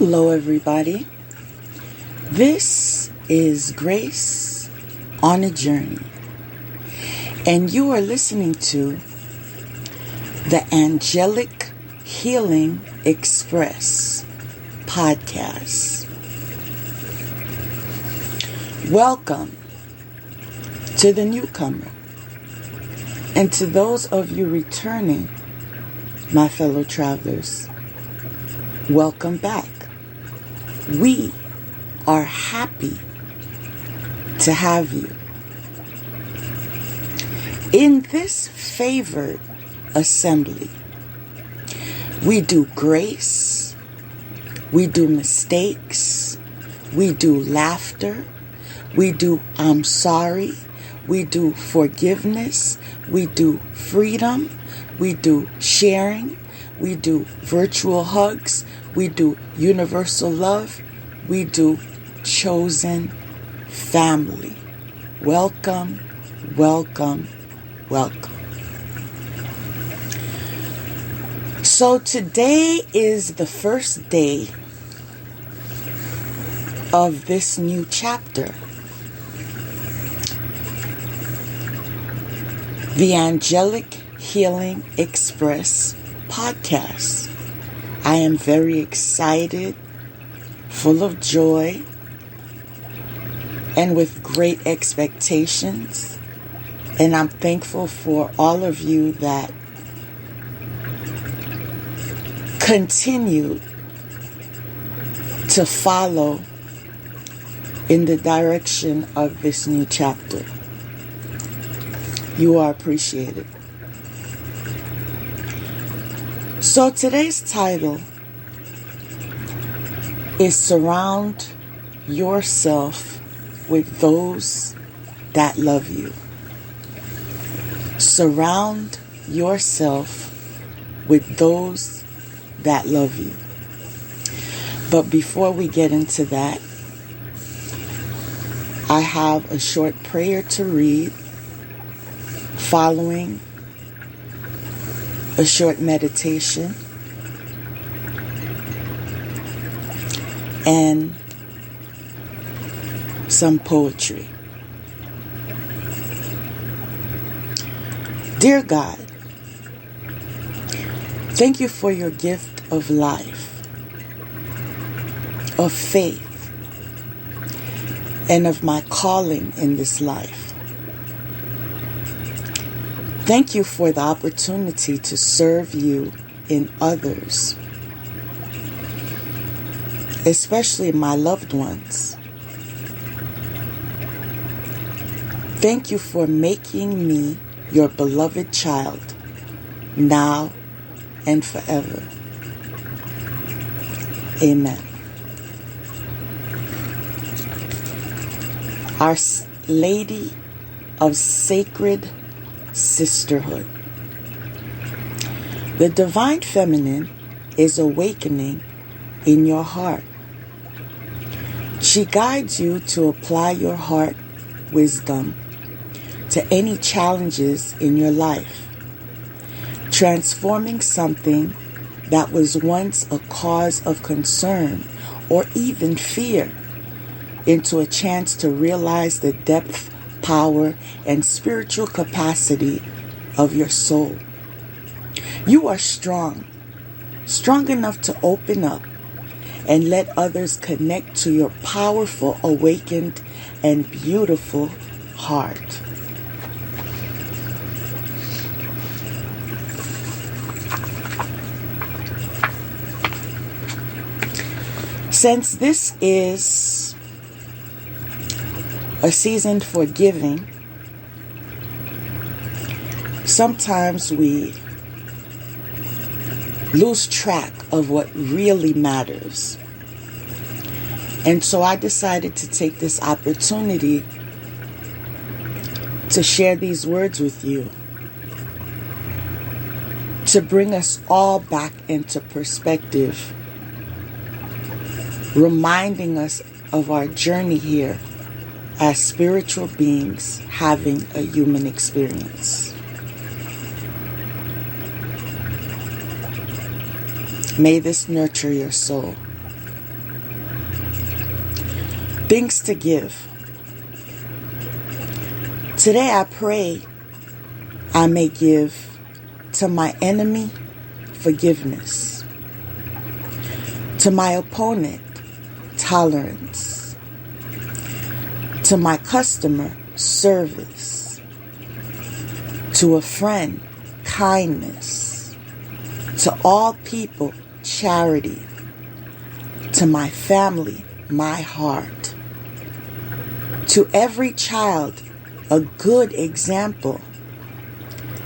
Hello, everybody. This is Grace on a Journey, and you are listening to the Angelic Healing Express podcast. Welcome to the newcomer, and to those of you returning, my fellow travelers, welcome back. We are happy to have you. In this favored assembly, we do grace, we do mistakes, we do laughter, we do I'm sorry, we do forgiveness, we do freedom, we do sharing, we do virtual hugs, we do universal love, we do chosen family. Welcome, welcome, welcome. So today is the first day of this new chapter. The Angelic Healing Express podcast. I am very excited, full of joy, and with great expectations. And I'm thankful for all of you that continue to follow in the direction of this new chapter. You are appreciated. So today's title is Surround Yourself with Those That Love You. Surround yourself with those that love you. But before we get into that, I have a short prayer to read following a short meditation and some poetry. Dear God, thank you for your gift of life, of faith, and of my calling in this life. Thank you for the opportunity to serve you in others, especially my loved ones. Thank you for making me your beloved child, now and forever. Amen. Our Lady of Sacred Sisterhood. The Divine Feminine is awakening in your heart. She guides you to apply your heart wisdom to any challenges in your life, transforming something that was once a cause of concern or even fear into a chance to realize the depth, power, and spiritual capacity of your soul. You are strong enough to open up and let others connect to your powerful, awakened, and beautiful heart. Since this is a season for giving, sometimes we lose track of what really matters. And so I decided to take this opportunity to share these words with you, to bring us all back into perspective, reminding us of our journey here as spiritual beings having a human experience. May this nurture your soul. Things to give. Today I pray I may give to my enemy forgiveness, to my opponent tolerance, to my customer service, to a friend kindness, to all people charity, to my family my heart, to every child a good example,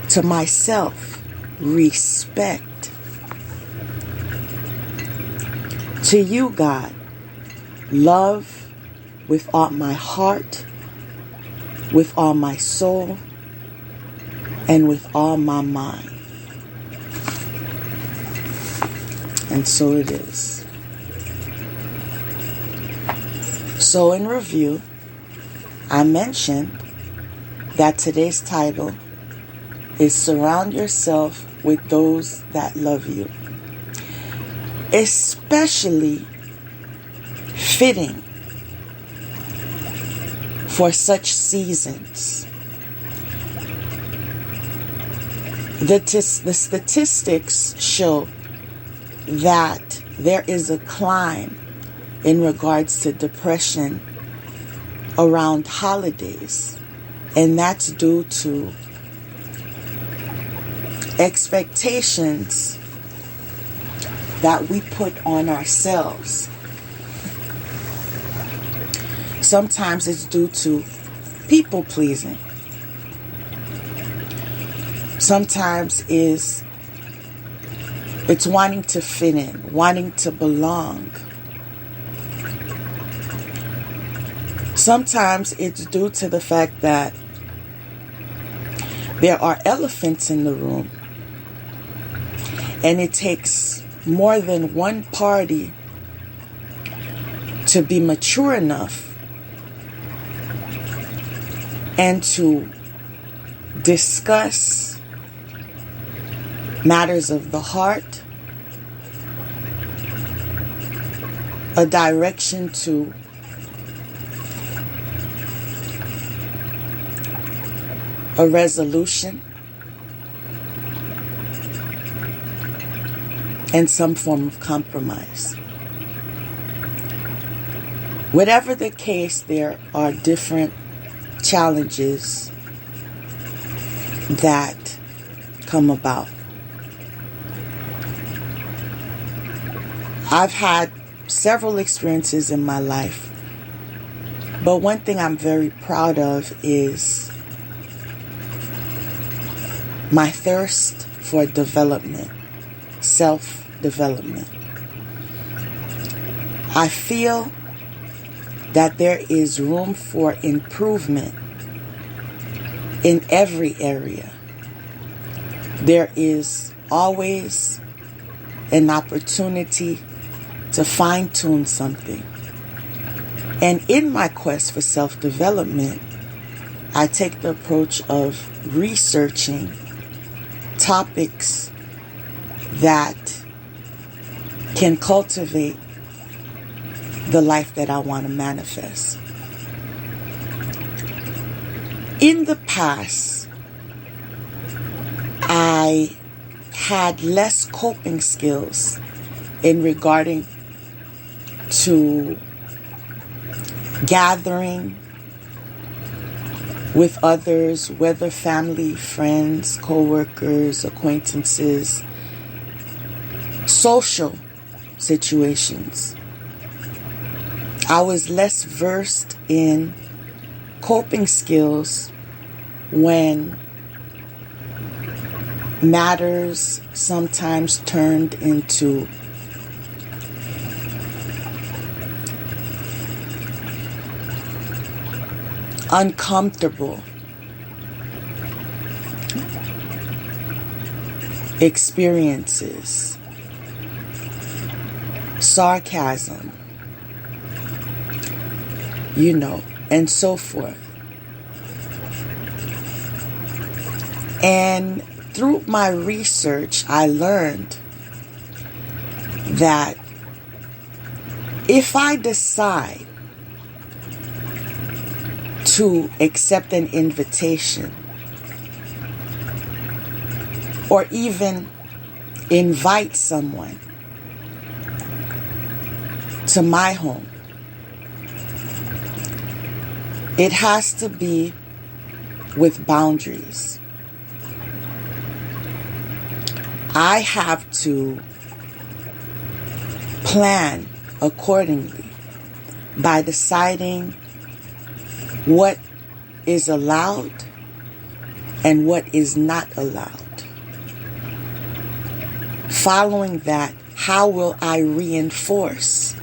to myself respect, to you, God, love with all my heart, with all my soul, and with all my mind. And so it is. So in review, I mentioned that today's title is Surround Yourself with Those That Love You. Especially fitting for such seasons. The statistics show that there is a climb in regards to depression around holidays, and that's due to expectations that we put on ourselves. Sometimes it's due to people pleasing. Sometimes it's wanting to fit in, wanting to belong. Sometimes it's due to the fact that there are elephants in the room, and it takes more than one party to be mature enough and to discuss matters of the heart, a direction to a resolution, and some form of compromise. Whatever the case, there are different challenges that come about. I've had several experiences in my life, but one thing I'm very proud of is my thirst for development, self-development. I feel that there is room for improvement in every area. There is always an opportunity to fine-tune something. And in my quest for self-development, I take the approach of researching topics that can cultivate the life that I want to manifest. In the past, I had less coping skills in regarding to gathering with others, whether family, friends, co-workers, acquaintances, social situations. I was less versed in coping skills when matters sometimes turned into uncomfortable experiences, sarcasm, and so forth. And through my research, I learned that if I decide to accept an invitation or even invite someone to my home. It has to be with boundaries. I have to plan accordingly by deciding what is allowed and what is not allowed. Following that, how will I reinforce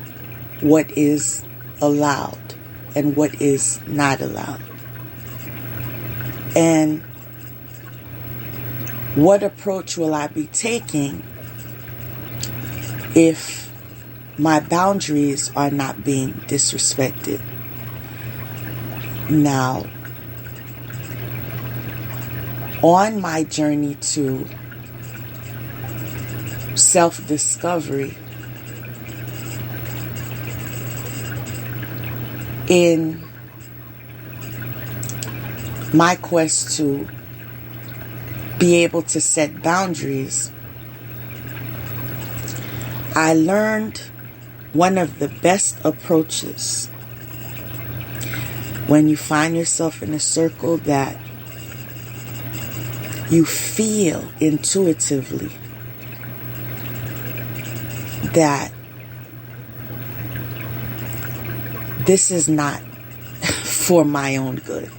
what is allowed and what is not allowed? And what approach will I be taking if my boundaries are not being disrespected? Now, on my journey to self-discovery, in my quest to be able to set boundaries, I learned one of the best approaches when you find yourself in a circle that you feel intuitively that this is not for my own good.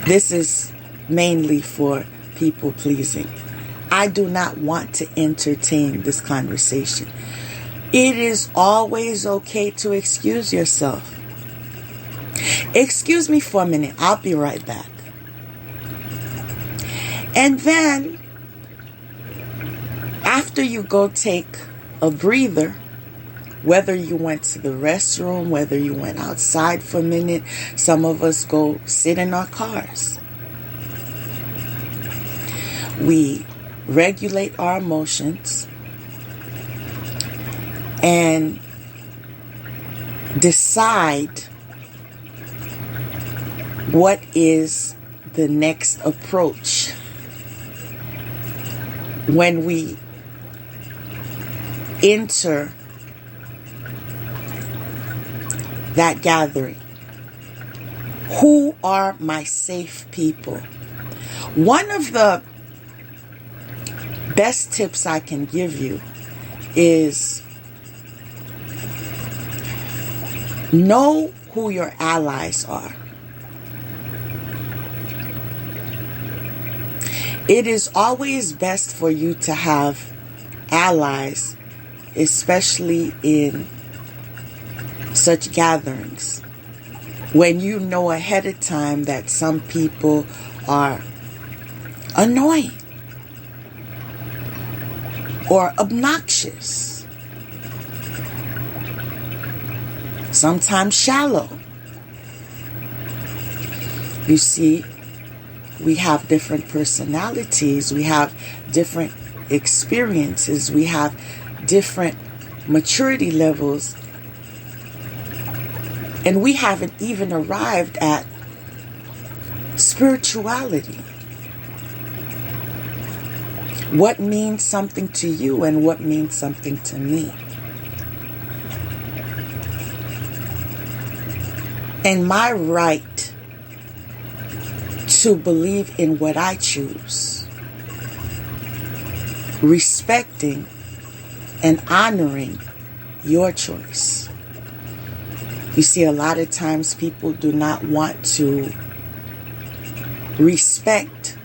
This is mainly for people pleasing. I do not want to entertain this conversation. It is always okay to excuse yourself. Excuse me for a minute. I'll be right back. And then, after you go take a breather, whether you went to the restroom, whether you went outside for a minute, some of us go sit in our cars. We regulate our emotions and decide what is the next approach when we enter that gathering. Who are my safe people? One of the best tips I can give you is know who your allies are. It is always best for you to have allies, especially in such gatherings, when you know ahead of time that some people are annoying or obnoxious, sometimes shallow. You see, we have different personalities, we have different experiences, we have different maturity levels, and we haven't even arrived at spirituality. What means something to you and what means something to me. And my right to believe in what I choose, respecting and honoring your choice. You see, a lot of times people do not want to respect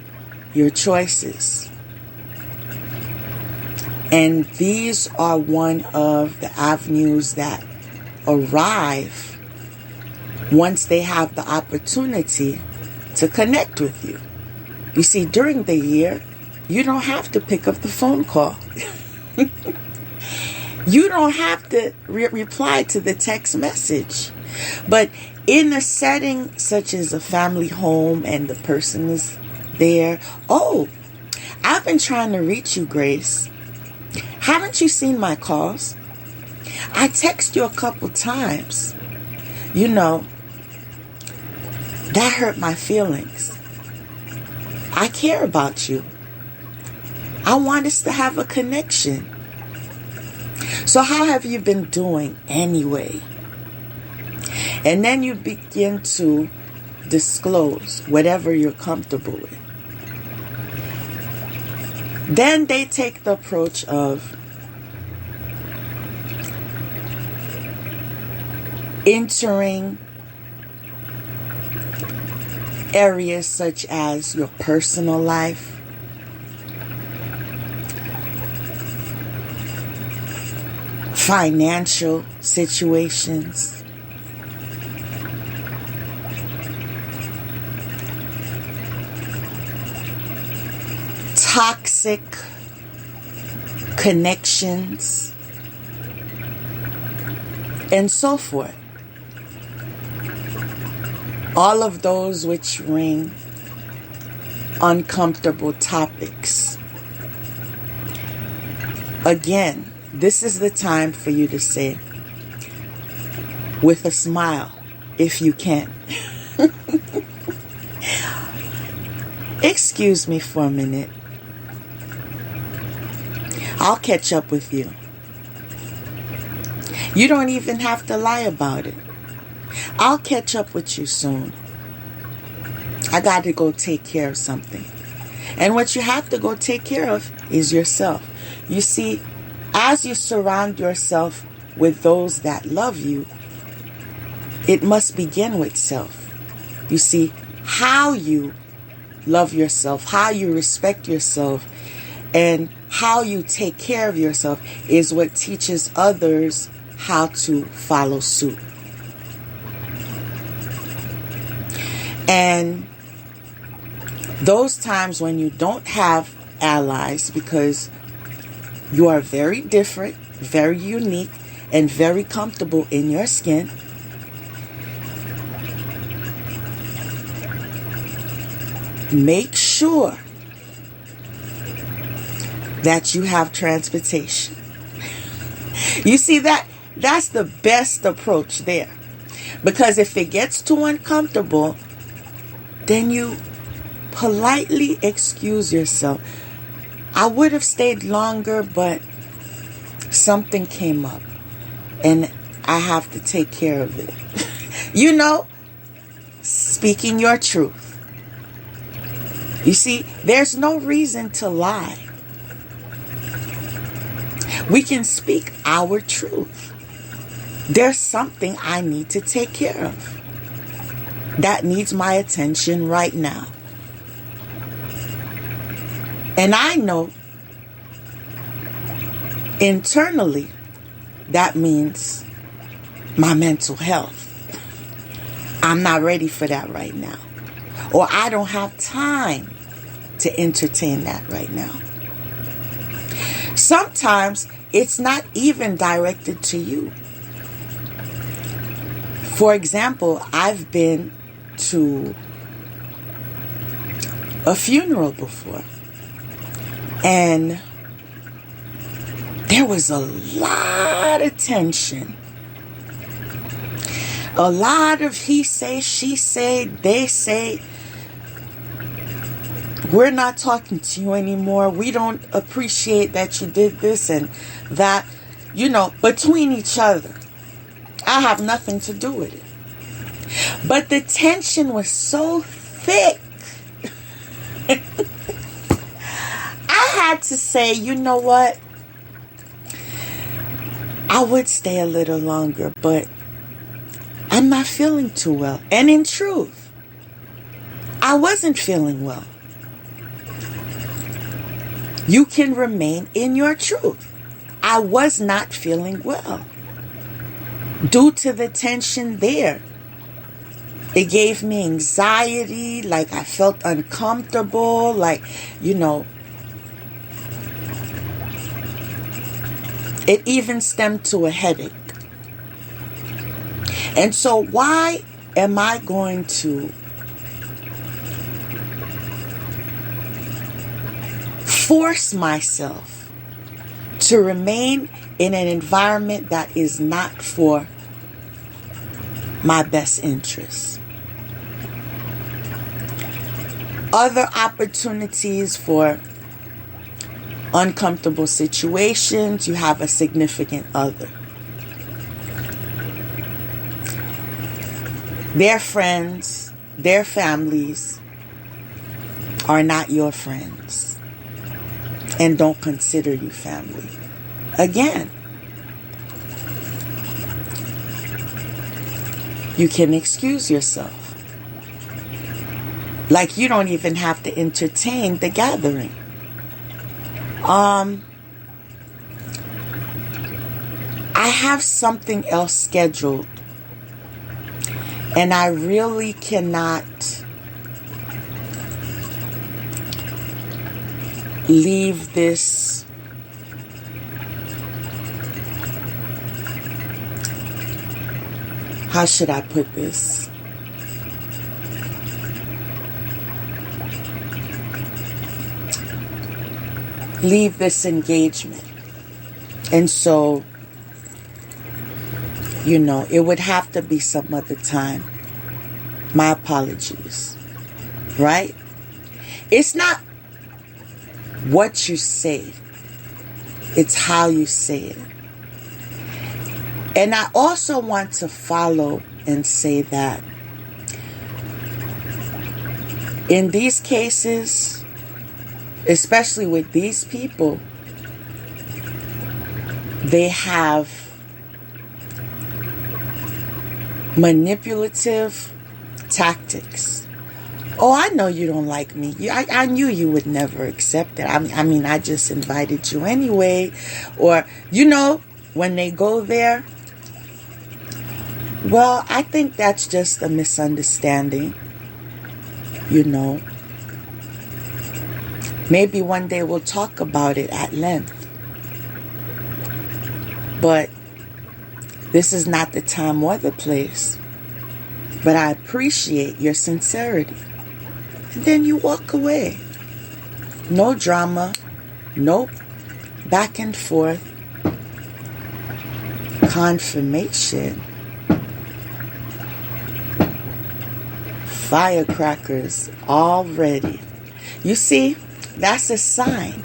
your choices. And these are one of the avenues that arrive once they have the opportunity to connect with you. You see, during the year, you don't have to pick up the phone call. You don't have to reply to the text message. But in a setting such as a family home and the person is there, oh, I've been trying to reach you, Grace. Haven't you seen my calls? I text you a couple times. You know, That hurt my feelings. I care about you. I want us to have a connection. So how have you been doing anyway? And then you begin to disclose whatever you're comfortable with. Then they take the approach of entering areas such as your personal life, financial situations, toxic connections, and so forth. All of those which ring uncomfortable topics. Again, this is the time for you to say, with a smile, if you can, excuse me for a minute. I'll catch up with you. You don't even have to lie about it. I'll catch up with you soon. I got to go take care of something. And what you have to go take care of is yourself. You see, as you surround yourself with those that love you, it must begin with self. You see, how you love yourself, how you respect yourself, and how you take care of yourself is what teaches others how to follow suit. And those times when you don't have allies because you are very different, very unique, and very comfortable in your skin, make sure that you have transportation. You see, that's the best approach there. Because if it gets too uncomfortable, then you politely excuse yourself. I would have stayed longer, but something came up and I have to take care of it. You know, speaking your truth. You see, there's no reason to lie. We can speak our truth. There's something I need to take care of that needs my attention right now. And I know internally that means my mental health. I'm not ready for that right now. Or I don't have time to entertain that right now. Sometimes it's not even directed to you. For example, I've been to a funeral before, and there was a lot of tension, a lot of he say, she say, they say, we're not talking to you anymore, we don't appreciate that you did this and that, you know, between each other. I have nothing to do with it. But the tension was so thick. I had to say, you know what? I would stay a little longer, but I'm not feeling too well. And in truth, I wasn't feeling well. You can remain in your truth. I was not feeling well. Due to the tension there, it gave me anxiety, like I felt uncomfortable, like, you know, it even stemmed to a headache. And so why am I going to force myself to remain in an environment that is not for my best interest? Other opportunities for uncomfortable situations, you have a significant other. Their friends, their families are not your friends and don't consider you family. Again, you can excuse yourself. Like you don't even have to entertain the gathering. I have something else scheduled, and I really cannot leave this how should I put this? Leave this engagement. And so, it would have to be some other time. My apologies. Right? It's not what you say. It's how you say it. And I also want to follow and say that in these cases, especially with these people, they have manipulative tactics. Oh, I know you don't like me. I knew you would never accept it. I mean, I just invited you anyway. Or, when they go there, well, I think that's just a misunderstanding. Maybe one day we'll talk about it at length. But this is not the time or the place. But I appreciate your sincerity. And then you walk away. No drama. Nope. Back and forth. Confirmation. Firecrackers already. You see, that's a sign.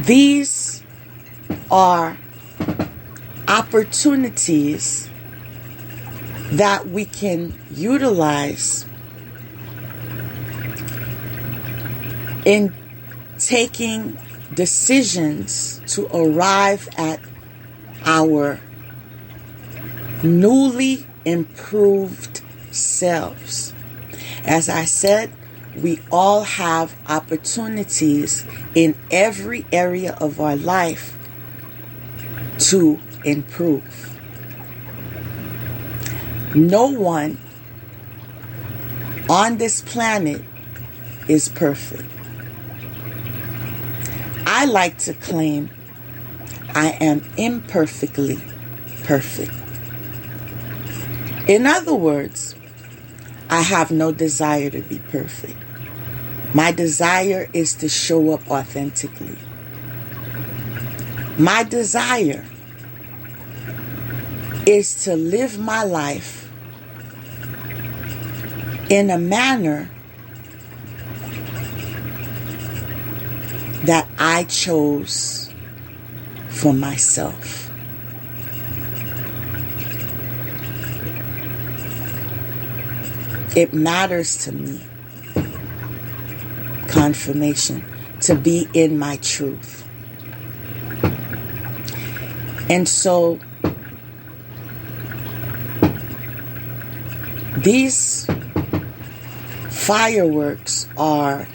These are opportunities that we can utilize in taking decisions to arrive at our newly improved selves. As I said, we all have opportunities in every area of our life to improve. No one on this planet is perfect. I like to claim I am imperfectly perfect. In other words, I have no desire to be perfect. My desire is to show up authentically. My desire is to live my life in a manner that I chose for myself. It matters to me, confirmation, to be in my truth. And so, these fireworks are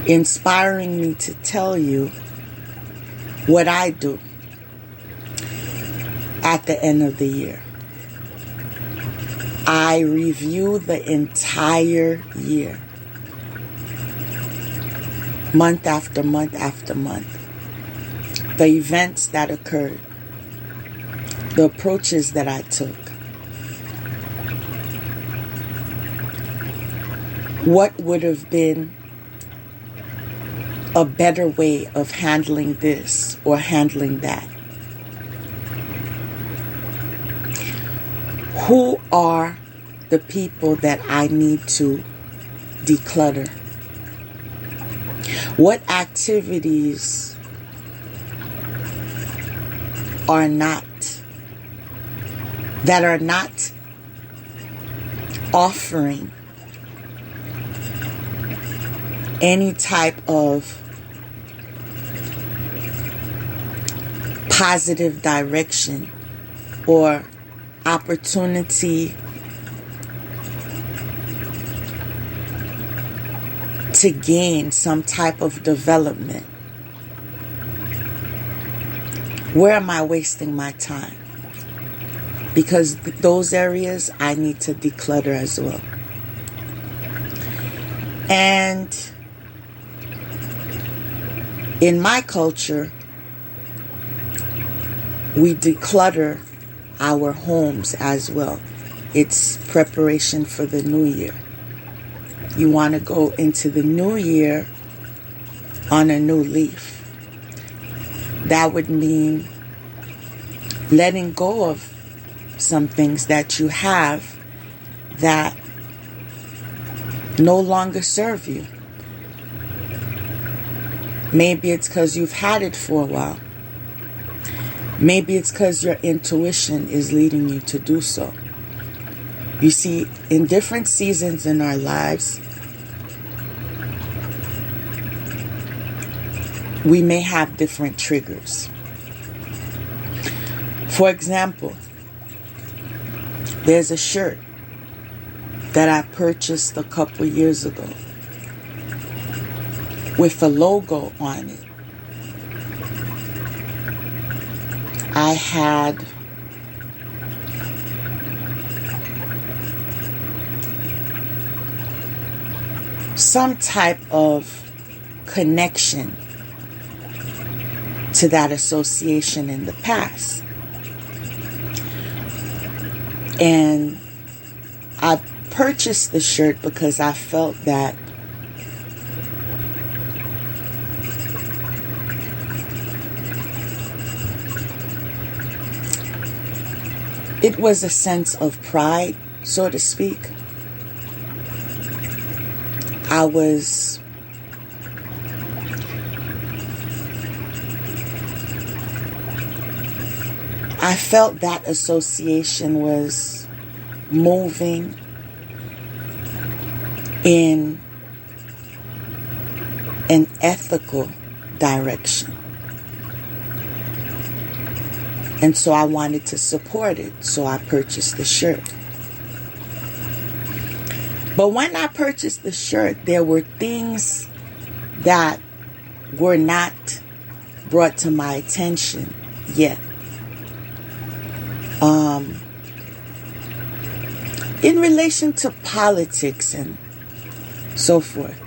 inspiring me to tell you what I do at the end of the year. I review the entire year, month after month after month, the events that occurred, the approaches that I took, what would have been a better way of handling this or handling that. Who are the people that I need to declutter? What activities are not offering any type of positive direction or opportunity to gain some type of development? Where am I wasting my time? Because those areas I need to declutter as well. And in my culture, we declutter our homes as well. It's preparation for the new year. You want to go into the new year on a new leaf. That would mean letting go of some things that you have that no longer serve you. Maybe it's because you've had it for a while. Maybe it's because your intuition is leading you to do so. You see, in different seasons in our lives, we may have different triggers. For example, there's a shirt that I purchased a couple years ago with a logo on it. I had some type of connection to that association in the past. And I purchased the shirt because I felt that it was a sense of pride, so to speak. I felt that association was moving in an ethical direction. And so I wanted to support it, so I purchased the shirt. But when I purchased the shirt, there were things that were not brought to my attention yet. In relation to politics and so forth.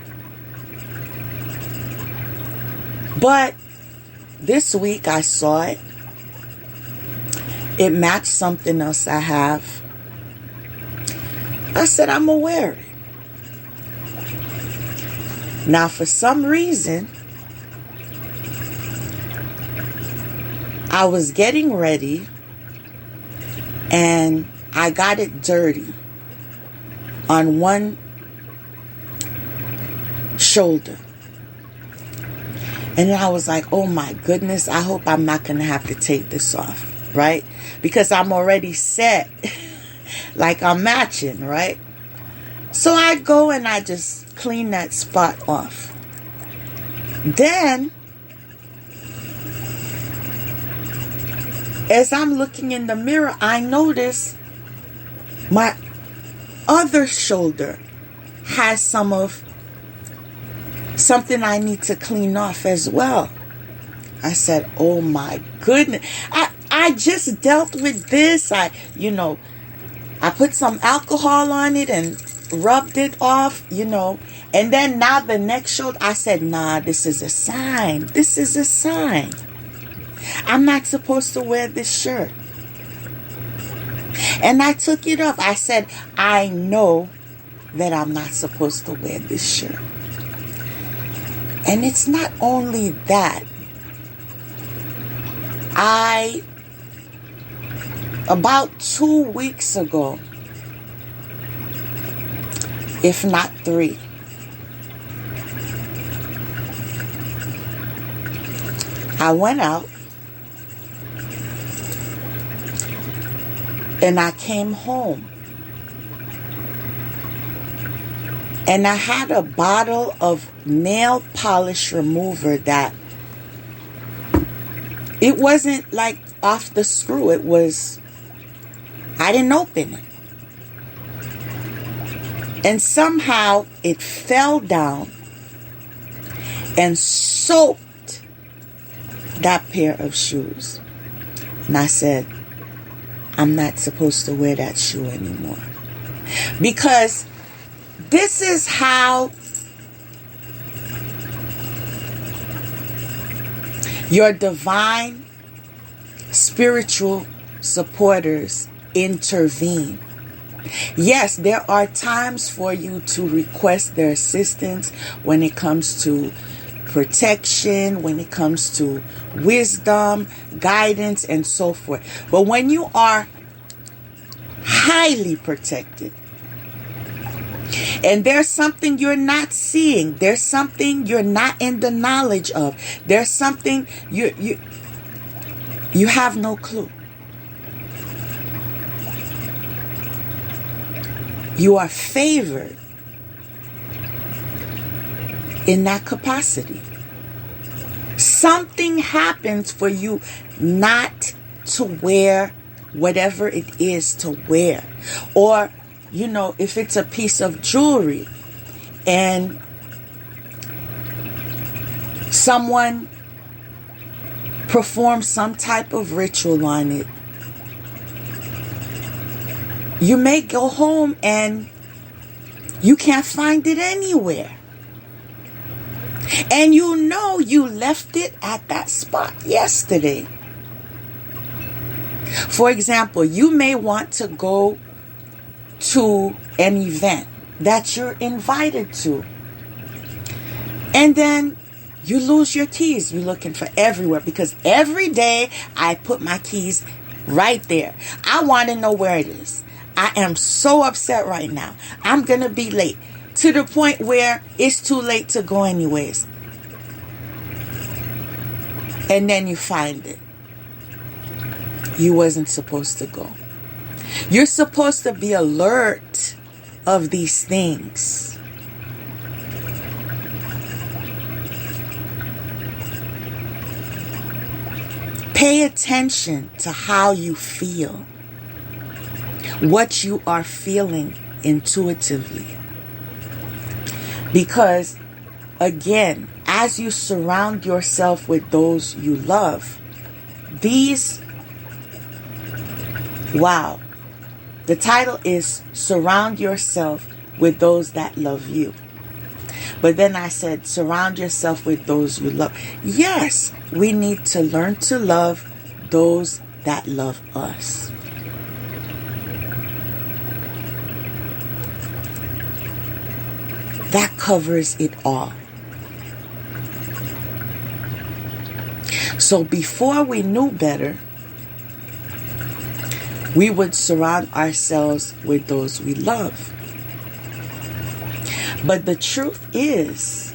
But this week I saw it. It matched something else I have. I said, I'm gonna wear it. Now, for some reason, I was getting ready and I got it dirty on one shoulder. And then I was like, oh my goodness, I hope I'm not going to have to take this off, right? Because I'm already set, like I'm matching, right? So I go and I just clean that spot off. Then, as I'm looking in the mirror, I notice my other shoulder has something I need to clean off as well. I said, oh my goodness. I just dealt with this. I put some alcohol on it and rubbed it off, and then now the next shoulder, I said, nah, this is a sign. This is a sign. I'm not supposed to wear this shirt. And I took it off. I said, I know that I'm not supposed to wear this shirt. And it's not only that. About 2 weeks ago, if not 3. I went out and I came home. And I had a bottle of nail polish remover that it wasn't like off the screw. It was, I didn't open it. And somehow it fell down and soaked that pair of shoes. And I said, I'm not supposed to wear that shoe anymore. Because this is how your divine spiritual supporters intervene. Yes, there are times for you to request their assistance when it comes to protection, when it comes to wisdom, guidance, and so forth. But when you are highly protected, and there's something you're not seeing, there's something you're not in the knowledge of, there's something you have no clue. You are favored in that capacity. Something happens for you not to wear whatever it is to wear. Or, you know, if it's a piece of jewelry and someone performs some type of ritual on it, you may go home and you can't find it anywhere. And you know you left it at that spot yesterday. For example, you may want to go to an event that you're invited to. And then you lose your keys. You're looking for everywhere because every day I put my keys right there. I want to know where it is. I am so upset right now. I'm going to be late to the point where it's too late to go anyways. And then you find it. You wasn't supposed to go. You're supposed to be alert of these things. Pay attention to how you feel. What you are feeling intuitively. Because, again, as you surround yourself with those you love, these, wow, the title is Surround Yourself with Those That Love You. But then I said, surround yourself with those you love. Yes, we need to learn to love those that love us. That covers it all. So before we knew better, we would surround ourselves with those we love. But the truth is,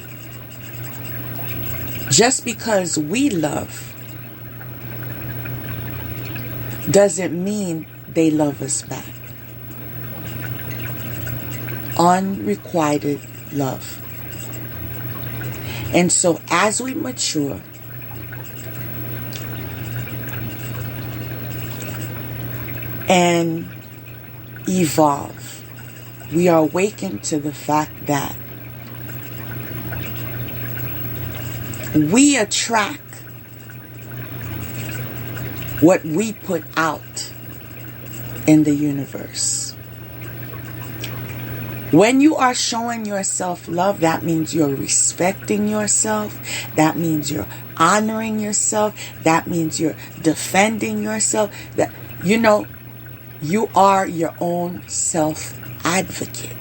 just because we love doesn't mean they love us back. Unrequited love. And so as we mature, and evolve, we are awakened to the fact that we attract what we put out in the universe. When you are showing yourself love, that means you're respecting yourself. That means you're honoring yourself. That means you're defending yourself. That, you know, you are your own self-advocate.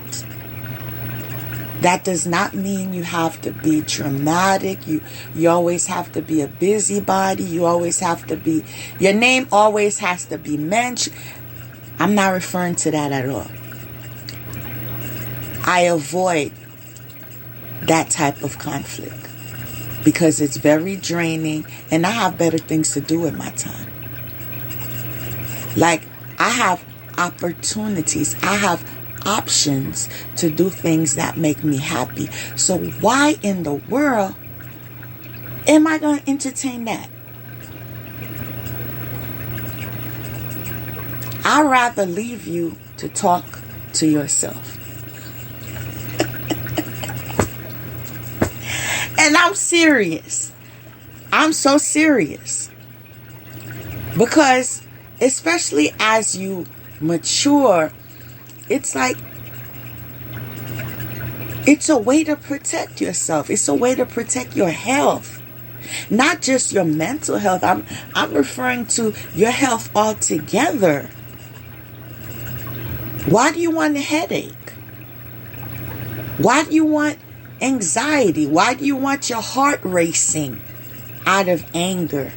That does not mean you have to be dramatic. You always have to be a busybody. You always have to be, your name always has to be mentioned. I'm not referring to that at all. I avoid that type of conflict because it's very draining and I have better things to do with my time. Like, I have opportunities. I have options to do things that make me happy. So why in the world am I going to entertain that? I'd rather leave you to talk to yourself. And I'm serious. I'm so serious. Because especially as you mature, it's like, it's a way to protect yourself. It's a way to protect your health. Not just your mental health. I'm referring to your health altogether. Why do you want a headache? Why do you want anxiety? Why do you want your heart racing out of anger?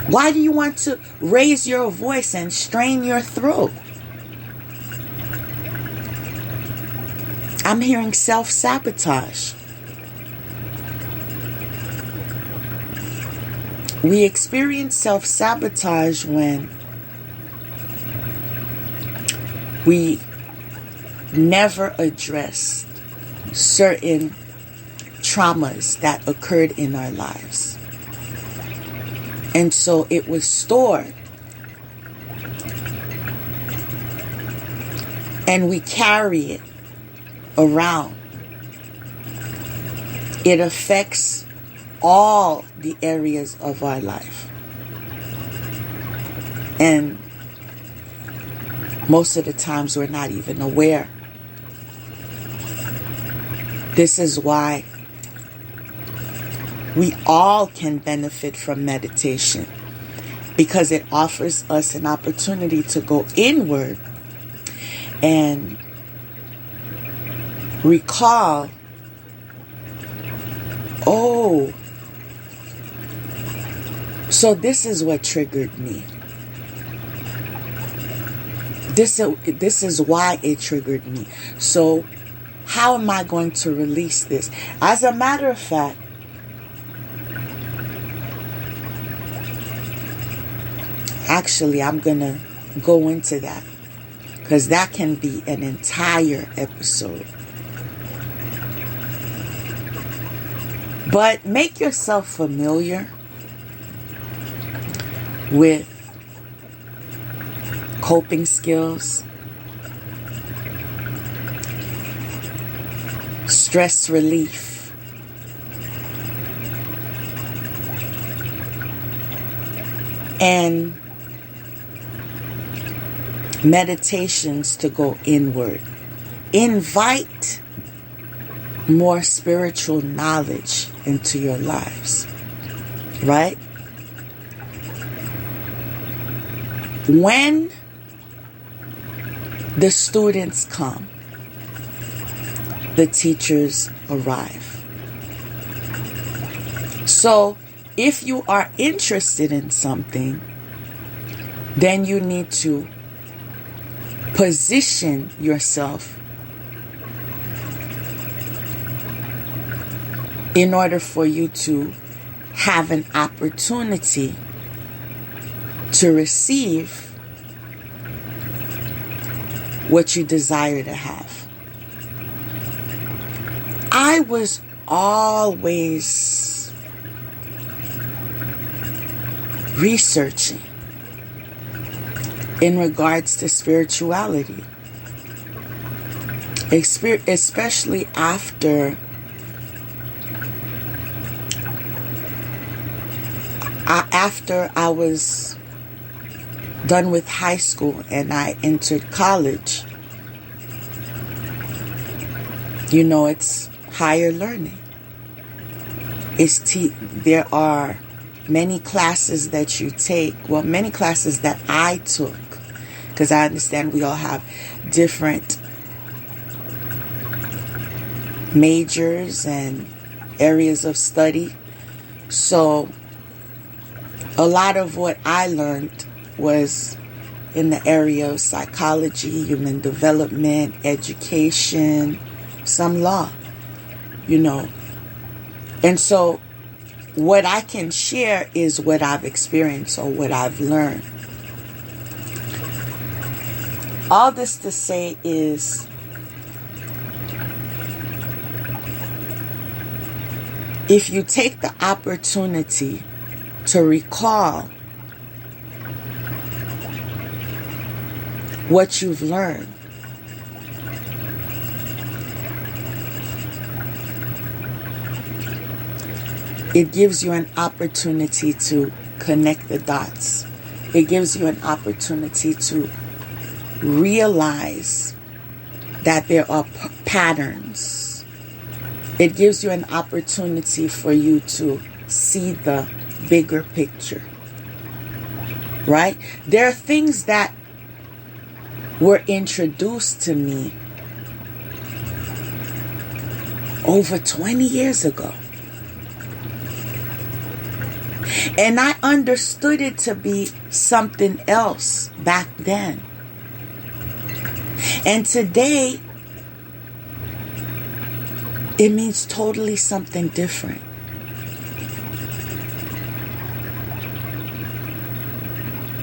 Why do you want to raise your voice and strain your throat? I'm hearing self-sabotage. We experience self-sabotage when we never addressed certain traumas that occurred in our lives. And so it was stored. And we carry it around. It affects all the areas of our life. And most of the times we're not even aware. This is why we all can benefit from meditation, because it offers us an opportunity to go inward and recall, oh, so this is what triggered me. This is why it triggered me. So how am I going to release this? As a matter of fact, actually, I'm going to go into that because that can be an entire episode. But make yourself familiar with coping skills, stress relief, and meditations to go inward. Invite more spiritual knowledge into your lives, right? When the students come, the teachers arrive. So if you are interested in something, then you need to position yourself in order for you to have an opportunity to receive what you desire to have. I was always researching in regards to spirituality, especially after I was done with high school and I entered college. You know, it's higher learning. There are many classes that you take. Well, many classes that I took, because I understand we all have different majors and areas of study. So a lot of what I learned was in the area of psychology, human development, education, some law, And so what I can share is what I've experienced or what I've learned. All this to say is, if you take the opportunity to recall what you've learned, it gives you an opportunity to connect the dots. It gives you an opportunity to realize that there are patterns. It gives you an opportunity for you to see the bigger picture. Right? There are things that were introduced to me over 20 years ago. And I understood it to be something else back then. And today, it means totally something different.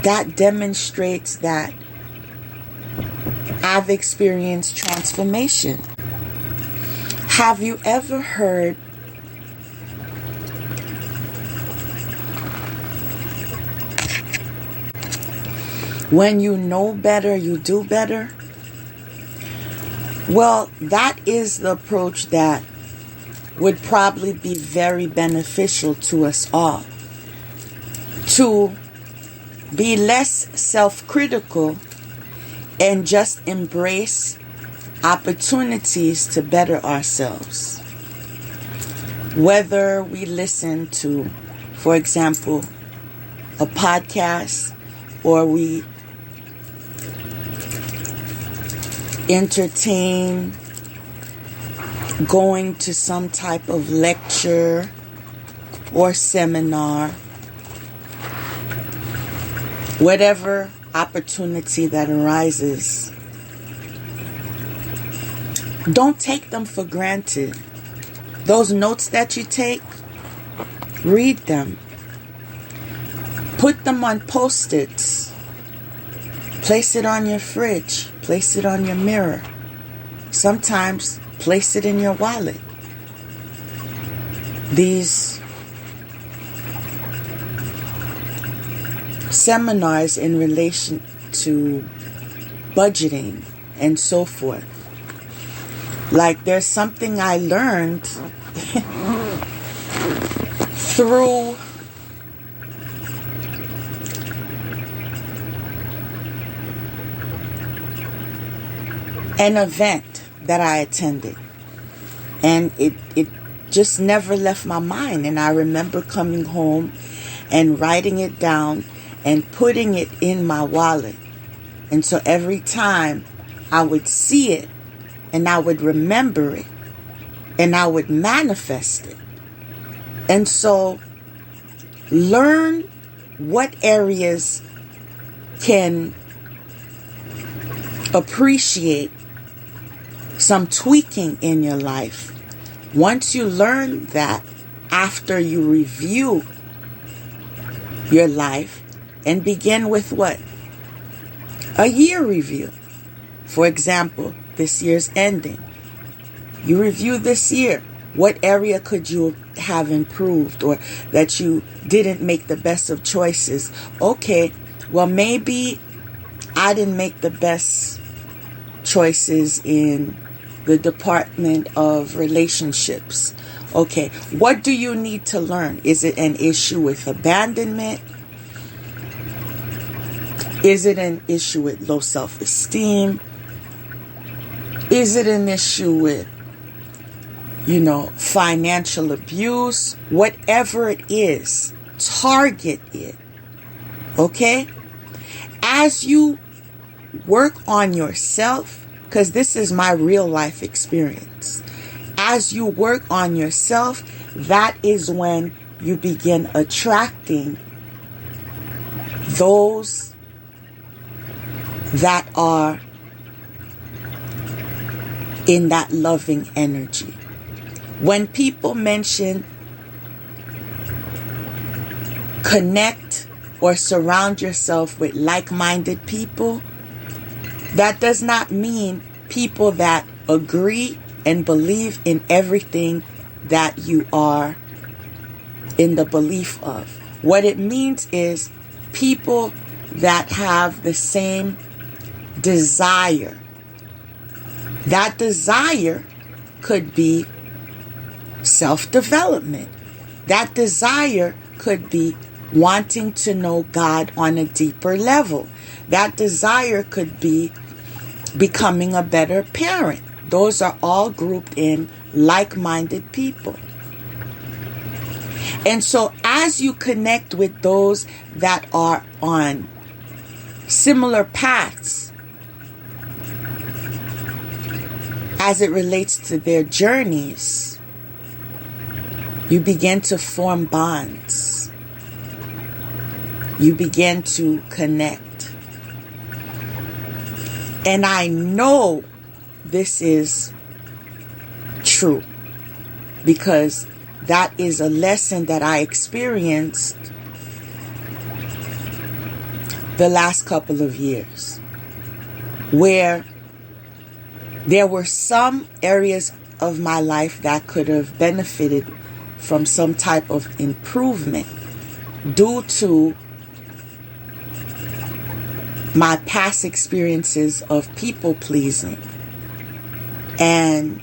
That demonstrates that I've experienced transformation. Have you ever heard when you know better, you do better? Well, that is the approach that would probably be very beneficial to us all. To be less self-critical and just embrace opportunities to better ourselves. Whether we listen to, for example, a podcast, or we entertain going to some type of lecture or seminar, whatever opportunity that arises, don't take them for granted. Those notes that you take, read them. Put them on Post-its. Place it on your fridge. Place it on your mirror. Sometimes place it in your wallet. These seminars in relation to budgeting and so forth. Like, there's something I learned through an event that I attended, and it just never left my mind. And I remember coming home and writing it down and putting it in my wallet. And so every time I would see it and I would remember it and I would manifest it. And so learn what areas can appreciate some tweaking in your life. Once you learn that, after you review your life and begin with what? A year review. For example, this year's ending. You review this year. What area could you have improved, or that you didn't make the best of choices? Okay, well, maybe I didn't make the best choices in the department of relationships. Okay, what do you need to learn? Is it an issue with abandonment? Is it an issue with low self-esteem? Is it an issue with, financial abuse? Whatever it is, target it. Okay? As you work on yourself, because this is my real life experience. As you work on yourself, that is when you begin attracting those that are in that loving energy. When people mention connect or surround yourself with like-minded people, that does not mean people that agree and believe in everything that you are in the belief of. What it means is people that have the same desire. That desire could be self-development. That desire could be wanting to know God on a deeper level. That desire could be becoming a better parent. Those are all grouped in like-minded people. And so as you connect with those that are on similar paths as it relates to their journeys, you begin to form bonds. You begin to connect. And I know this is true because that is a lesson that I experienced the last couple of years, where there were some areas of my life that could have benefited from some type of improvement due to my past experiences of people pleasing and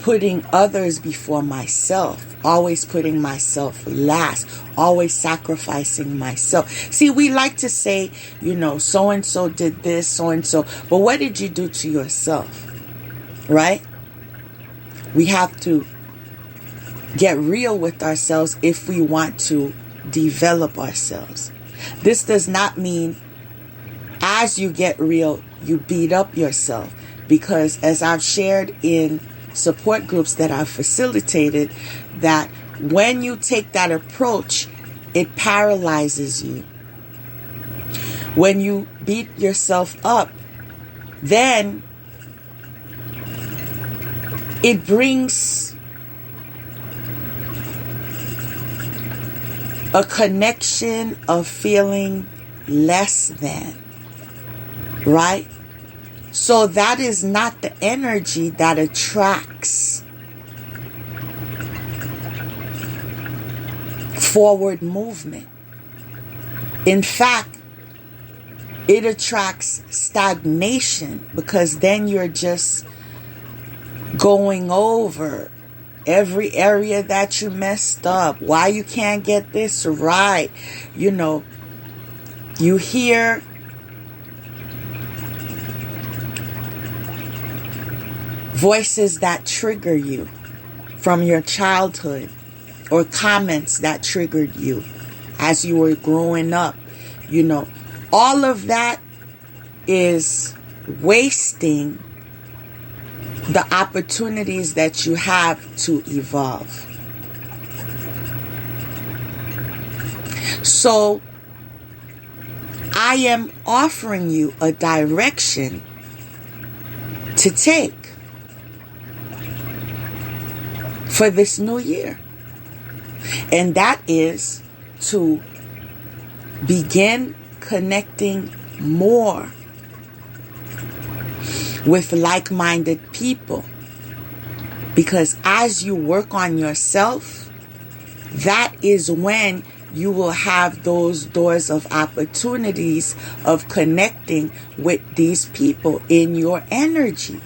putting others before myself, always putting myself last, always sacrificing myself. See, we like to say, so-and-so did this, so-and-so, but what did you do to yourself, right? We have to get real with ourselves if we want to develop ourselves. This does not mean as you get real, you beat up yourself, because as I've shared in support groups that I've facilitated, that when you take that approach, it paralyzes you. When you beat yourself up, then it brings a connection of feeling less than, right? So that is not the energy that attracts forward movement. In fact, it attracts stagnation, because then you're just going over every area that you messed up, why you can't get this right. You hear voices that trigger you from your childhood, or comments that triggered you as you were growing up. All of that is wasting the opportunities that you have to evolve. So I am offering you a direction to take for this new year. And that is to begin connecting more with like-minded people. Because as you work on yourself, that is when you will have those doors of opportunities of connecting with these people in your energy,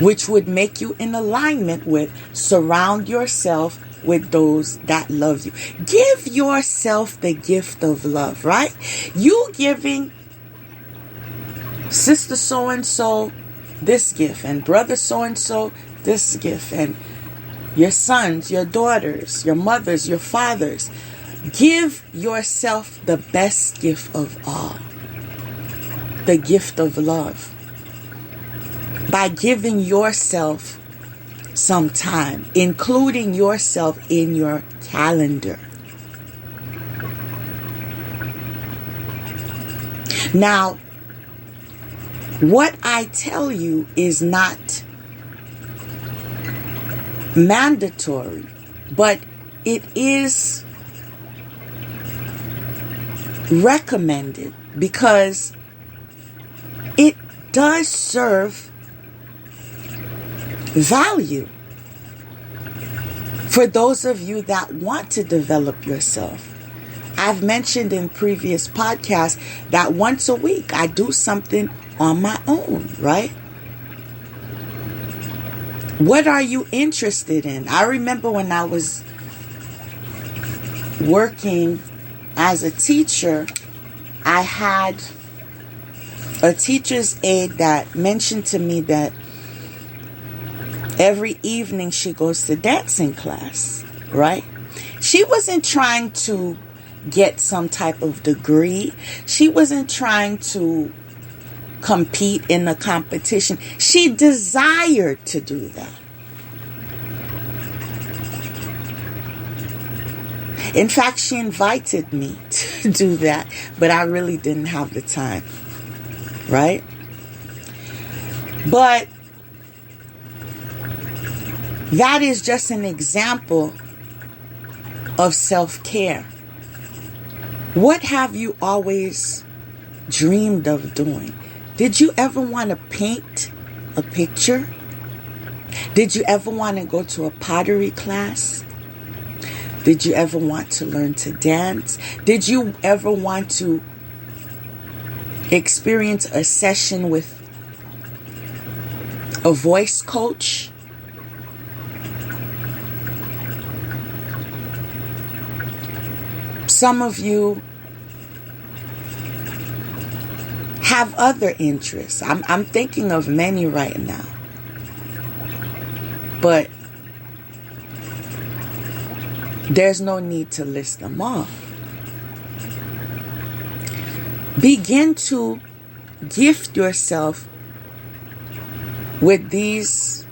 which would make you in alignment with, surround yourself with those that love you. Give yourself the gift of love, right? You giving sister so-and-so this gift, and brother so-and-so this gift, and your sons, your daughters, your mothers, your fathers. Give yourself the best gift of all, the gift of love, by giving yourself some time, including yourself in your calendar. Now, what I tell you is not mandatory, but it is recommended because it does serve value for those of you that want to develop yourself. I've mentioned in previous podcasts that once a week I do something on my own, right? What are you interested in? I remember when I was working as a teacher, I had a teacher's aide that mentioned to me that every evening she goes to dancing class, right? She wasn't trying to get some type of degree. She wasn't trying to compete in a competition. She desired to do that. In fact, she invited me to do that, but I really didn't have the time, right? But that is just an example of self-care. What have you always dreamed of doing? Did you ever want to paint a picture? Did you ever want to go to a pottery class? Did you ever want to learn to dance? Did you ever want to experience a session with a voice coach? Some of you have other interests. I'm thinking of many right now. But there's no need to list them off. Begin to gift yourself with these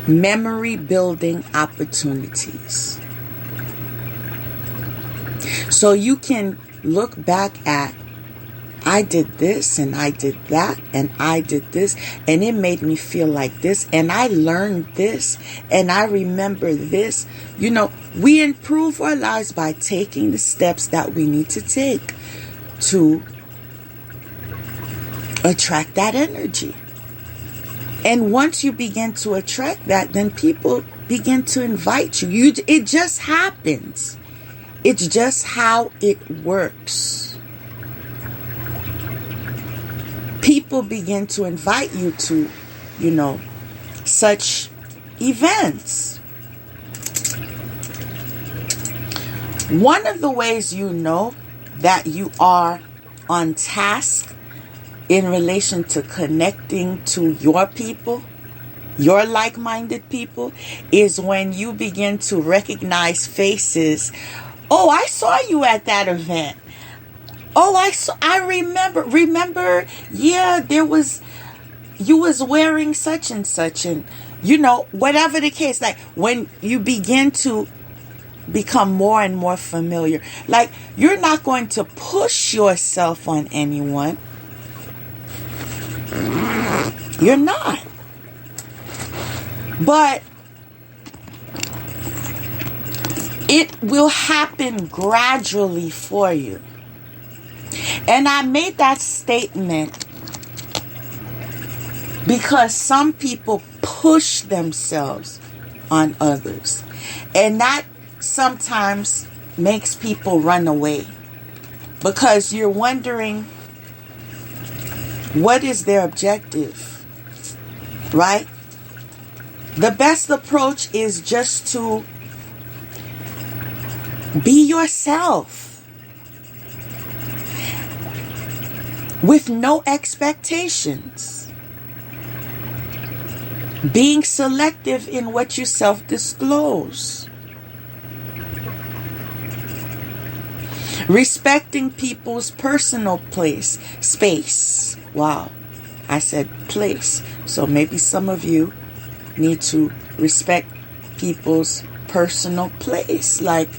memory building opportunities, so you can look back at, I did this and I did that and I did this and it made me feel like this and I learned this and I remember this. You know, we improve our lives by taking the steps that we need to take to attract that energy. And once you begin to attract that, then people begin to invite you. It just happens. It's just how it works. People begin to invite you to, such events. One of the ways you know that you are on task in relation to connecting to your people, your like-minded people, is when you begin to recognize faces. Oh, I saw you at that event. Oh, I remember, yeah, you was wearing such and such, and whatever the case, like when you begin to become more and more familiar, like you're not going to push yourself on anyone. You're not. But it will happen gradually for you. And I made that statement because some people push themselves on others. And that sometimes makes people run away because you're wondering, what is their objective, right? The best approach is just to be yourself with no expectations. Being selective in what you self-disclose. Respecting people's personal space. Wow, I said place. So maybe some of you need to respect people's personal place. Like,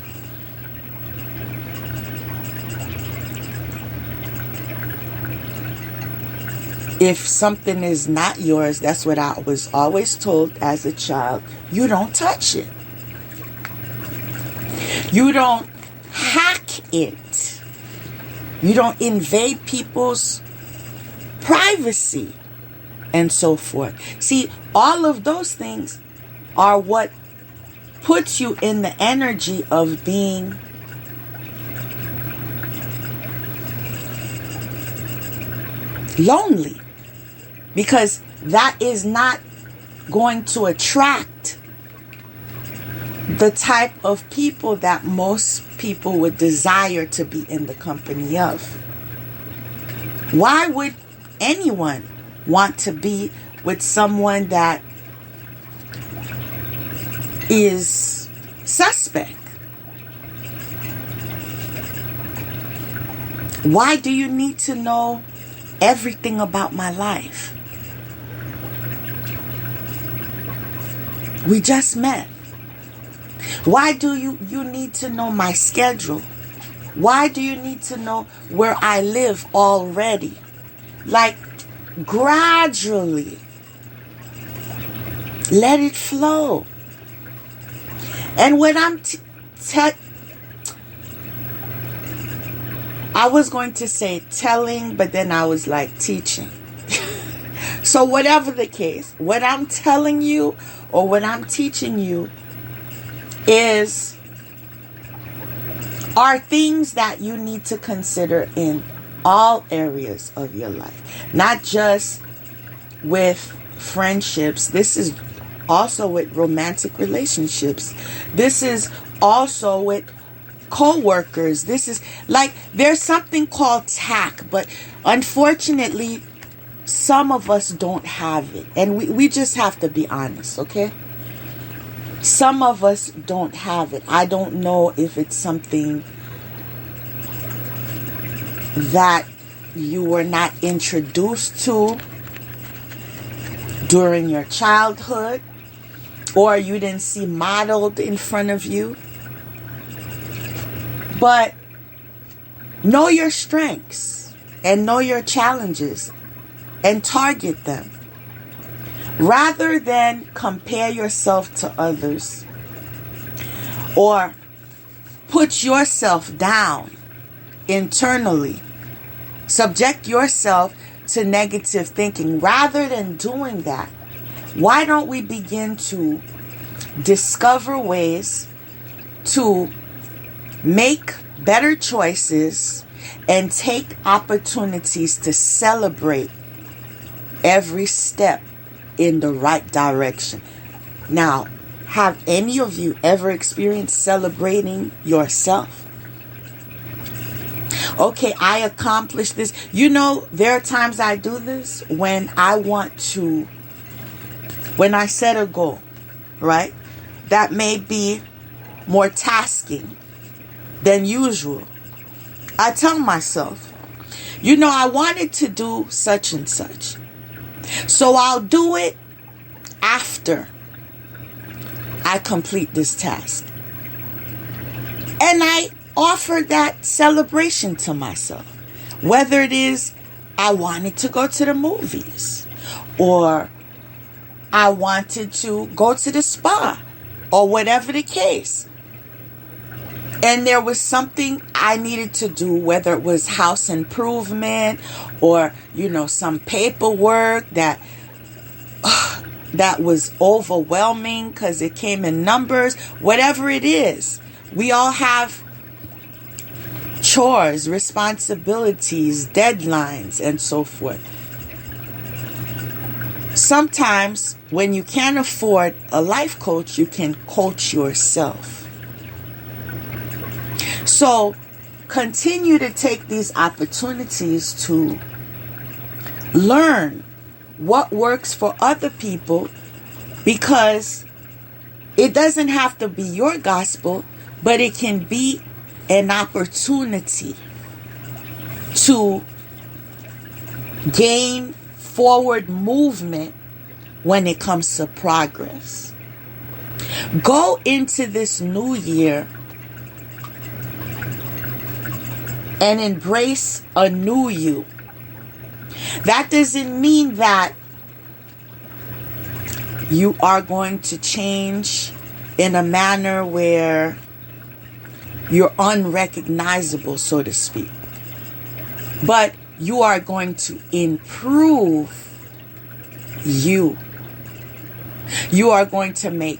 If something is not yours, that's what I was always told as a child, you don't touch it. You don't hack it. You don't invade people's privacy and so forth. See, all of those things are what puts you in the energy of being lonely, because that is not going to attract the type of people that most people would desire to be in the company of. Why would anyone want to be with someone that is suspect? Why do you need to know everything about my life? We just met. Why do you need to know my schedule? Why do you need to know where I live already? Like, gradually, let it flow. And what I was going to say telling, but then I was like teaching. So whatever the case, what I'm telling you or what I'm teaching you are things that you need to consider in all areas of your life, not just with friendships. This is also with romantic relationships. This is also with co-workers. This is like, there's something called tact, but unfortunately some of us don't have it, and we just have to be honest, okay? Some of us don't have it. I don't know if it's something that you were not introduced to during your childhood, or you didn't see modeled in front of you. But know your strengths and know your challenges and target them, rather than compare yourself to others or put yourself down internally. Subject yourself to negative thinking. Rather than doing that, why don't we begin to discover ways to make better choices and take opportunities to celebrate every step in the right direction? Now, have any of you ever experienced celebrating yourself? Okay, I accomplished this. You know, there are times I do this when I set a goal, right? That may be more tasking than usual. I tell myself, you know, I wanted to do such and such, so I'll do it after I complete this task. And I offer that celebration to myself. Whether it is I wanted to go to the movies, or I wanted to go to the spa, or whatever the case. And there was something I needed to do, whether it was house improvement or, some paperwork that was overwhelming because it came in numbers. Whatever it is, we all have chores, responsibilities, deadlines, and so forth. Sometimes when you can't afford a life coach, you can coach yourself. So continue to take these opportunities to learn what works for other people, because it doesn't have to be your gospel, but it can be an opportunity to gain forward movement when it comes to progress. Go into this new year and embrace a new you. That doesn't mean that you are going to change in a manner where you're unrecognizable, so to speak. But you are going to improve you. You are going to make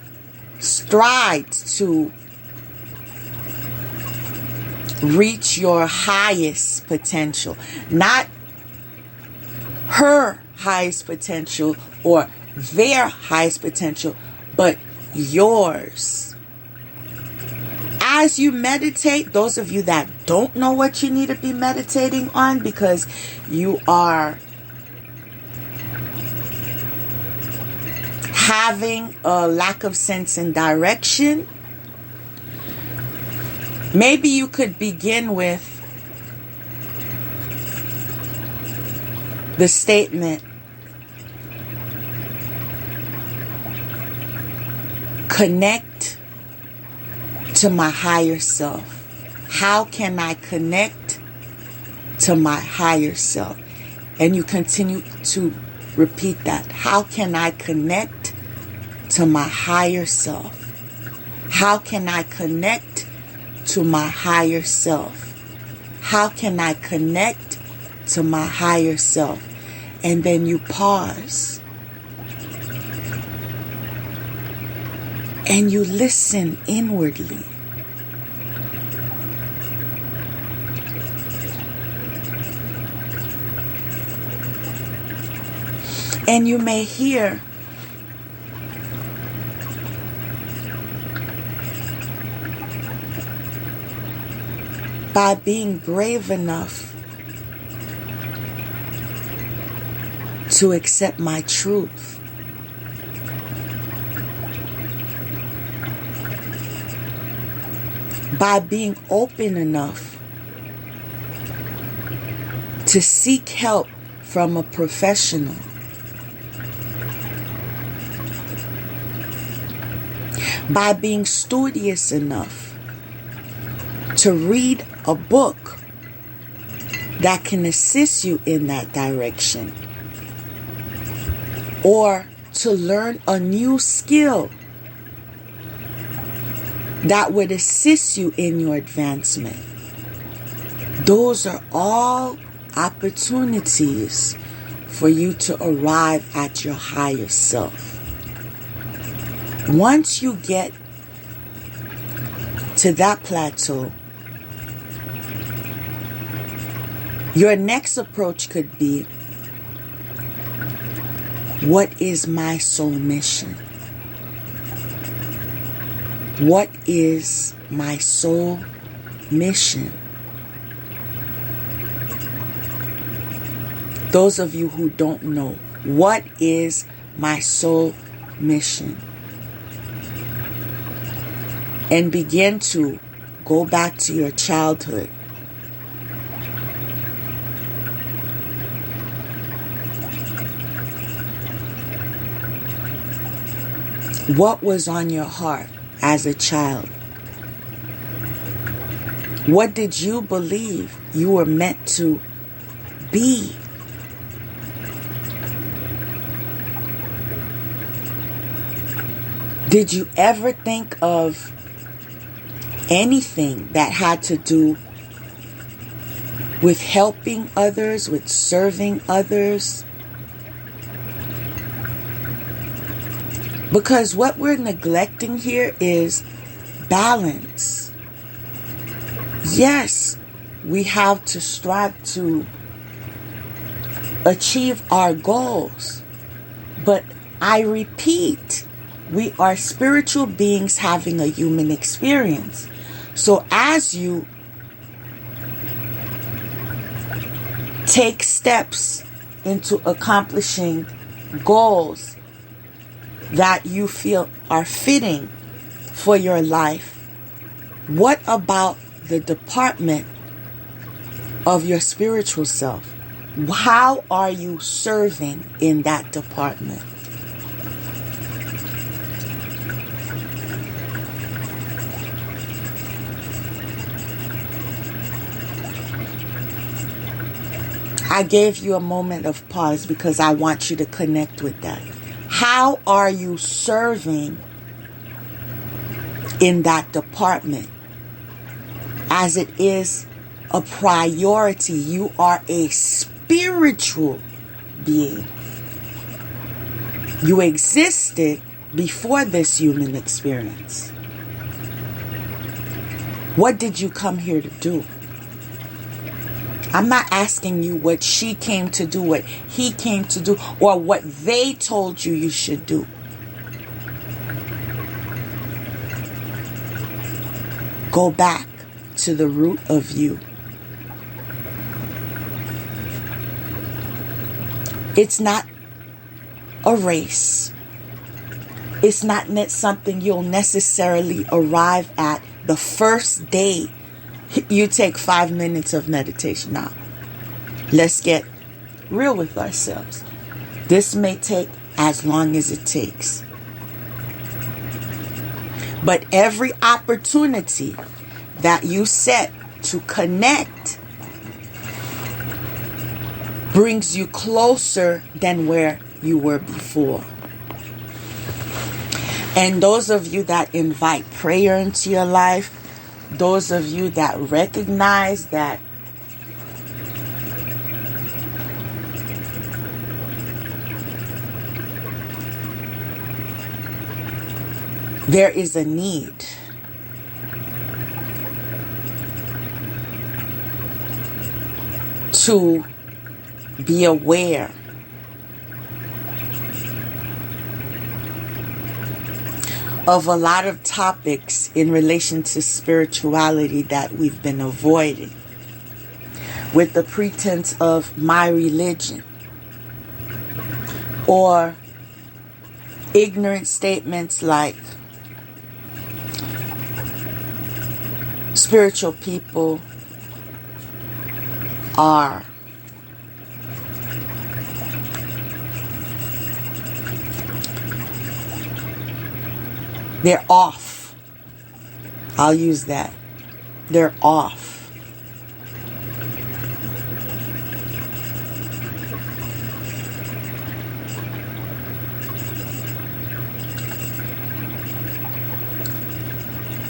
strides to reach your highest potential. Not her highest potential or their highest potential, but yours. As you meditate, those of you that don't know what you need to be meditating on because you are having a lack of sense and direction, maybe you could begin with the statement, connect to my higher self. How can I connect to my higher self? And you continue to repeat that. How can I connect to my higher self? How can I connect to my higher self? How can I connect to my higher self? And then you pause. And you listen inwardly. And you may hear by being brave enough to accept my truth, by being open enough to seek help from a professional, by being studious enough to read a book that can assist you in that direction, or to learn a new skill that would assist you in your advancement. Those are all opportunities for you to arrive at your higher self. Once you get to that plateau, your next approach could be, what is my soul mission? What is my soul mission? Those of you who don't know, what is my soul mission? And begin to go back to your childhood. What was on your heart as a child? What did you believe you were meant to be? Did you ever think of anything that had to do with helping others, with serving others? Because what we're neglecting here is balance. Yes, we have to strive to achieve our goals. But I repeat, we are spiritual beings having a human experience. So as you take steps into accomplishing goals that you feel are fitting for your life, what about the department of your spiritual self? How are you serving in that department? I gave you a moment of pause because I want you to connect with that. How are you serving in that department? As it is a priority, you are a spiritual being. You existed before this human experience. What did you come here to do? I'm not asking you what she came to do, what he came to do, or what they told you you should do. Go back to the root of you. It's not a race. It's not something you'll necessarily arrive at the first day you take 5 minutes of meditation. Now, let's get real with ourselves. This may take as long as it takes. But every opportunity that you set to connect brings you closer than where you were before. And those of you that invite prayer into your life, those of you that recognize that there is a need to be aware of a lot of topics in relation to spirituality that we've been avoiding with the pretense of my religion, or ignorant statements like spiritual people are they're off. I'll use that. They're off.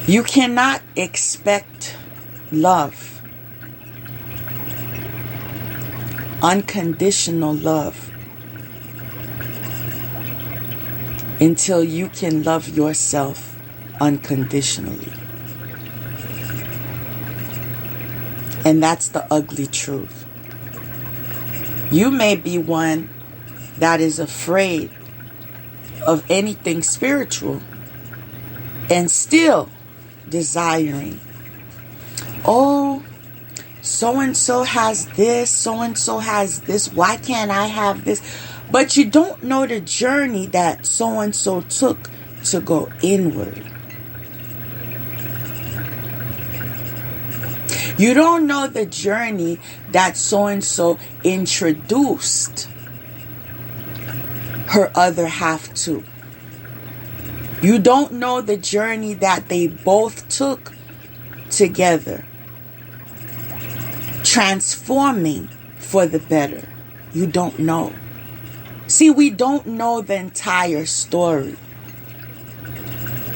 You cannot expect love, unconditional love, until you can love yourself unconditionally. And that's the ugly truth. You may be one that is afraid of anything spiritual and still desiring, oh, so-and-so has this, so-and-so has this, why can't I have this? But you don't know the journey that so-and-so took to go inward. You don't know the journey that so-and-so introduced her other half to. You don't know the journey that they both took together, transforming for the better. You don't know. See, we don't know the entire story.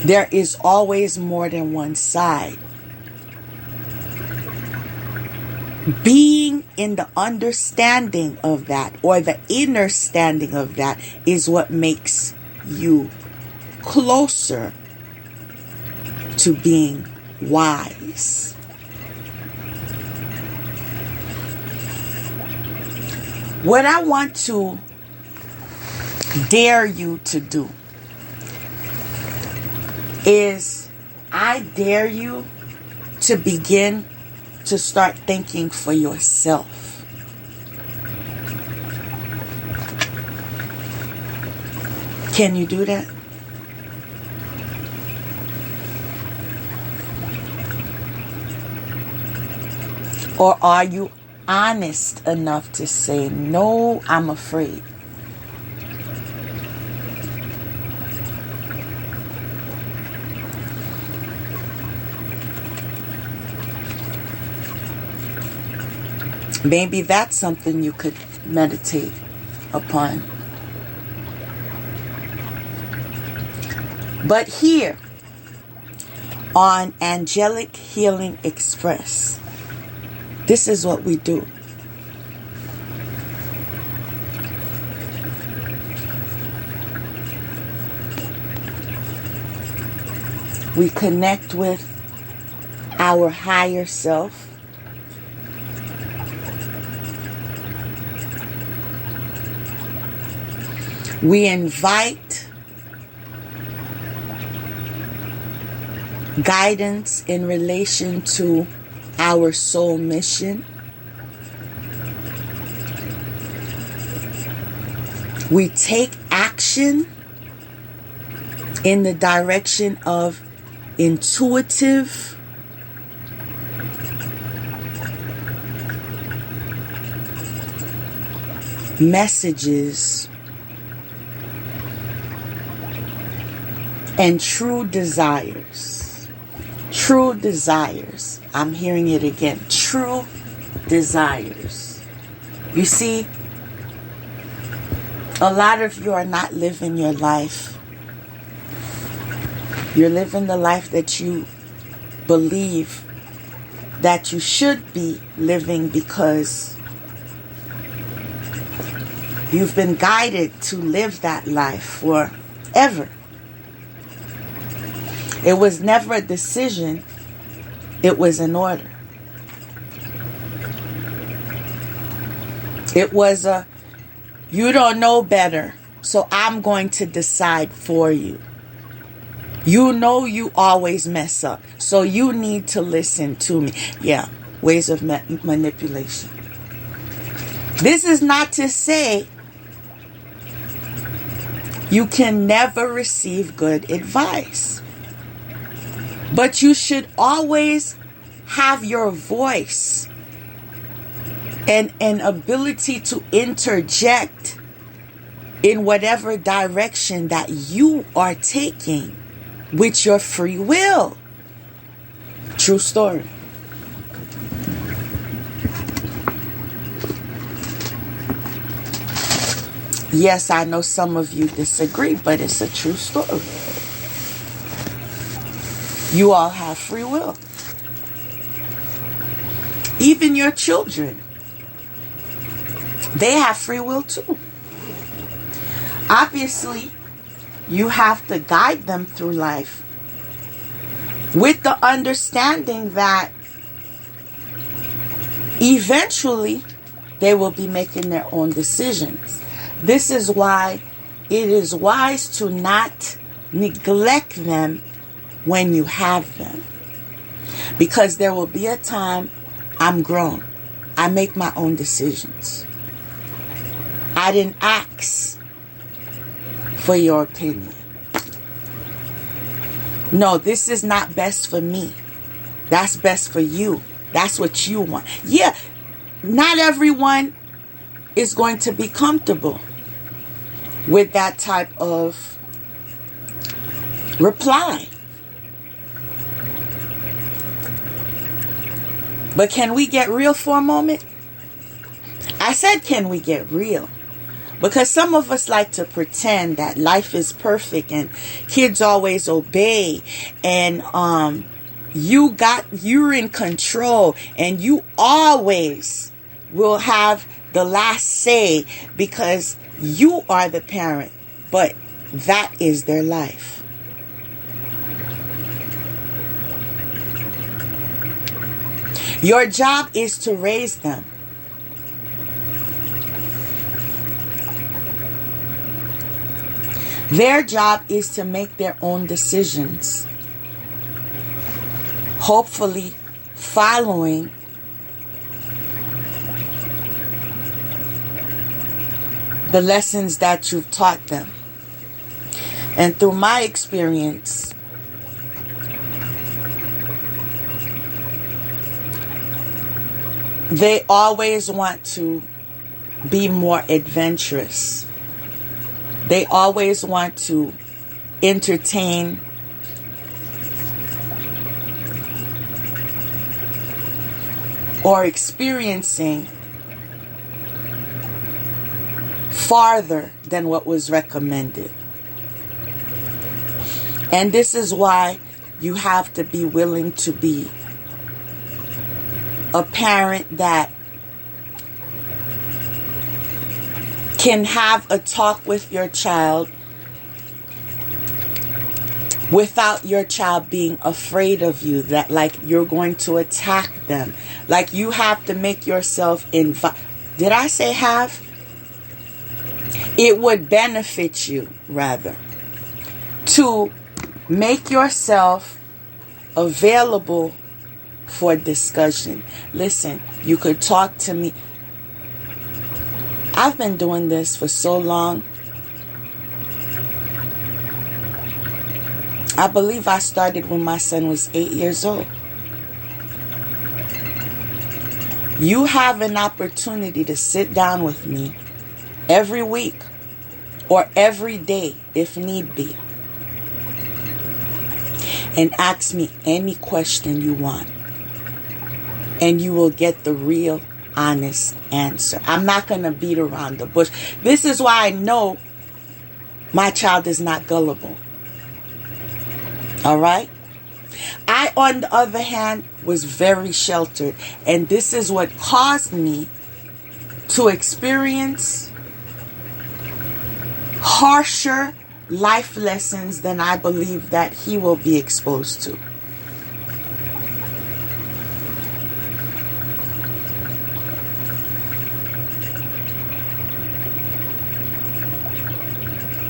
There is always more than one side. Being in the understanding of that, or the inner standing of that, is what makes you closer to being wise. What I want to dare you to do is, I dare you to begin to start thinking for yourself. Can you do that? Or are you honest enough to say, no, I'm afraid? Maybe that's something you could meditate upon. But here on Angelic Healing Express, this is what we do. We connect with our higher self. We invite guidance in relation to our soul mission. We take action in the direction of intuitive, messages and true desires. True desires. I'm hearing it again. True desires. You see, a lot of you are not living your life. You're living the life that you believe that you should be living because you've been guided to live that life forever. It was never a decision. It was an order. It was you don't know better, so I'm going to decide for you. You know you always mess up, so you need to listen to me. Yeah, ways of manipulation. This is not to say you can never receive good advice. But you should always have your voice and an ability to interject in whatever direction that you are taking with your free will. True story. Yes, I know some of you disagree, but it's a true story. You all have free will. Even your children, they have free will too. Obviously, you have to guide them through life with the understanding that eventually they will be making their own decisions. This is why it is wise to not neglect them when you have them. Because there will be a time I'm grown. I make my own decisions. I didn't ask for your opinion. No, this is not best for me. That's best for you. That's what you want. Yeah, not everyone is going to be comfortable with that type of reply. But can we get real for a moment? I said, can we get real? Because some of us like to pretend that life is perfect and kids always obey and you're in control and you always will have the last say because you are the parent, but that is their life. Your job is to raise them. Their job is to make their own decisions. Hopefully following the lessons that you've taught them. And through my experience, they always want to be more adventurous. They always want to entertain or experiencing farther than what was recommended. And this is why you have to be willing to be a parent that can have a talk with your child without your child being afraid of you, that like you're going to attack them. Like you have to make yourself did I say have? It would benefit you, rather, to make yourself available for discussion. Listen, you could talk to me. I've been doing this for so long. I believe I started when my son was 8 years old. You have an opportunity to sit down with me every week or every day if need be and ask me any question you want. And you will get the real, honest answer. I'm not going to beat around the bush. This is why I know my child is not gullible. All right? I, on the other hand, was very sheltered. And this is what caused me to experience harsher life lessons than I believe that he will be exposed to.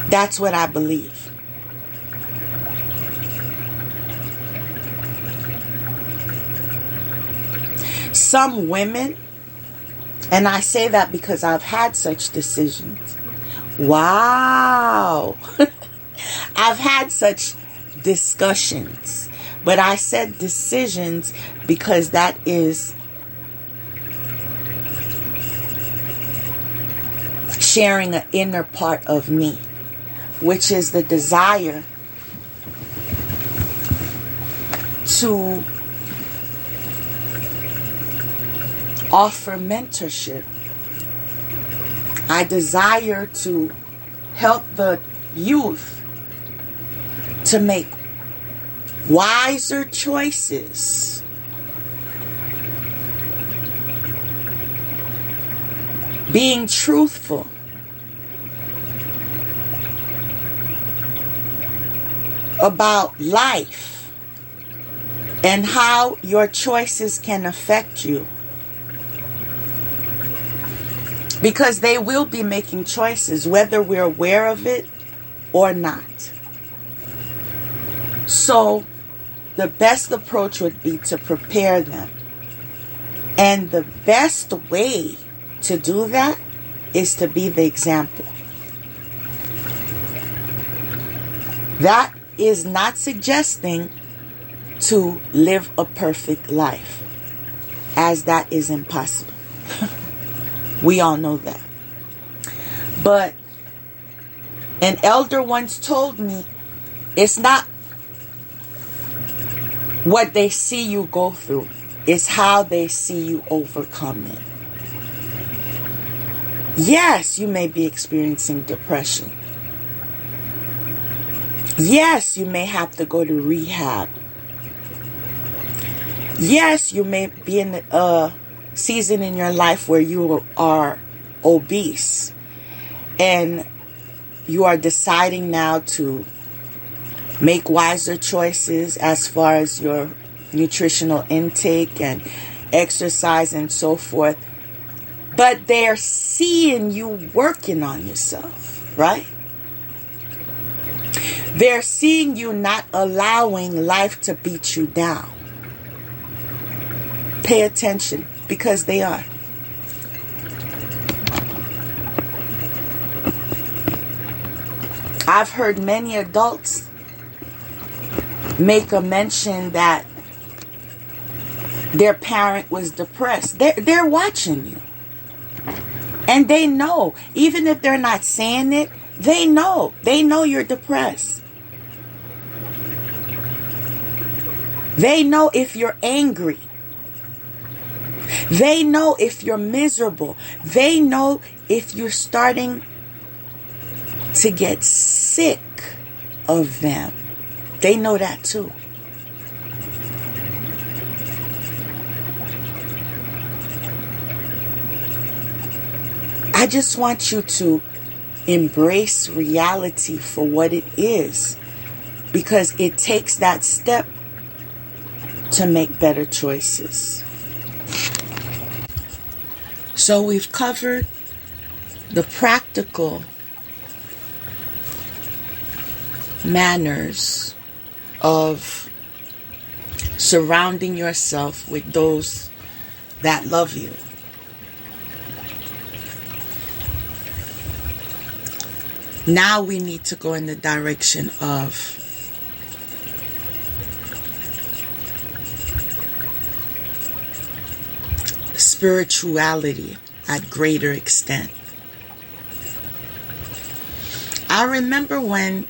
That's what I believe. Some women, and I say that because I've had such decisions. Wow. I've had such discussions. But I said decisions because that is sharing an inner part of me, which is the desire to offer mentorship. I desire to help the youth to make wiser choices. Being truthful. About life and how your choices can affect you. Because they will be making choices, whether we're aware of it or not. So, the best approach would be to prepare them. And the best way to do that is to be the example. That is not suggesting to live a perfect life, as that is impossible. We all know that. But an elder once told me, it's not what they see you go through, it's how they see you overcome it. Yes, you may be experiencing depression. Yes, you may have to go to rehab. Yes, you may be in a season in your life where you are obese and you are deciding now to make wiser choices as far as your nutritional intake and exercise and so forth. But they're seeing you working on yourself, right? They're seeing you not allowing life to beat you down. Pay attention, because they are. I've heard many adults make a mention that their parent was depressed. They're watching you. And they know, even if they're not saying it, they know. They know you're depressed. They know if you're angry. They know if you're miserable. They know if you're starting to get sick of them. They know that too. I just want you to embrace reality for what it is, because it takes that step to make better choices. So we've covered the practical manners of surrounding yourself with those that love you. Now we need to go in the direction of spirituality at greater extent. I remember when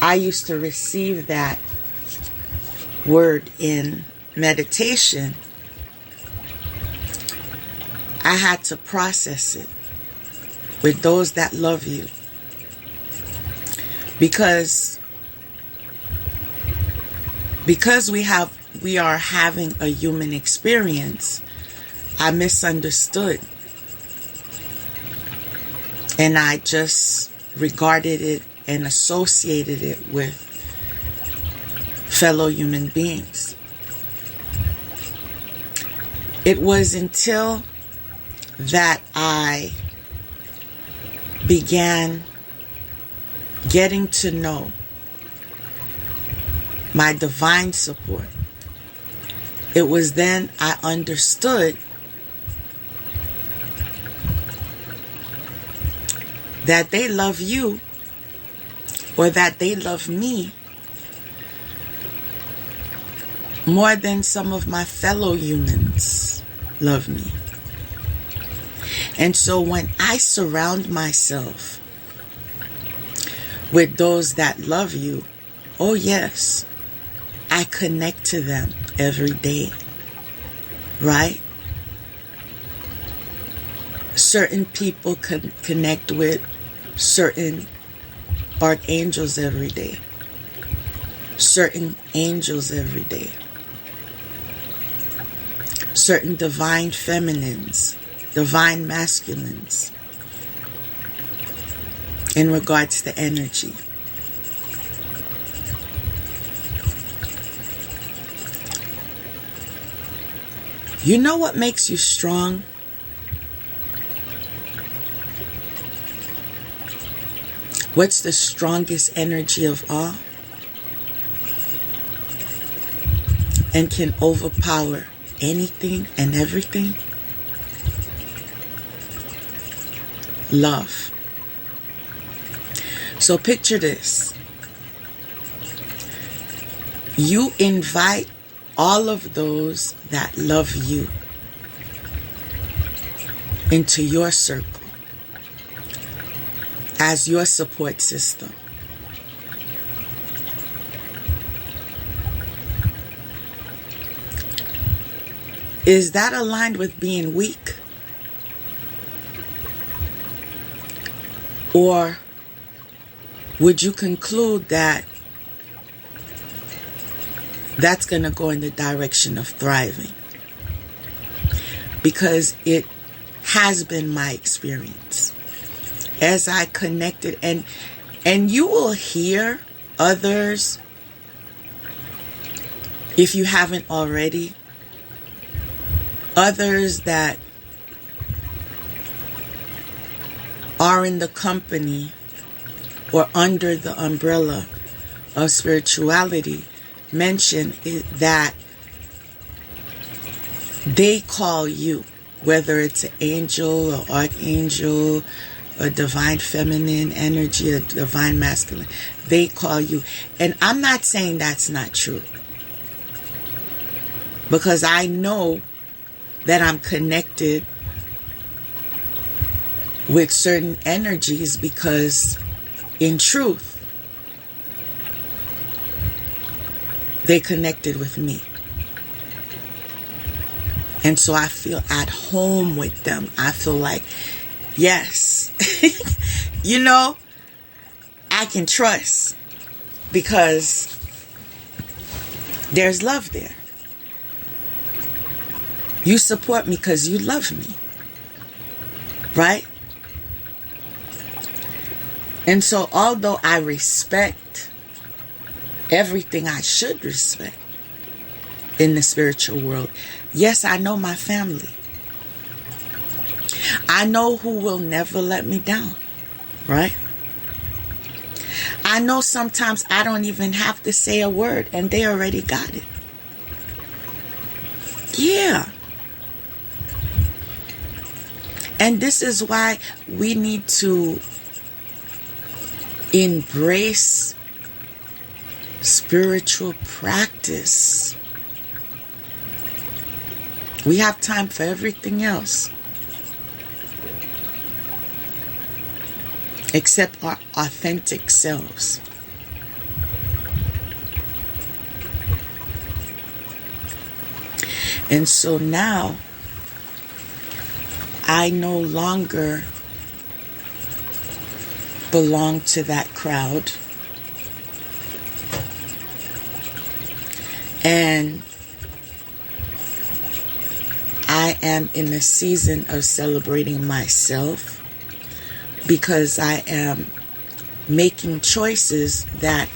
I used to receive that word in meditation, I had to process it with those that love you. Because we are having a human experience, I misunderstood. And I just regarded it and associated it with fellow human beings. It was until that I began getting to know my divine support. It was then I understood that they love you, or that they love me more than some of my fellow humans love me. And so when I surround myself with those that love you, oh yes, I connect to them every day, right? Certain people can connect with certain archangels every day, certain angels every day, certain divine feminines, divine masculines in regards to energy. You know what makes you strong? What's the strongest energy of all? And can overpower anything and everything? Love. So picture this. You invite all of those that love you into your circle as your support system. Is that aligned with being weak? Or would you conclude that that's going to go in the direction of thriving? Because it has been my experience. As I connected, and you will hear others, if you haven't already, others that are in the company or under the umbrella of spirituality mention that they call you, whether it's an angel or archangel, a divine feminine energy, a divine masculine, they call you. And I'm not saying that's not true, because I know that I'm connected with certain energies, because in truth, they connected with me. And so I feel at home with them. I feel like, yes, you know, I can trust because there's love there. You support me because you love me, right? And so although I respect everything I should respect in the spiritual world, yes, I know my family. I know who will never let me down, right? I know sometimes I don't even have to say a word and they already got it. Yeah. And this is why we need to embrace spiritual practice. We have time for everything else except our authentic selves. And so now I no longer belong to that crowd. And I am in a season of celebrating myself because I am making choices that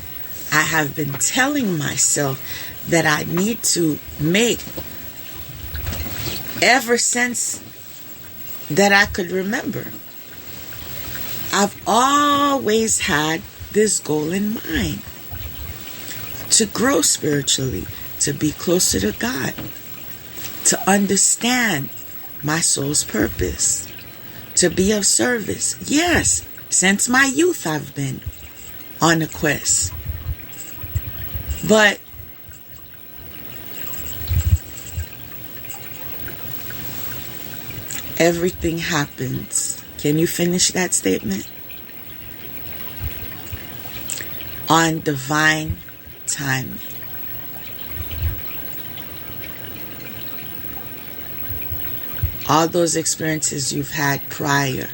I have been telling myself that I need to make ever since that I could remember. I've always had this goal in mind: to grow spiritually, to be closer to God, to understand my soul's purpose, to be of service. Yes, since my youth I've been on a quest. But everything happens. Can you finish that statement? On divine timing. All those experiences you've had prior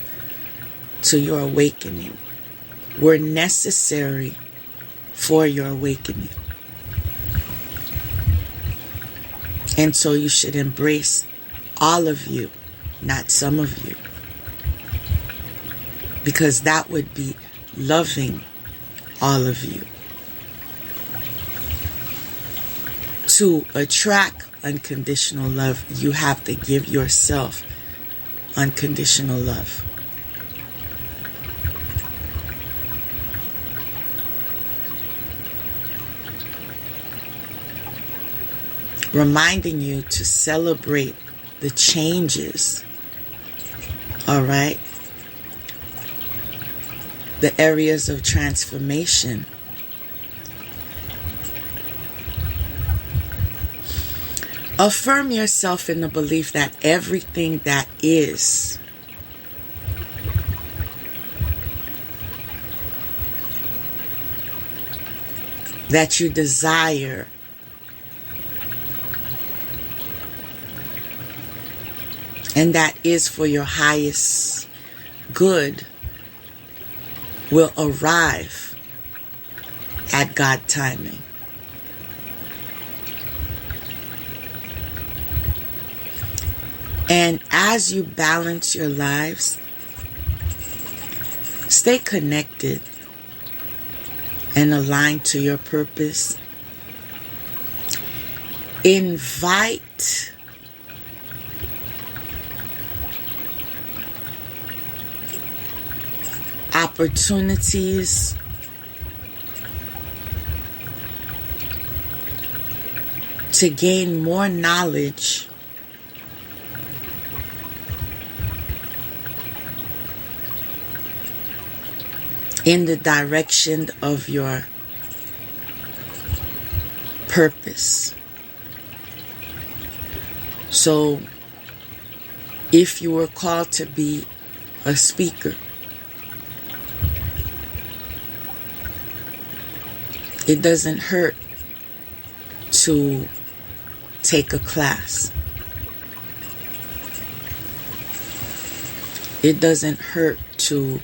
to your awakening were necessary for your awakening. And so you should embrace all of you, not some of you. Because that would be loving all of you. To attract unconditional love, you have to give yourself unconditional love. Reminding you to celebrate the changes, all right? The areas of transformation. Affirm yourself in the belief that everything that is that you desire and that is for your highest good will arrive at God timing. And as you balance your lives, stay connected and aligned to your purpose. Invite opportunities to gain more knowledge in the direction of your purpose. So, if you were called to be a speaker, it doesn't hurt to take a class. It doesn't hurt to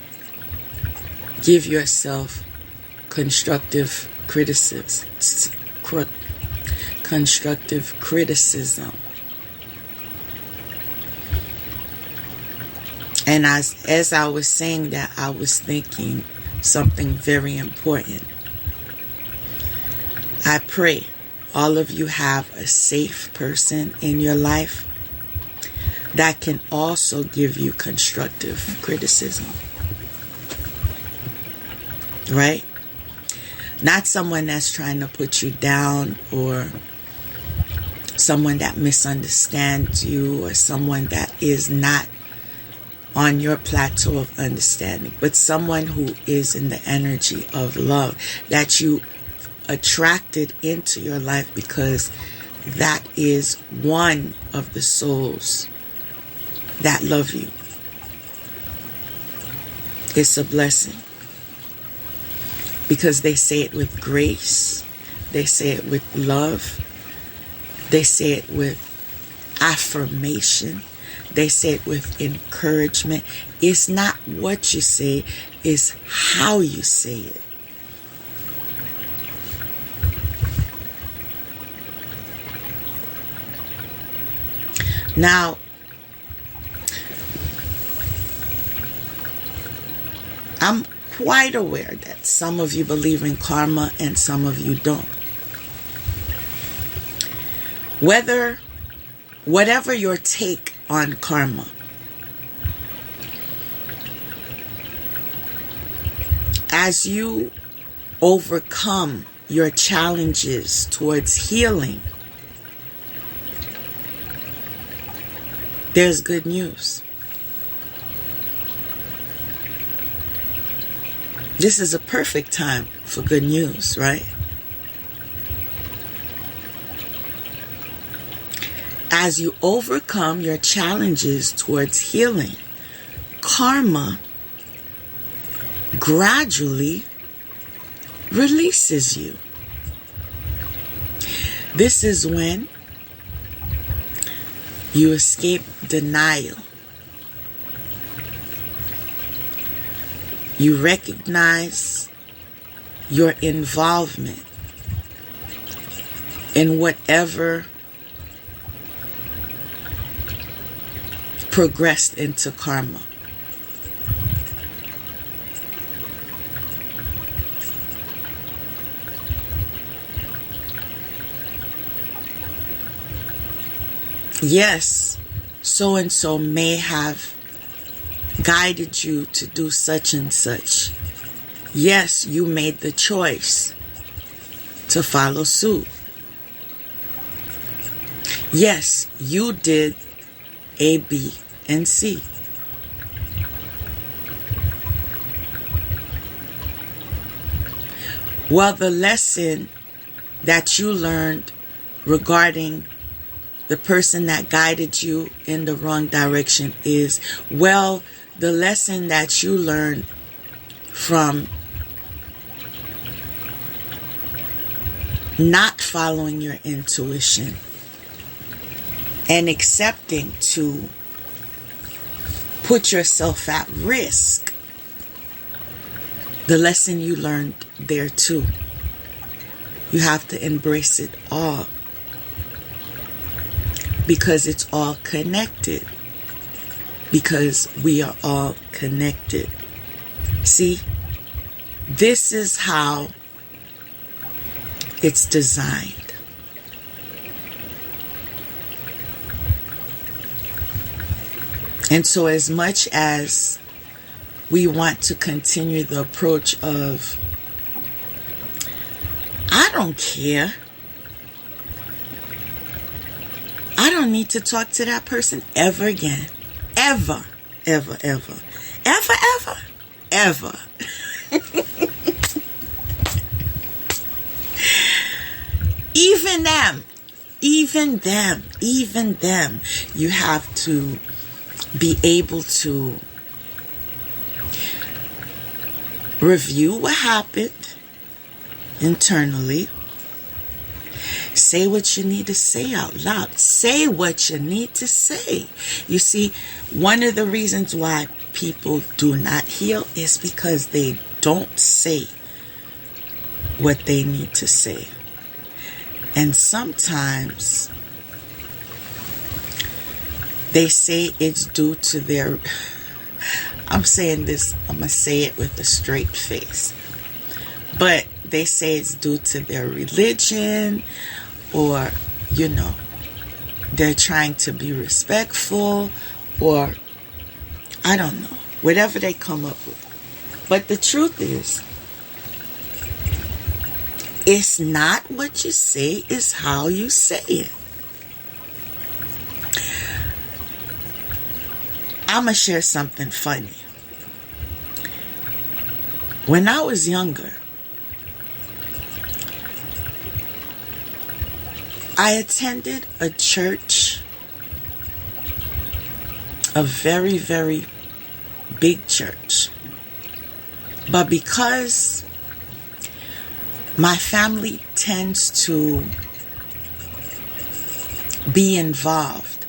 Give yourself constructive criticism. And as I was saying that, I was thinking something very important. I pray all of you have a safe person in your life that can also give you constructive criticism. Right? Not someone that's trying to put you down, or someone that misunderstands you, or someone that is not on your plateau of understanding, but someone who is in the energy of love, that you attracted into your life because that is one of the souls that love you. It's a blessing, because they say it with grace, they say it with love, they say it with affirmation, they say it with encouragement. It's not what you say, it's how you say it. Now, I'm quite aware that some of you believe in karma and some of you don't. Whatever your take on karma, as you overcome your challenges towards healing, there's good news. This is a perfect time for good news, right? As you overcome your challenges towards healing, karma gradually releases you. This is when you escape denial. You recognize your involvement in whatever progressed into karma. Yes, so-and-so may have guided you to do such and such. Yes, you made the choice to follow suit. Yes, you did A, B, and C. Well, the lesson that you learned regarding the person that guided you in the wrong direction is, well, the lesson that you learned from not following your intuition and accepting to put yourself at risk, the lesson you learned there too. You have to embrace it all, because it's all connected. Because we are all connected. See, this is how it's designed. And so as much as we want to continue the approach of, I don't care, I don't need to talk to that person ever again. Ever, ever, ever, ever, ever, ever. Even them, you have to be able to review what happened internally. Say what you need to say out loud. Say what you need to say. You see, one of the reasons why people do not heal is because they don't say what they need to say. And sometimes they say it's due to their, I'm saying this, I'm going to say it with a straight face, but they say it's due to their religion, or, you know, they're trying to be respectful, or I don't know, whatever they come up with. But the truth is, it's not what you say, it's how you say it. I'm going to share something funny. When I was younger, I attended a church, a very, very big church. But because my family tends to be involved,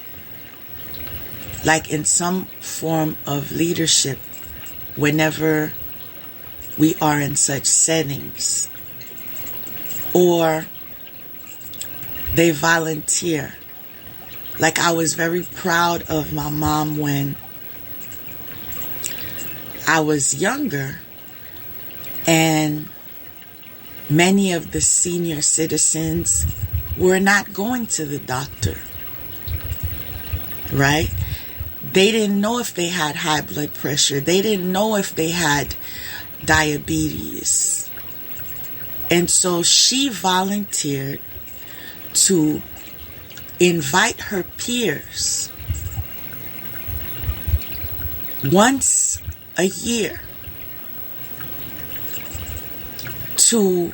like in some form of leadership, whenever we are in such settings, or they volunteer. Like, I was very proud of my mom when I was younger, and many of the senior citizens were not going to the doctor, right? They didn't know if they had high blood pressure. They didn't know if they had diabetes. And so she volunteered to invite her peers once a year to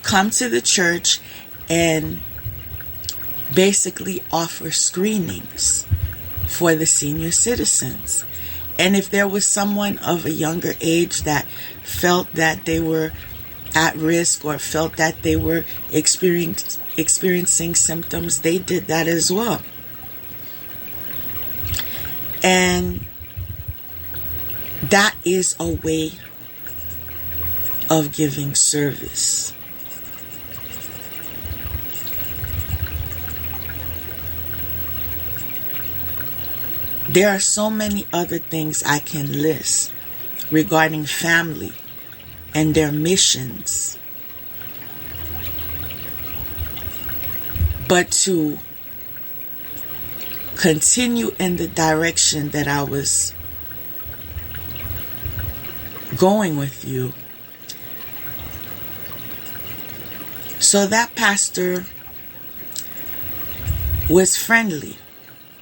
come to the church and basically offer screenings for the senior citizens. And if there was someone of a younger age that felt that they were at risk or felt that they were experiencing symptoms, they did that as well. And that is a way of giving service. There are so many other things I can list regarding family and their missions. But to continue in the direction that I was going with you. So that pastor was friendly.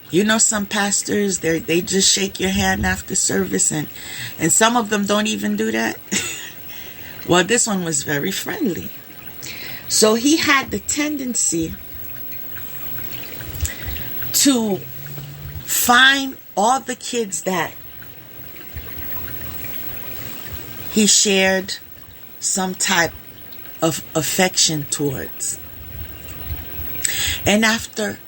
You know, some pastors, they just shake your hand after service, and some of them don't even do that. Well, this one was very friendly. So he had the tendency to find all the kids that he shared some type of affection towards. And after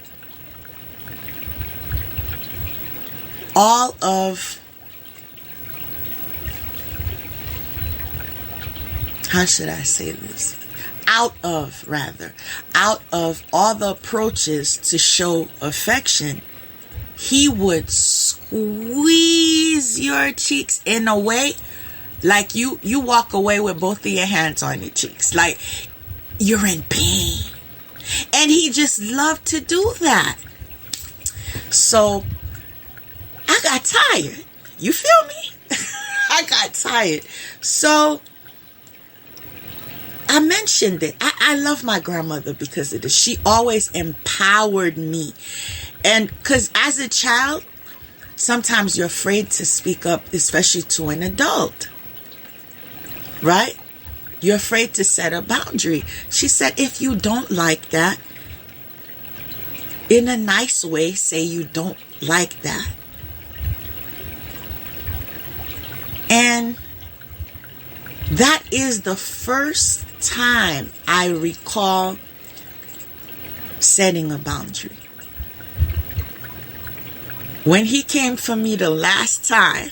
all of, how should I say this? Out of all the approaches to show affection, he would squeeze your cheeks in a way like you walk away with both of your hands on your cheeks, like you're in pain. And he just loved to do that. So I got tired. You feel me? I got tired. So I mentioned it. I love my grandmother because of this. She always empowered me. And because as a child, sometimes you're afraid to speak up, especially to an adult. Right? You're afraid to set a boundary. She said, if you don't like that, in a nice way, say you don't like that. And that is the first time I recall setting a boundary. When he came for me the last time,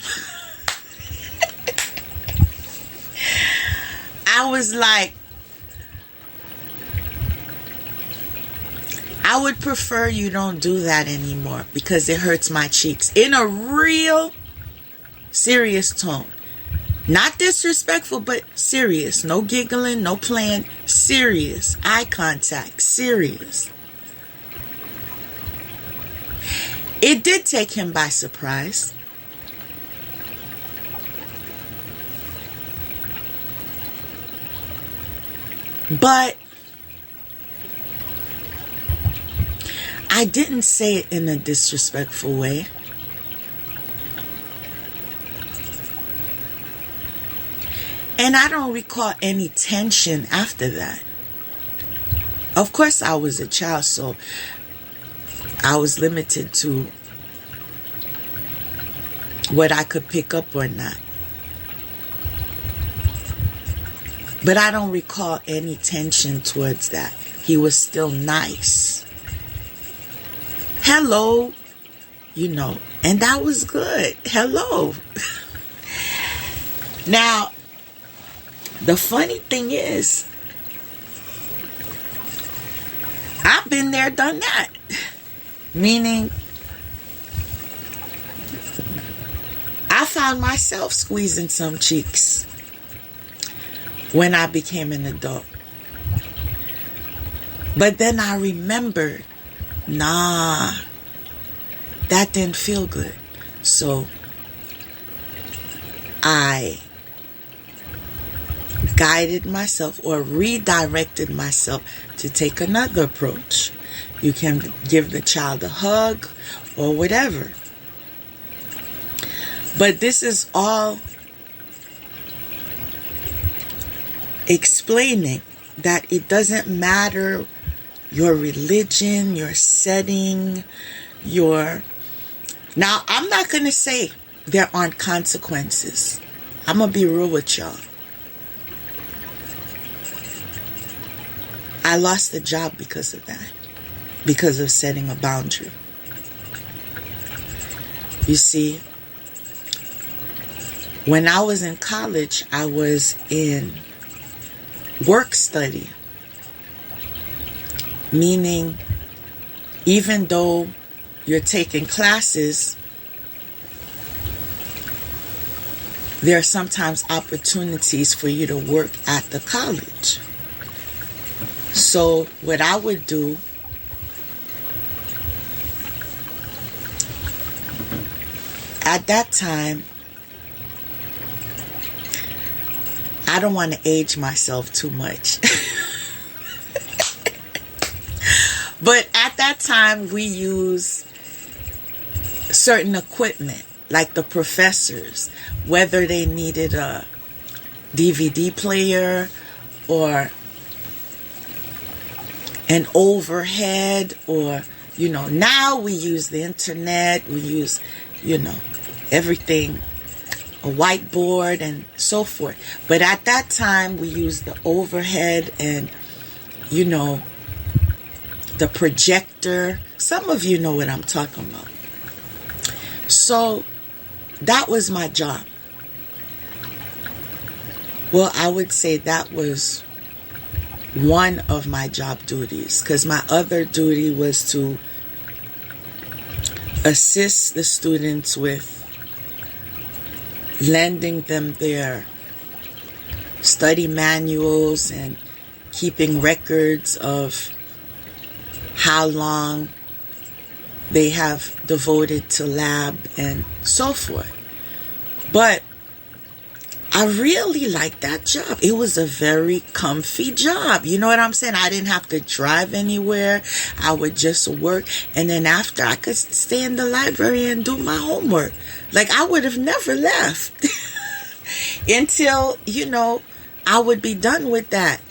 I was like, I would prefer you don't do that anymore because it hurts my cheeks. In a real serious tone. Not disrespectful, but serious. No giggling, no playing. Serious. Eye contact. Serious. It did take him by surprise. But I didn't say it in a disrespectful way. And I don't recall any tension after that. Of course, I was a child, so I was limited to what I could pick up or not. But I don't recall any tension towards that. He was still nice. Hello, and that was good. Hello. Now, the funny thing is, I've been there, done that. Meaning, I found myself squeezing some cheeks when I became an adult. But then I remembered, nah, that didn't feel good. So I guided myself or redirected myself to take another approach. You can give the child a hug or whatever. But this is all explaining that it doesn't matter your religion, your setting, Now, I'm not going to say there aren't consequences. I'm going to be real with y'all. I lost the job because of that. Because of setting a boundary. You see, when I was in college, I was in work study. Meaning, even though you're taking classes, there are sometimes opportunities for you to work at the college. So what I would do, at that time, I don't want to age myself too much. But at that time, we use certain equipment, like the professors, whether they needed a DVD player or an overhead or, now we use the internet, we use, everything, a whiteboard and so forth. But at that time, we used the overhead and, the projector. Some of you know what I'm talking about. So that was my job. Well, I would say that was one of my job duties, because my other duty was to assist the students with lending them their study manuals and keeping records of how long they have devoted to lab and so forth. But I really liked that job. It was a very comfy job. You know what I'm saying? I didn't have to drive anywhere. I would just work. And then after, I could stay in the library and do my homework. Like, I would have never left until, I would be done with that.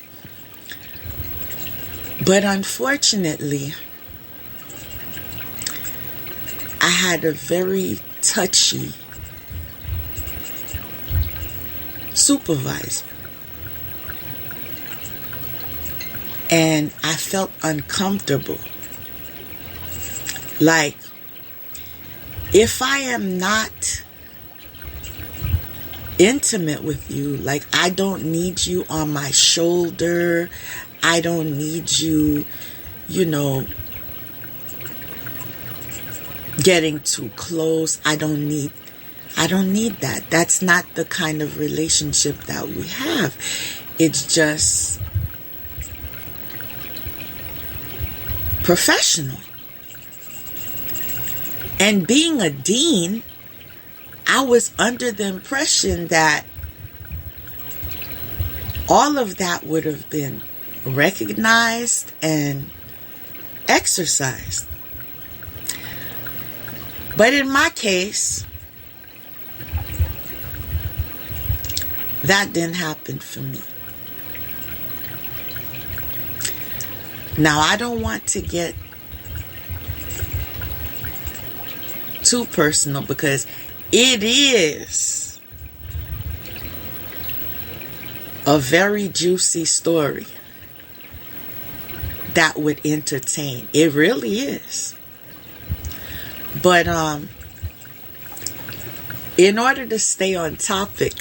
But unfortunately, I had a very touchy supervisor. And I felt uncomfortable. Like, if I am not intimate with you. Like, I don't need you on my shoulder. I don't need you, getting too close. I don't need that. That's not the kind of relationship that we have. It's just professional. And being a dean, I was under the impression that all of that would have been recognized and exercised. But in my case, that didn't happen for me. Now, I don't want to get too personal because it is a very juicy story that would entertain. It really is. But in order to stay on topic,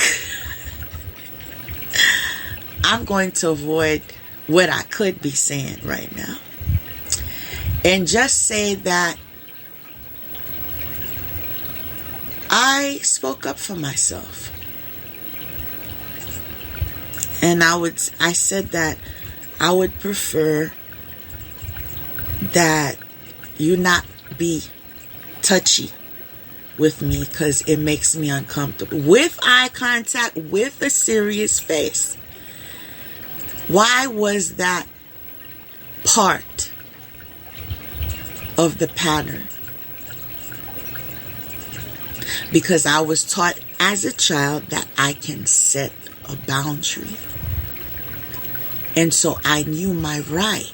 I'm going to avoid what I could be saying right now and just say that I spoke up for myself. And I said that I would prefer that you not be touchy with me because it makes me uncomfortable. With eye contact, with a serious face. Why was that part of the pattern? Because I was taught as a child that I can set a boundary. And so I knew my right.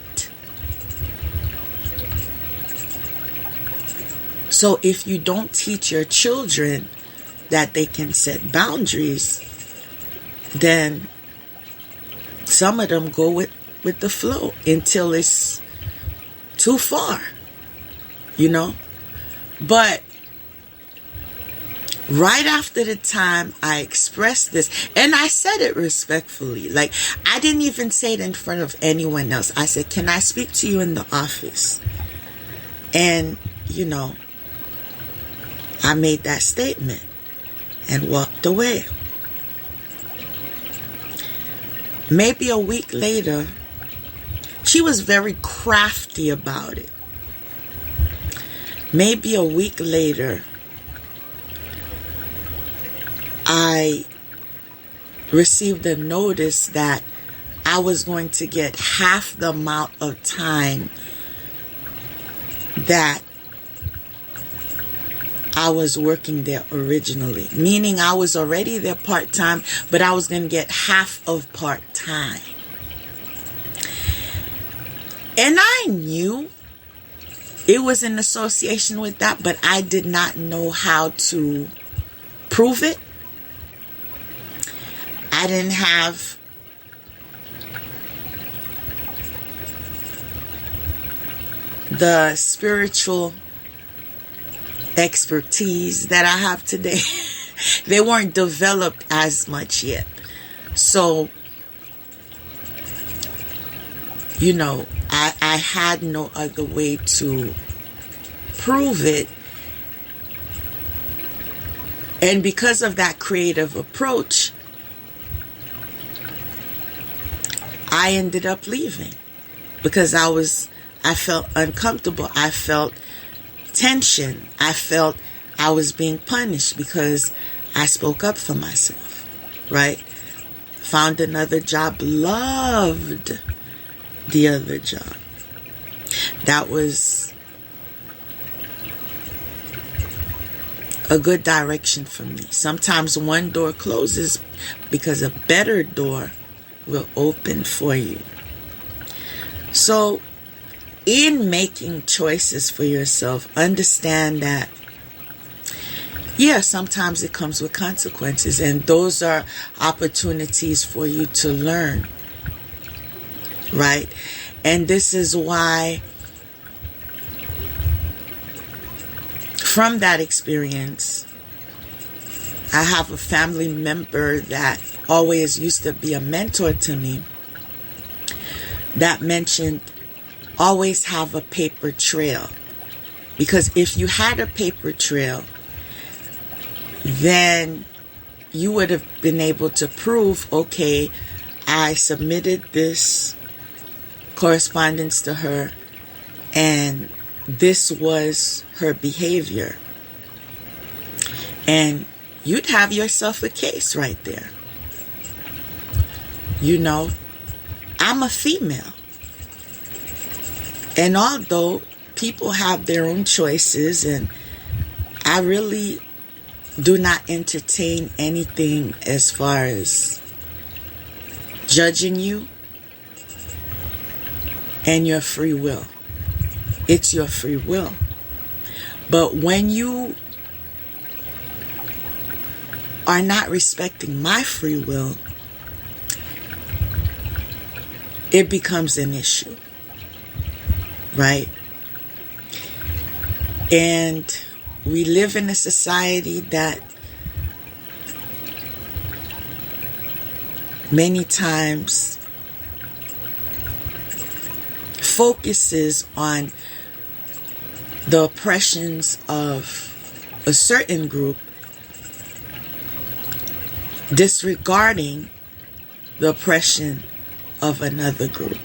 So if you don't teach your children that they can set boundaries, then some of them go with the flow until it's too far, But right after the time I expressed this, and I said it respectfully, like I didn't even say it in front of anyone else. I said, "Can I speak to you in the office?" And, I made that statement and walked away. Maybe a week later, she was very crafty about it. Maybe a week later, I received a notice that I was going to get half the amount of time that I was working there originally. Meaning I was already there part-time, but I was going to get half of part-time. And I knew it was in association with that, but I did not know how to prove it. I didn't have the spiritual expertise that I have today. They weren't developed as much yet. So, I had no other way to prove it. And because of that creative approach, I ended up leaving because I felt uncomfortable. I felt tension. I felt I was being punished because I spoke up for myself, right? Found another job, loved the other job. That was a good direction for me. Sometimes one door closes because a better door will open for you. So, in making choices for yourself, understand that, sometimes it comes with consequences, and those are opportunities for you to learn, right? And this is why, from that experience, I have a family member that always used to be a mentor to me that mentioned always have a paper trail. Because if you had a paper trail, then you would have been able to prove, okay, I submitted this correspondence to her and this was her behavior. And you'd have yourself a case right there. You know, I'm a female. And although people have their own choices, and I really do not entertain anything as far as judging you and your free will. It's your free will. But when you are not respecting my free will, it becomes an issue, right? And we live in a society that many times focuses on the oppressions of a certain group, disregarding the oppression of another group.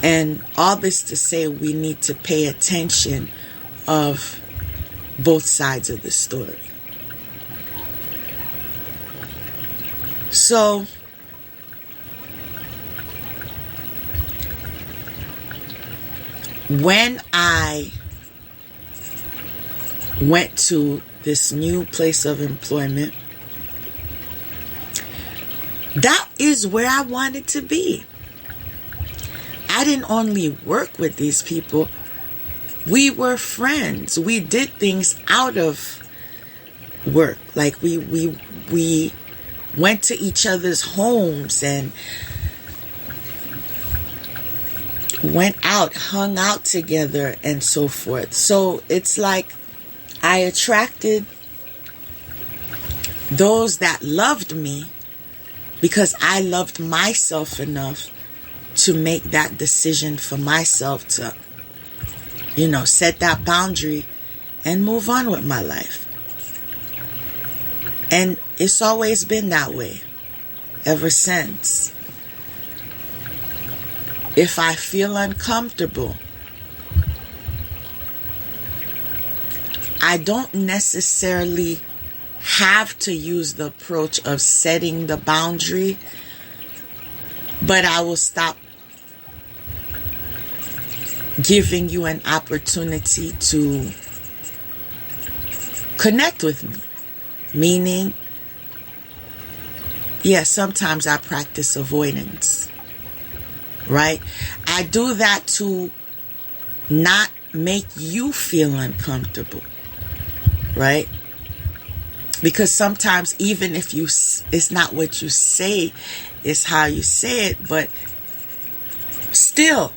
And all this to say we need to pay attention of both sides of the story. So, when I went to this new place of employment, that is where I wanted to be. I didn't only work with these people, we were friends. We did things out of work. Like we went to each other's homes and went out, hung out together and so forth. So it's like I attracted those that loved me because I loved myself enough to make that decision for myself to, set that boundary and move on with my life. And it's always been that way ever since. If I feel uncomfortable, I don't necessarily have to use the approach of setting the boundary, but I will stop giving you an opportunity to connect with me. Meaning, sometimes I practice avoidance, right? I do that to not make you feel uncomfortable, right? Because sometimes even if it's not what you say, it's how you say it, but still,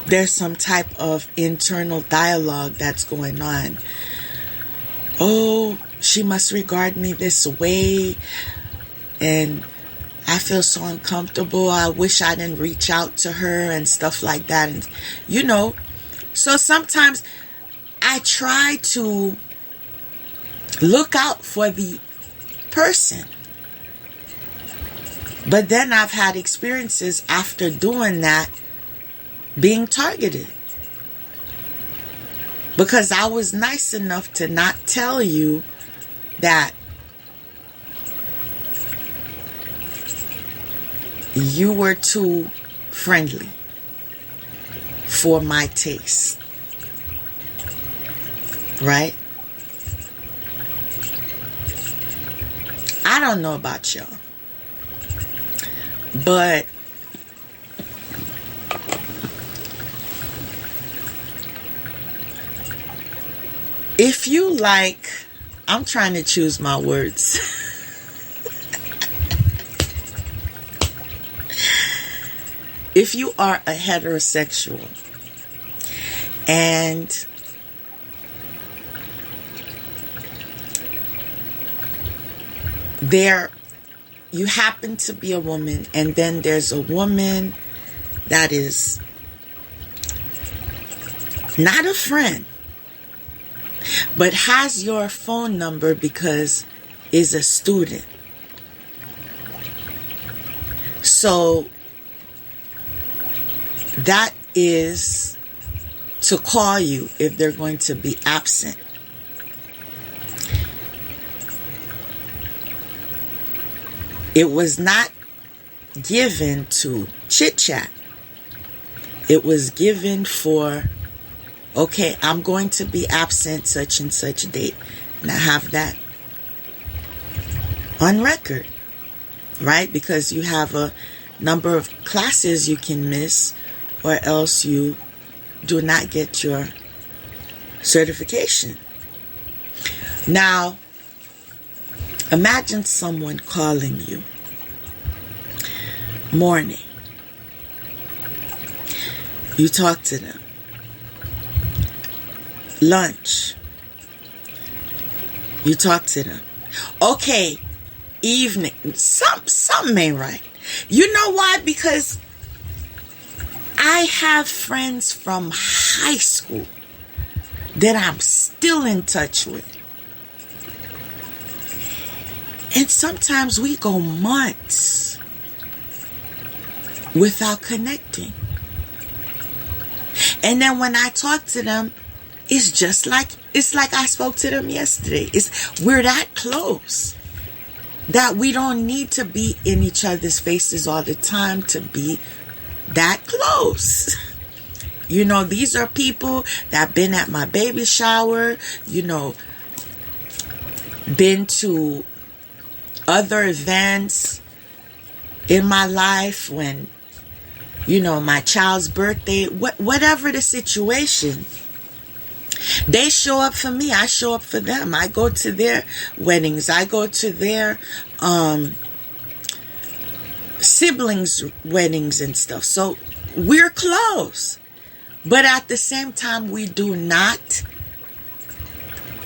there's some type of internal dialogue that's going on. Oh, she must regard me this way, and I feel so uncomfortable. I wish I didn't reach out to her and stuff like that. And, so sometimes I try to look out for the person. But then I've had experiences after doing that being targeted. Because I was nice enough to not tell you that you were too friendly for my taste. Right? I don't know about y'all, but if you I'm trying to choose my words. If you are a heterosexual And you happen to be a woman, and then there's a woman that is not a friend, but has your phone number because is a student. So that is to call you if they're going to be absent. It was not given to chit chat. It was given for, okay, I'm going to be absent such and such date. And I have that on record, right? Because you have a number of classes you can miss, or else you do not get your certification. Now, imagine someone calling you morning. You talk to them. Lunch. You talk to them. Okay, evening. Something ain't right. You know why? Because I have friends from high school that I'm still in touch with. And sometimes we go months without connecting. And then when I talk to them, it's like I spoke to them yesterday. We're that close that we don't need to be in each other's faces all the time to be that close. You know, these are people that been at my baby shower, you know, been to other events in my life when, you know, my child's birthday, whatever the situation. They show up for me. I show up for them. I go to their weddings. I go to their siblings' weddings and stuff. So we're close. But at the same time, we do not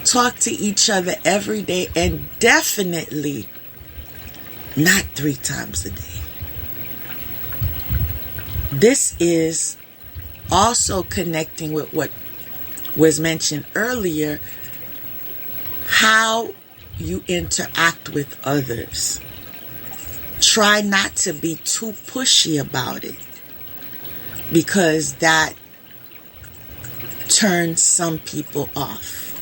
talk to each other every day, and definitely not 3 times a day. This is also connecting with what was mentioned earlier, how you interact with others. Try not to be too pushy about it, because that turns some people off,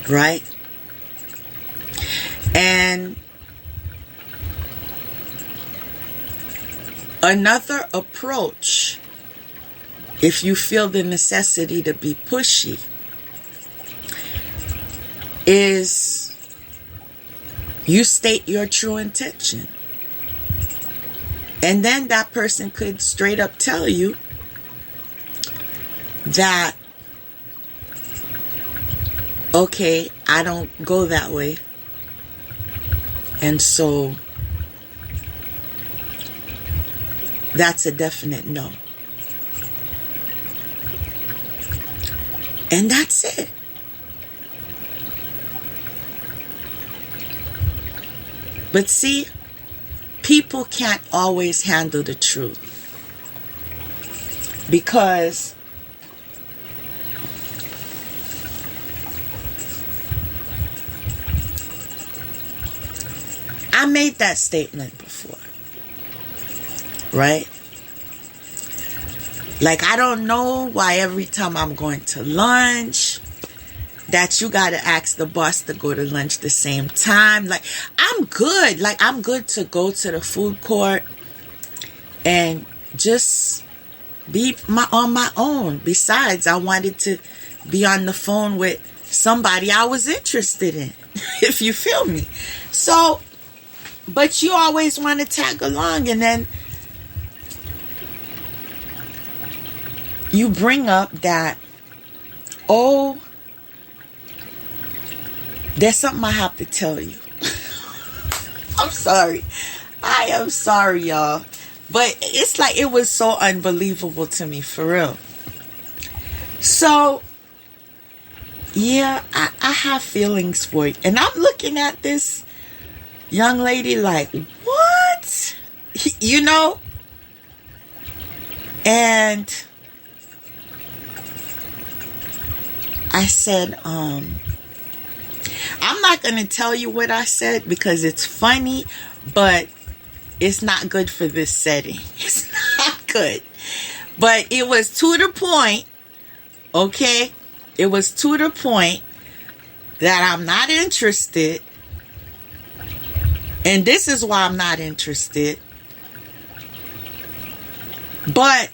right? And another approach, if you feel the necessity to be pushy, is you state your true intention. And then that person could straight up tell you that, okay, I don't go that way. And so that's a definite no. And that's it. But see, people can't always handle the truth, because I made that statement before, right? Like, I don't know why every time I'm going to lunch that you got to ask the boss to go to lunch the same time. Like, I'm good. Like, I'm good to go to the food court and just be on my own. Besides, I wanted to be on the phone with somebody I was interested in, if you feel me. So, but you always want to tag along, and then you bring up that, oh, there's something I have to tell you. I'm sorry. I am sorry, y'all. But it's like, it was so unbelievable to me, for real. So, yeah, I have feelings for it. And I'm looking at this young lady like, what? You know? And I said, I'm not going to tell you what I said because it's funny, but it's not good for this setting. It's not good. But it was to the point, okay? It was to the point that I'm not interested. And this is why I'm not interested. But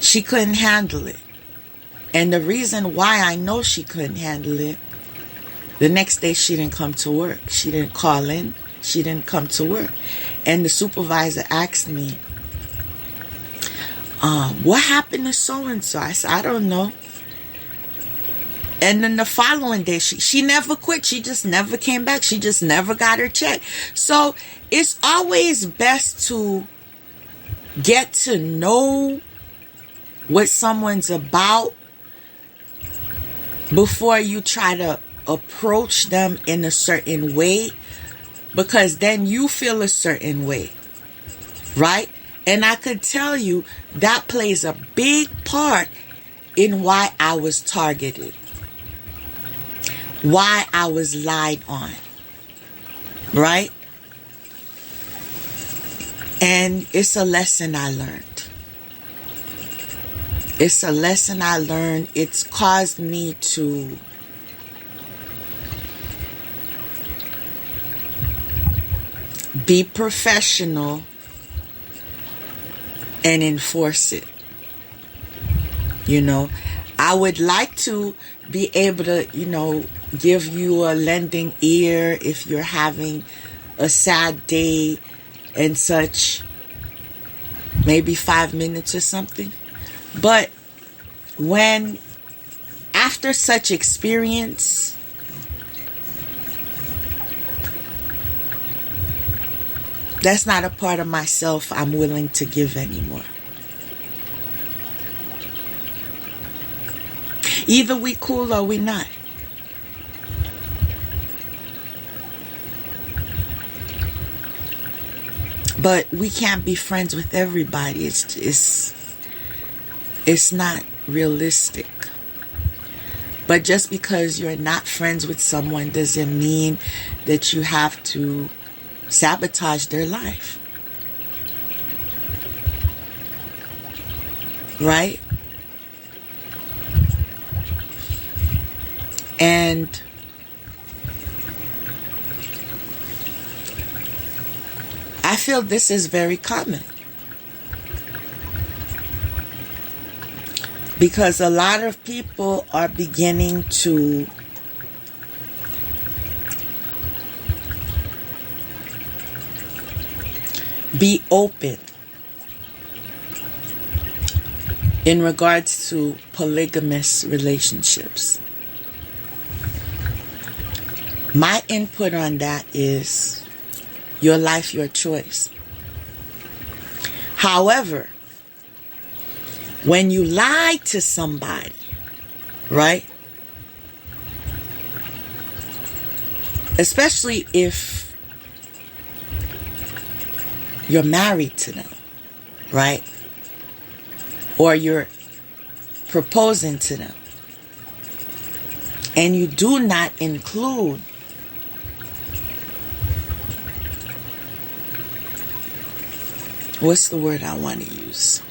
she couldn't handle it. And the reason why I know she couldn't handle it, the next day she didn't come to work. She didn't call in. She didn't come to work. And the supervisor asked me, what happened to so-and-so? I said, I don't know. And then the following day, she never quit. She just never came back. She just never got her check. So it's always best to get to know what someone's about before you try to approach them in a certain way, because then you feel a certain way, right? And I could tell you that plays a big part in why I was targeted, why I was lied on, right? And it's a lesson I learned. It's a lesson I learned. It's caused me to be professional and enforce it. You know, I would like to be able to, give you a lending ear if you're having a sad day and such, maybe 5 minutes or something. But when, after such experience, that's not a part of myself I'm willing to give anymore. Either we cool or we not. But we can't be friends with everybody. It's not realistic. But just because you're not friends with someone doesn't mean that you have to sabotage their life. Right? And I feel this is very common. Because a lot of people are beginning to be open in regards to polygamous relationships. My input on that is your life, your choice. However, when you lie to somebody, right? Especially if you're married to them, right? Or you're proposing to them, and you do not include what's the word I want to use?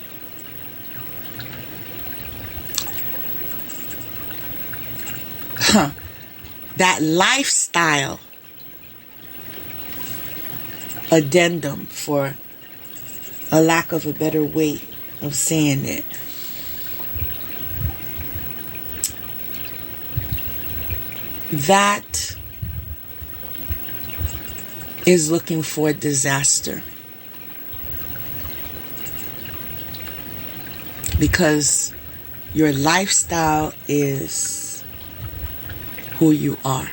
That lifestyle addendum, for a lack of a better way of saying it. That is looking for disaster. Because your lifestyle is who you are.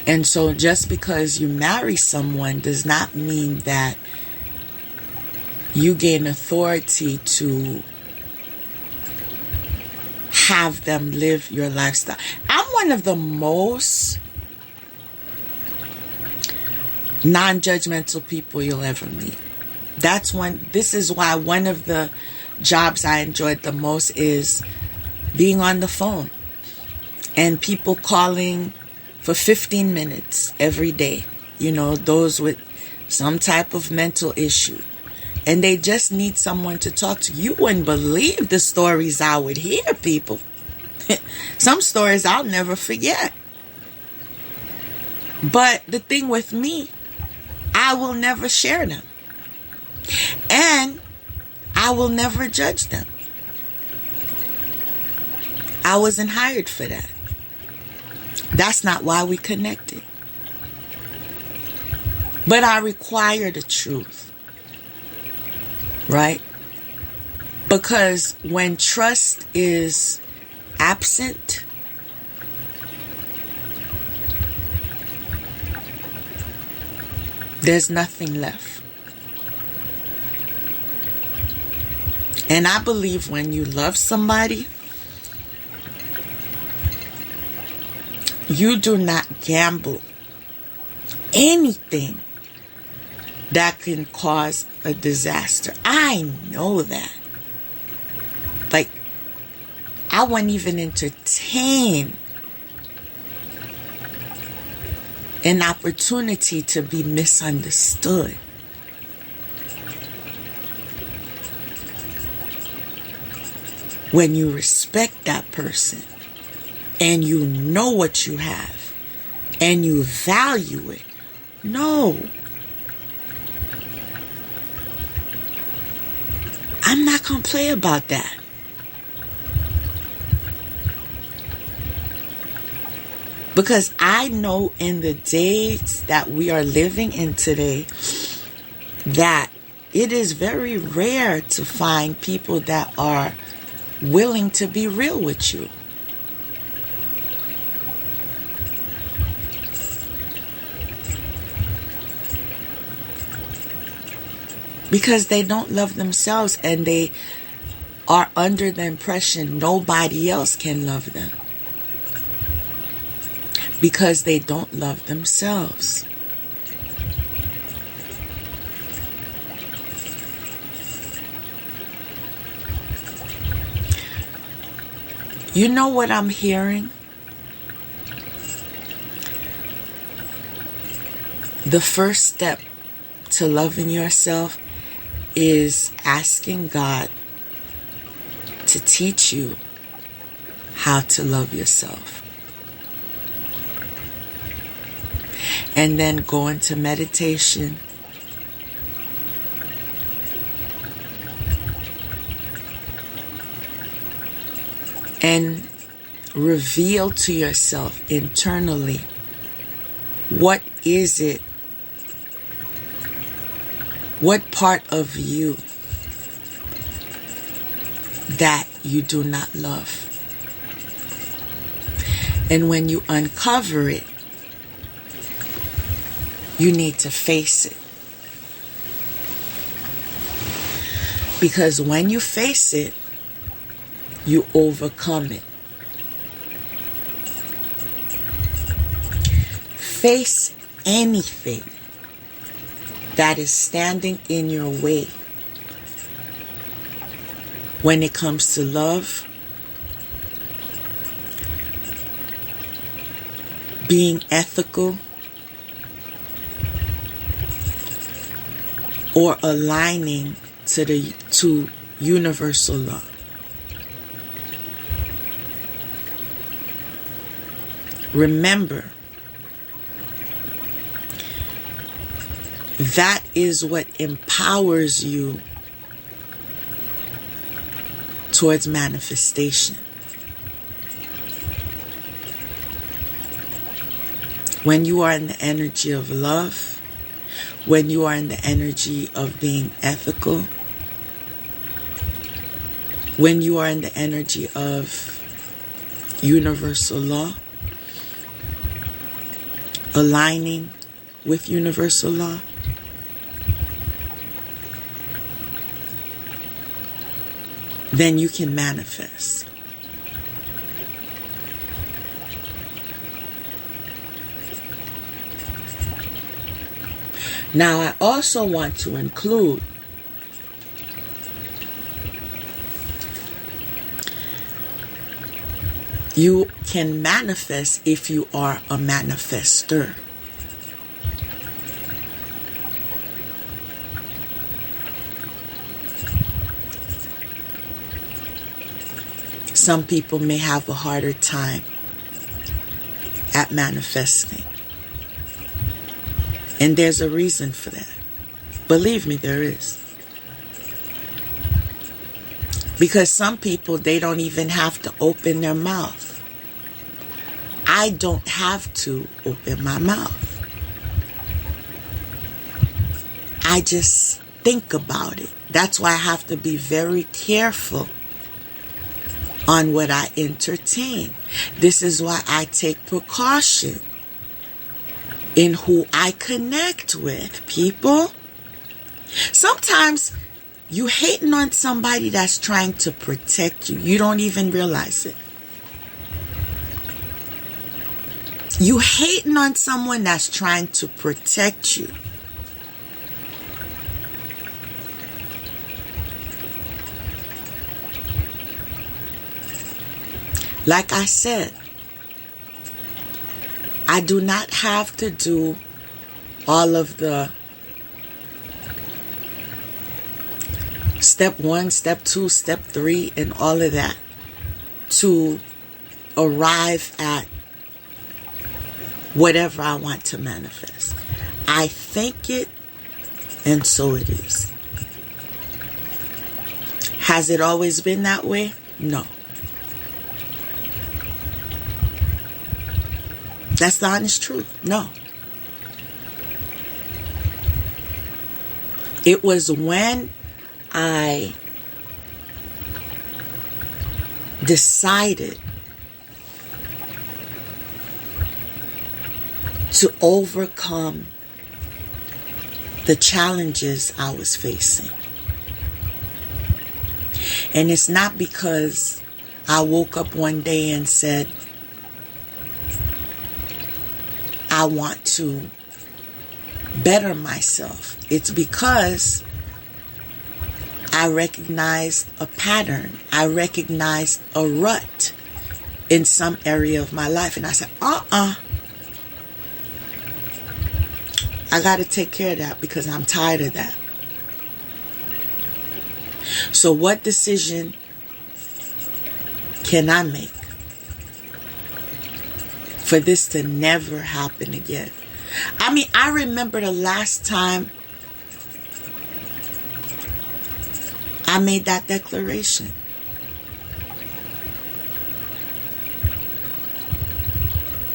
And so just because you marry someone does not mean that you gain authority to have them live your lifestyle. I'm one of the most non-judgmental people you'll ever meet. This is why one of the jobs I enjoyed the most is being on the phone and people calling for 15 minutes every day. You know, those with some type of mental issue. And they just need someone to talk to. You wouldn't believe the stories I would hear, people. Some stories I'll never forget. But the thing with me, I will never share them. And I will never judge them. I wasn't hired for that. That's not why we connected. But I require the truth. Right? Because when trust is absent, there's nothing left. And I believe when you love somebody, you do not gamble anything that can cause a disaster. I know that. Like, I wouldn't even entertain an opportunity to be misunderstood. When you respect that person and you know what you have and you value it, no. I'm not going to play about that. Because I know in the days that we are living in today that it is very rare to find people that are willing to be real with you. Because they don't love themselves and they are under the impression nobody else can love them. Because they don't love themselves. You know what I'm hearing? The first step to loving yourself is asking God to teach you how to love yourself. And then go into meditation. And reveal to yourself internally, what is it? What part of you that you do not love? And when you uncover it, you need to face it. Because when you face it, you overcome it. Face anything that is standing in your way when it comes to love, being ethical, or aligning to universal law. Remember, that is what empowers you towards manifestation. When you are in the energy of love, when you are in the energy of being ethical, when you are in the energy of universal law, aligning with universal law, then you can manifest. Now, I also want to include you can manifest if you are a manifester. Some people may have a harder time at manifesting. And there's a reason for that. Believe me, there is. Because some people, they don't even have to open their mouth. I don't have to open my mouth. I just think about it. That's why I have to be very careful on what I entertain. This is why I take precaution in who I connect with, people. Sometimes you hating on somebody that's trying to protect you. You don't even realize it. You hating on someone that's trying to protect you. Like I said, I do not have to do all of the step 1, step 2, step 3, and all of that to arrive at whatever I want to manifest. I think it, and so it is. Has it always been that way? No. That's the honest truth. No. It was when I decided to overcome the challenges I was facing. And it's not because I woke up one day and said, I want to better myself. It's because I recognized a pattern. I recognized a rut in some area of my life. And I said, I got to take care of that because I'm tired of that. So what decision can I make for this to never happen again? I mean, I remember the last time I made that declaration.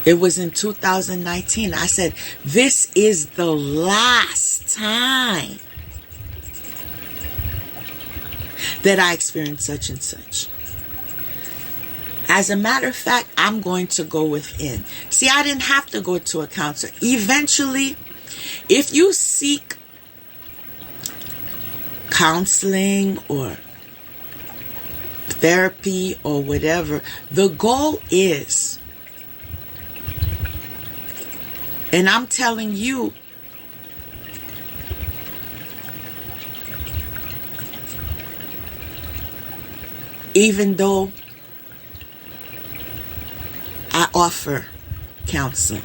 It was in 2019. I said, this is the last time that I experienced such and such. As a matter of fact, I'm going to go within. See, I didn't have to go to a counselor. Eventually, if you seek counseling or therapy or whatever, the goal is, and I'm telling you, even though I offer counseling,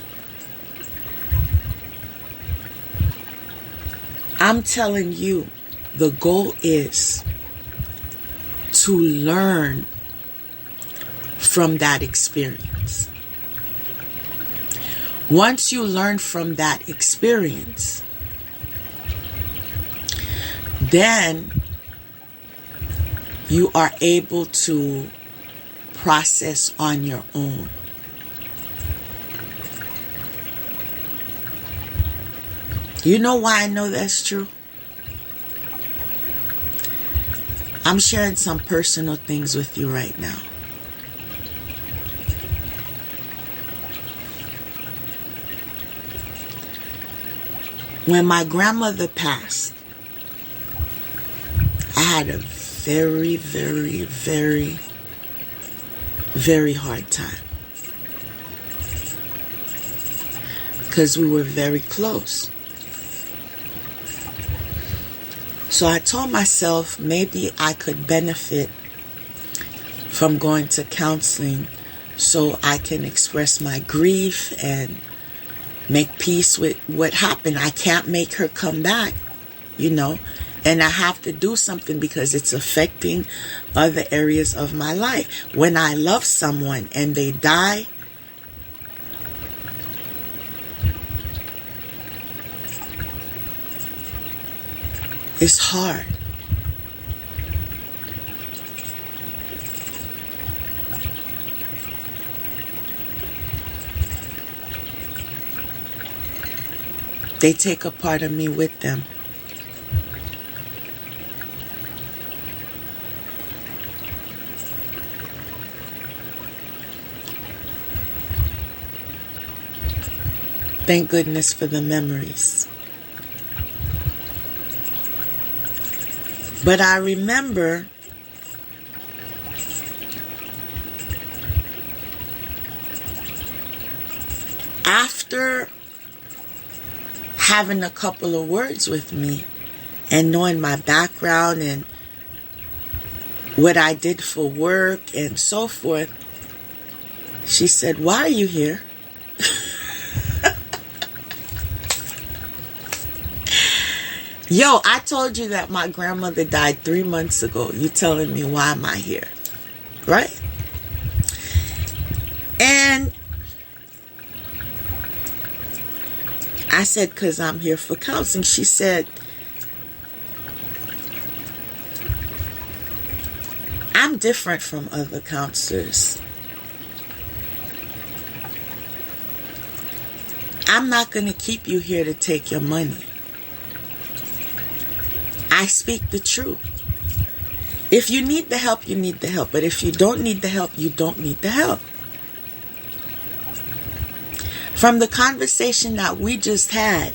I'm telling you, the goal is to learn from that experience. Once you learn from that experience, then you are able to process on your own. You know why I know that's true? I'm sharing some personal things with you right now. When my grandmother passed, I had a very, very, very, very hard time. Because we were very close. So I told myself maybe I could benefit from going to counseling so I can express my grief and make peace with what happened. I can't make her come back, and I have to do something because it's affecting other areas of my life. When I love someone and they die, it's hard. They take a part of me with them. Thank goodness for the memories. But I remember after having a couple of words with me and knowing my background and what I did for work and so forth, she said, "Why are you here?" Yo, I told you that my grandmother died 3 months ago. You telling me why am I here? Right? And I said, because I'm here for counseling. She said, I'm different from other counselors. I'm not going to keep you here to take your money. I speak the truth. If you need the help, you need the help. But if you don't need the help, you don't need the help. From the conversation that we just had,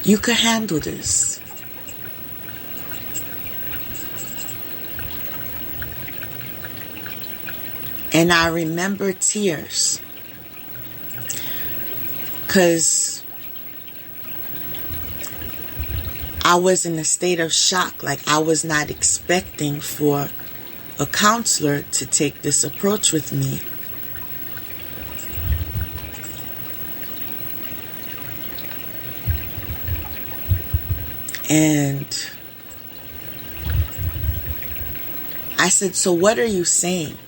you could handle this. And I remember tears. Because I was in a state of shock. Like I was not expecting for a counselor to take this approach with me. And I said, "So what are you saying?"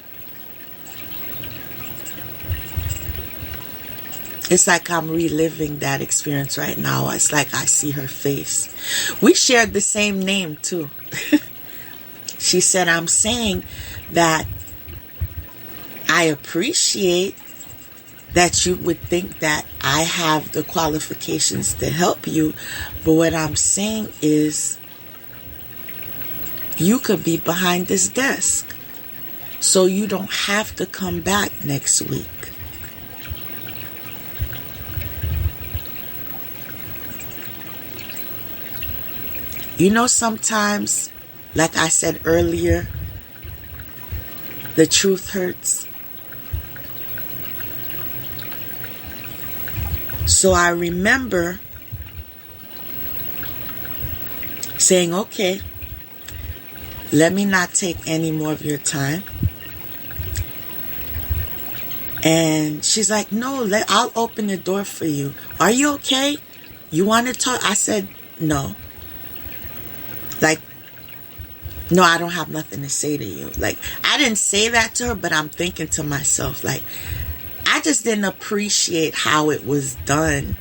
It's like I'm reliving that experience right now. It's like I see her face. We shared the same name too. She said, "I'm saying that I appreciate that you would think that I have the qualifications to help you. But what I'm saying is you could be behind this desk. So you don't have to come back next week." Sometimes, like I said earlier, the truth hurts. So I remember saying, "Okay, let me not take any more of your time." And she's like, "No, I'll open the door for you. Are you okay? You want to talk?" I said, "No. No, I don't have nothing to say to you." I didn't say that to her, but I'm thinking to myself, I just didn't appreciate how it was done.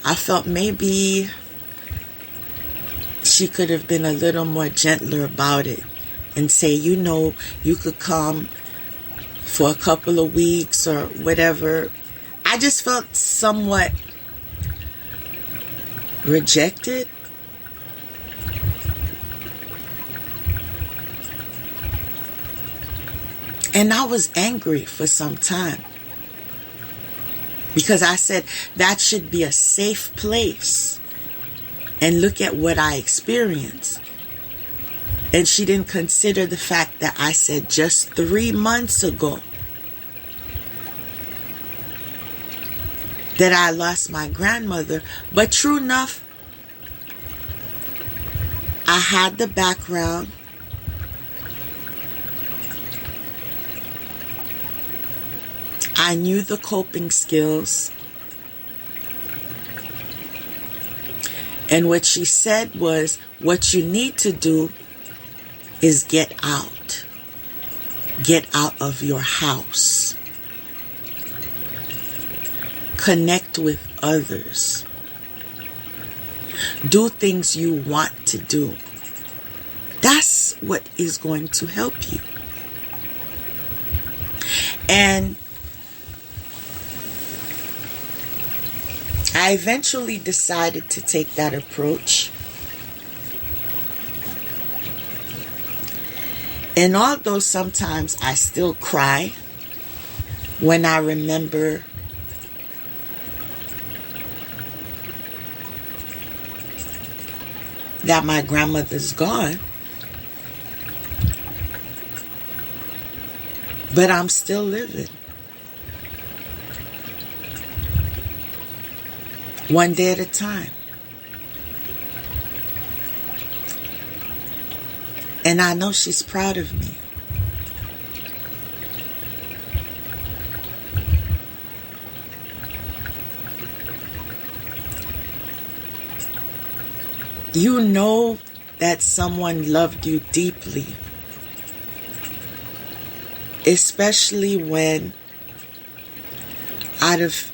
I felt maybe she could have been a little more gentler about it and say, you could come for a couple of weeks or whatever. I just felt somewhat rejected. And I was angry for some time. Because I said that should be a safe place. And look at what I experienced. And she didn't consider the fact that I said just 3 months ago that I lost my grandmother. But true enough, I had the background. I knew the coping skills. And what she said was, what you need to do is get out. Get out of your house. Connect with others. Do things you want to do. That's what is going to help you. And I eventually decided to take that approach. And although sometimes I still cry when I remember that my grandmother's gone, but I'm still living. One day at a time. And I know she's proud of me. You know that someone loved you deeply, especially when out of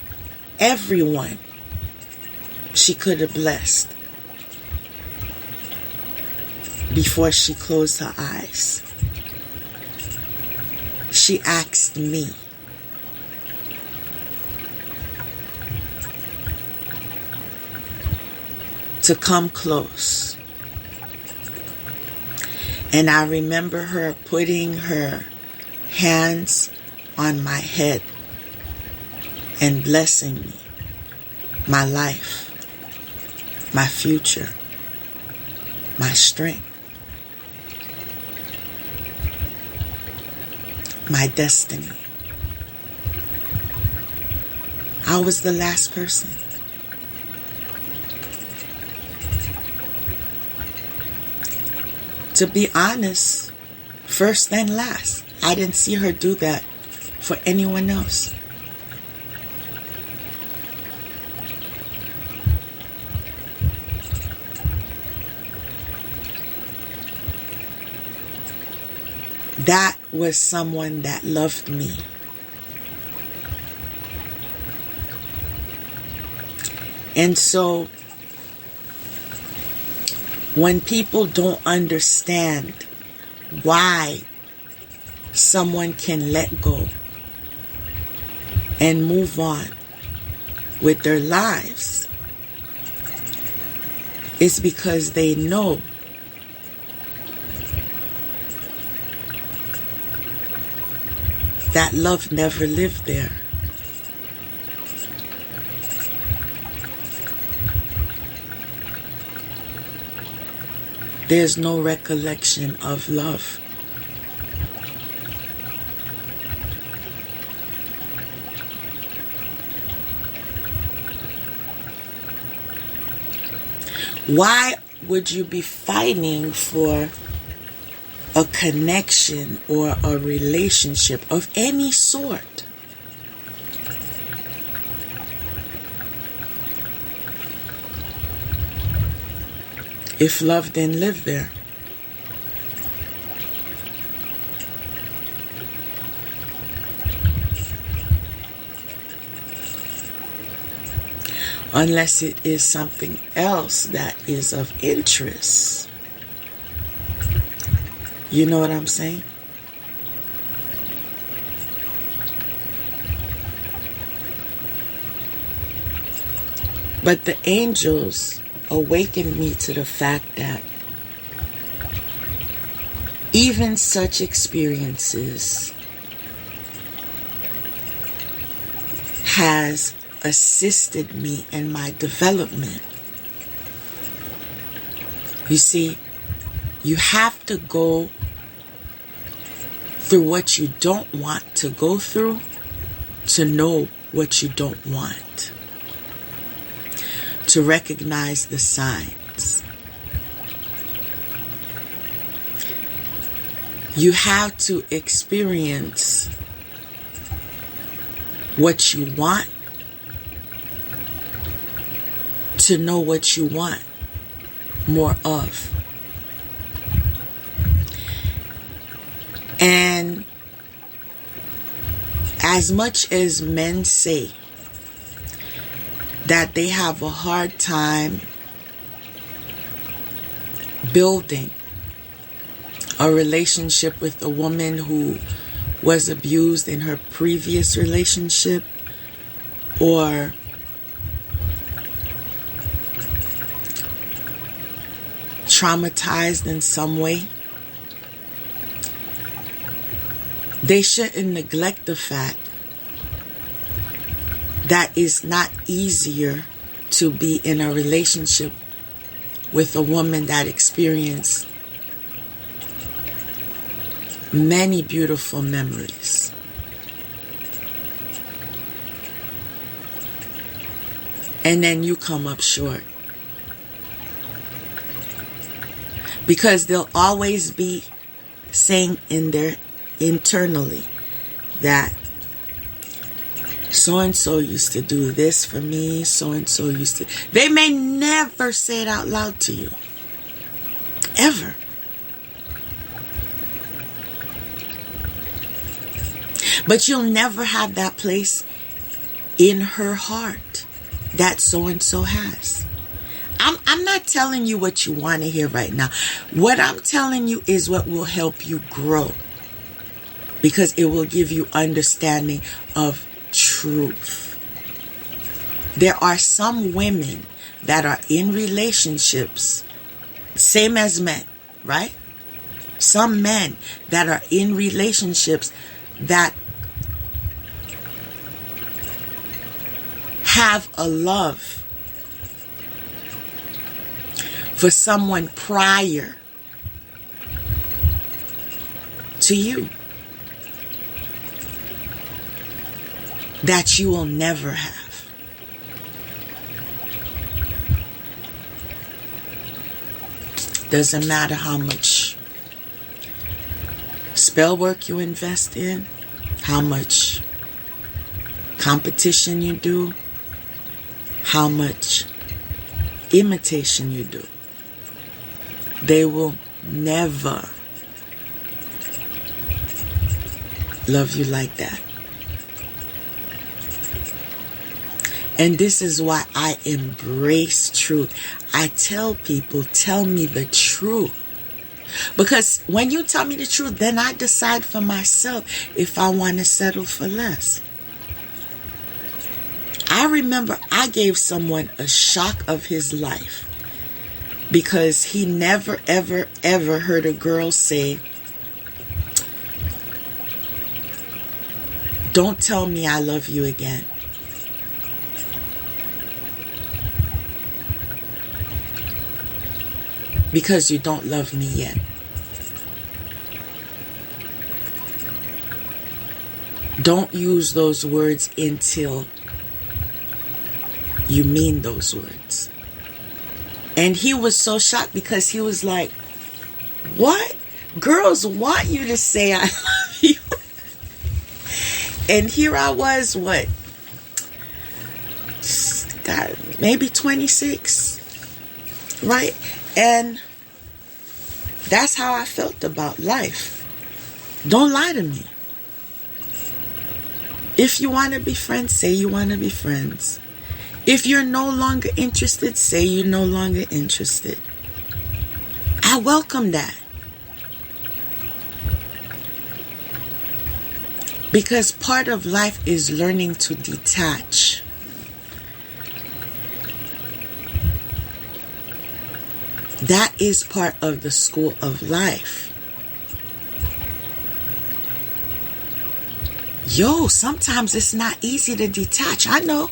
everyone she could have blessed before she closed her eyes, she asked me to come close. And I remember her putting her hands on my head and blessing me, my life, my future, my strength, my destiny. I was the last person. To be honest, first and last. I didn't see her do that for anyone else. That was someone that loved me. And so, when people don't understand why someone can let go and move on with their lives, it's because they know that love never lived there. There's no recollection of love. Why would you be fighting for a connection or a relationship of any sort? If love didn't live there. Unless it is something else that is of interest. You know what I'm saying? But the angels awakened me to the fact that even such experiences has assisted me in my development. You see, you have to go through what you don't want to go through to know what you don't want, to recognize the signs. You have to experience what you want to know what you want more of. And as much as men say that they have a hard time building a relationship with a woman who was abused in her previous relationship, or traumatized in some way, they shouldn't neglect the fact that it's not easier to be in a relationship with a woman that experienced many beautiful memories. And then you come up short. Because they'll always be saying in their internally that so-and-so used to do this for me, so-and-so used to. They may never say it out loud to you. Ever. But you'll never have that place in her heart that so-and-so has. I'm not telling you what you want to hear right now. What I'm telling you is what will help you grow. Because it will give you understanding of truth. There are some women that are in relationships, same as men, right? Some men that are in relationships that have a love for someone prior to you that you will never have. Doesn't matter how much spell work you invest in, how much competition you do, how much imitation you do. They will never love you like that. And this is why I embrace truth. I tell people, tell me the truth. Because when you tell me the truth, then I decide for myself if I want to settle for less. I remember I gave someone a shock of his life because he never, ever, ever heard a girl say, "Don't tell me I love you again." Because you don't love me yet. Don't use those words until you mean those words. And he was so shocked because he was like, "What? Girls want you to say I love you." And here I was, what? God, maybe 26, right? And that's how I felt about life. Don't lie to me. If you want to be friends, say you want to be friends. If you're no longer interested, say you're no longer interested. I welcome that. Because part of life is learning to detach. That is part of the school of life. Yo, sometimes it's not easy to detach. I know.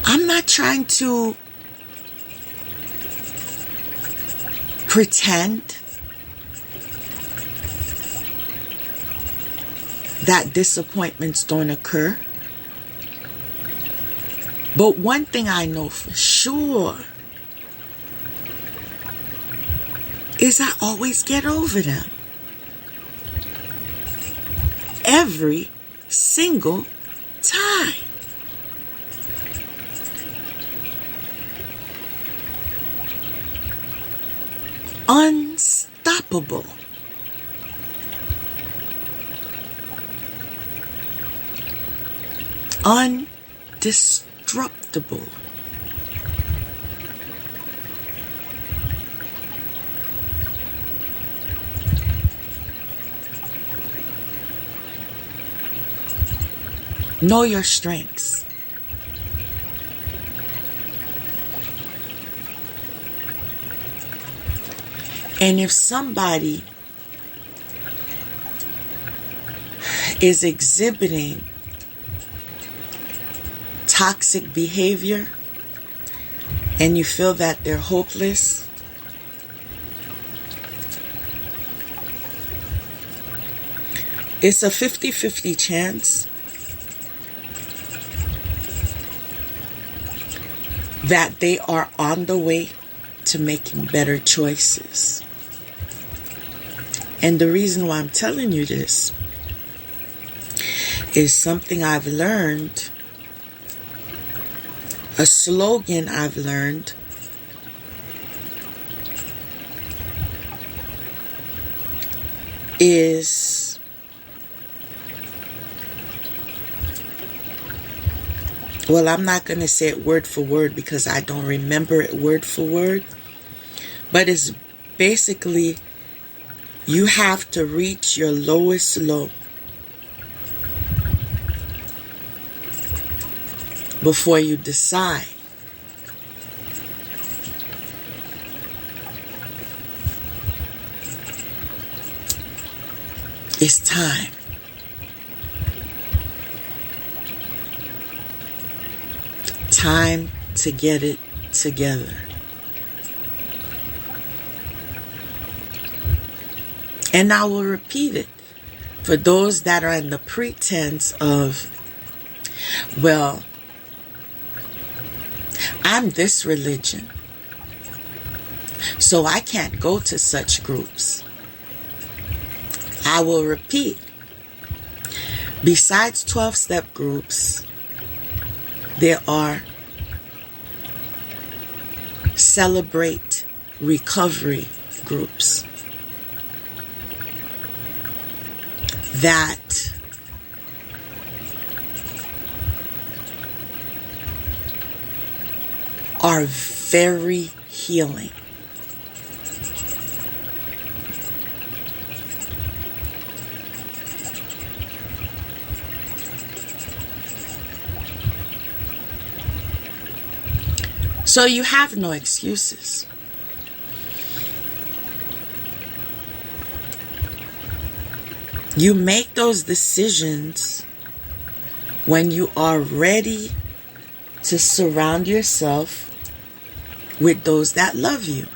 I'm not trying to pretend that disappointments don't occur. But one thing I know for sure is I always get over them. Every single time. Unstoppable. Indestructible. Know your strengths. And if somebody is exhibiting toxic behavior and you feel that they're hopeless, it's a 50-50 chance that they are on the way to making better choices. And the reason why I'm telling you this is something I've learned, a slogan I've learned, is well, I'm not going to say it word for word because I don't remember it word for word, but it's basically you have to reach your lowest low before you decide it's time. Time to get it together. And I will repeat it for those that are in the pretense of, well, I'm this religion, so I can't go to such groups. I will repeat, besides 12-step groups, there are Celebrate Recovery groups that are very healing. So you have no excuses. You make those decisions when you are ready to surround yourself with those that love you.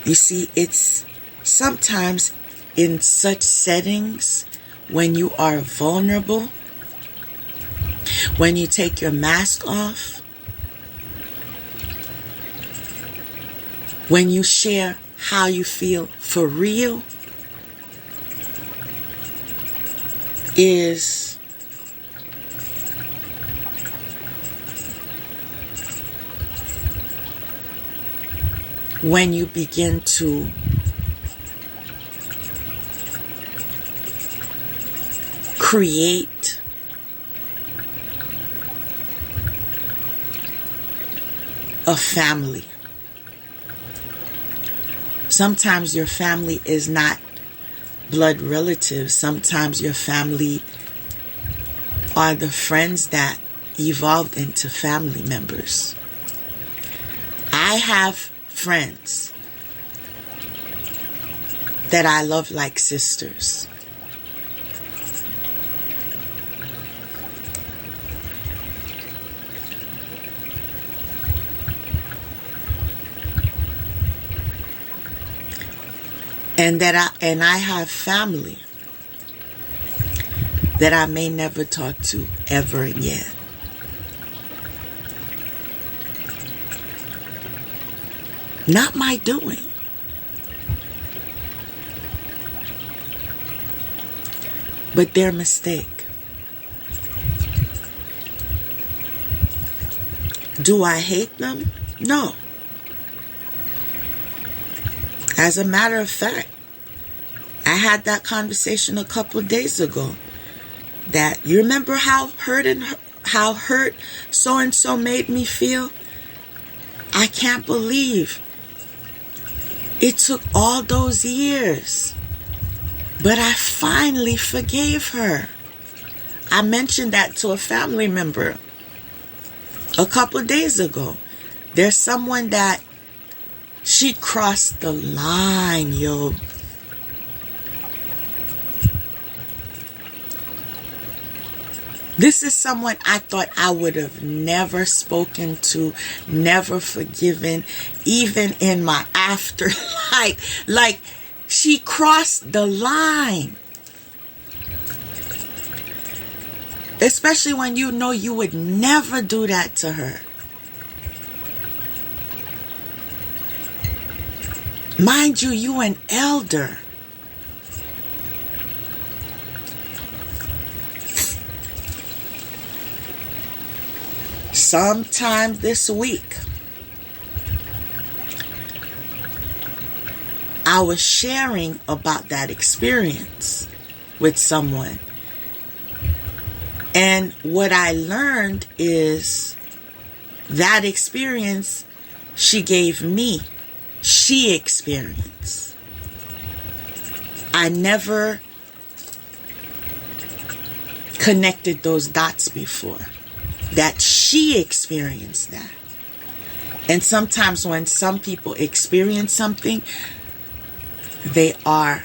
You see, it's sometimes in such settings when you are vulnerable, when you take your mask off, when you share how you feel for real, is when you begin to create a family. Sometimes your family is not blood relatives. Sometimes your family are the friends that evolved into family members. I have friends that I love like sisters. And I have family that I may never talk to ever again. Not my doing. But their mistake. Do I hate them? No. As a matter of fact, I had that conversation a couple of days ago. That you remember how hurt so and so made me feel? I can't believe it took all those years. But I finally forgave her. I mentioned that to a family member a couple of days ago. There's someone that she crossed the line, yo. This is someone I thought I would have never spoken to, never forgiven, even in my afterlife. Like, she crossed the line. Especially when you know you would never do that to her. Mind you, you an elder. Sometime this week, I was sharing about that experience with someone. And what I learned is that experience she gave me, she experienced. I never connected those dots before. That she experienced that. And sometimes when some people experience something, they are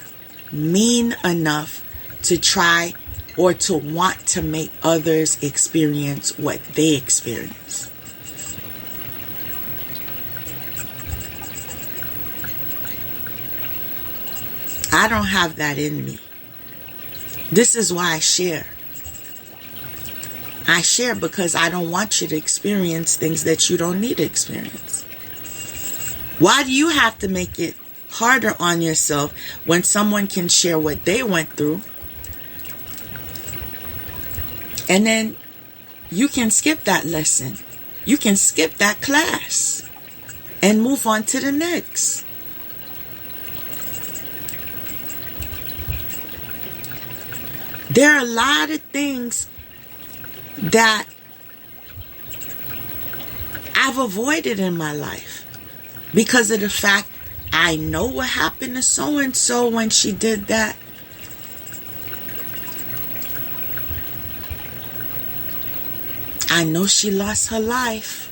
mean enough to try or to want to make others experience what they experience. I don't have that in me. This is why I share. I share because I don't want you to experience things that you don't need to experience. Why do you have to make it harder on yourself when someone can share what they went through? And then you can skip that lesson. You can skip that class and move on to the next. There are a lot of things that I've avoided in my life because of the fact I know what happened to so-and-so when she did that. I know she lost her life.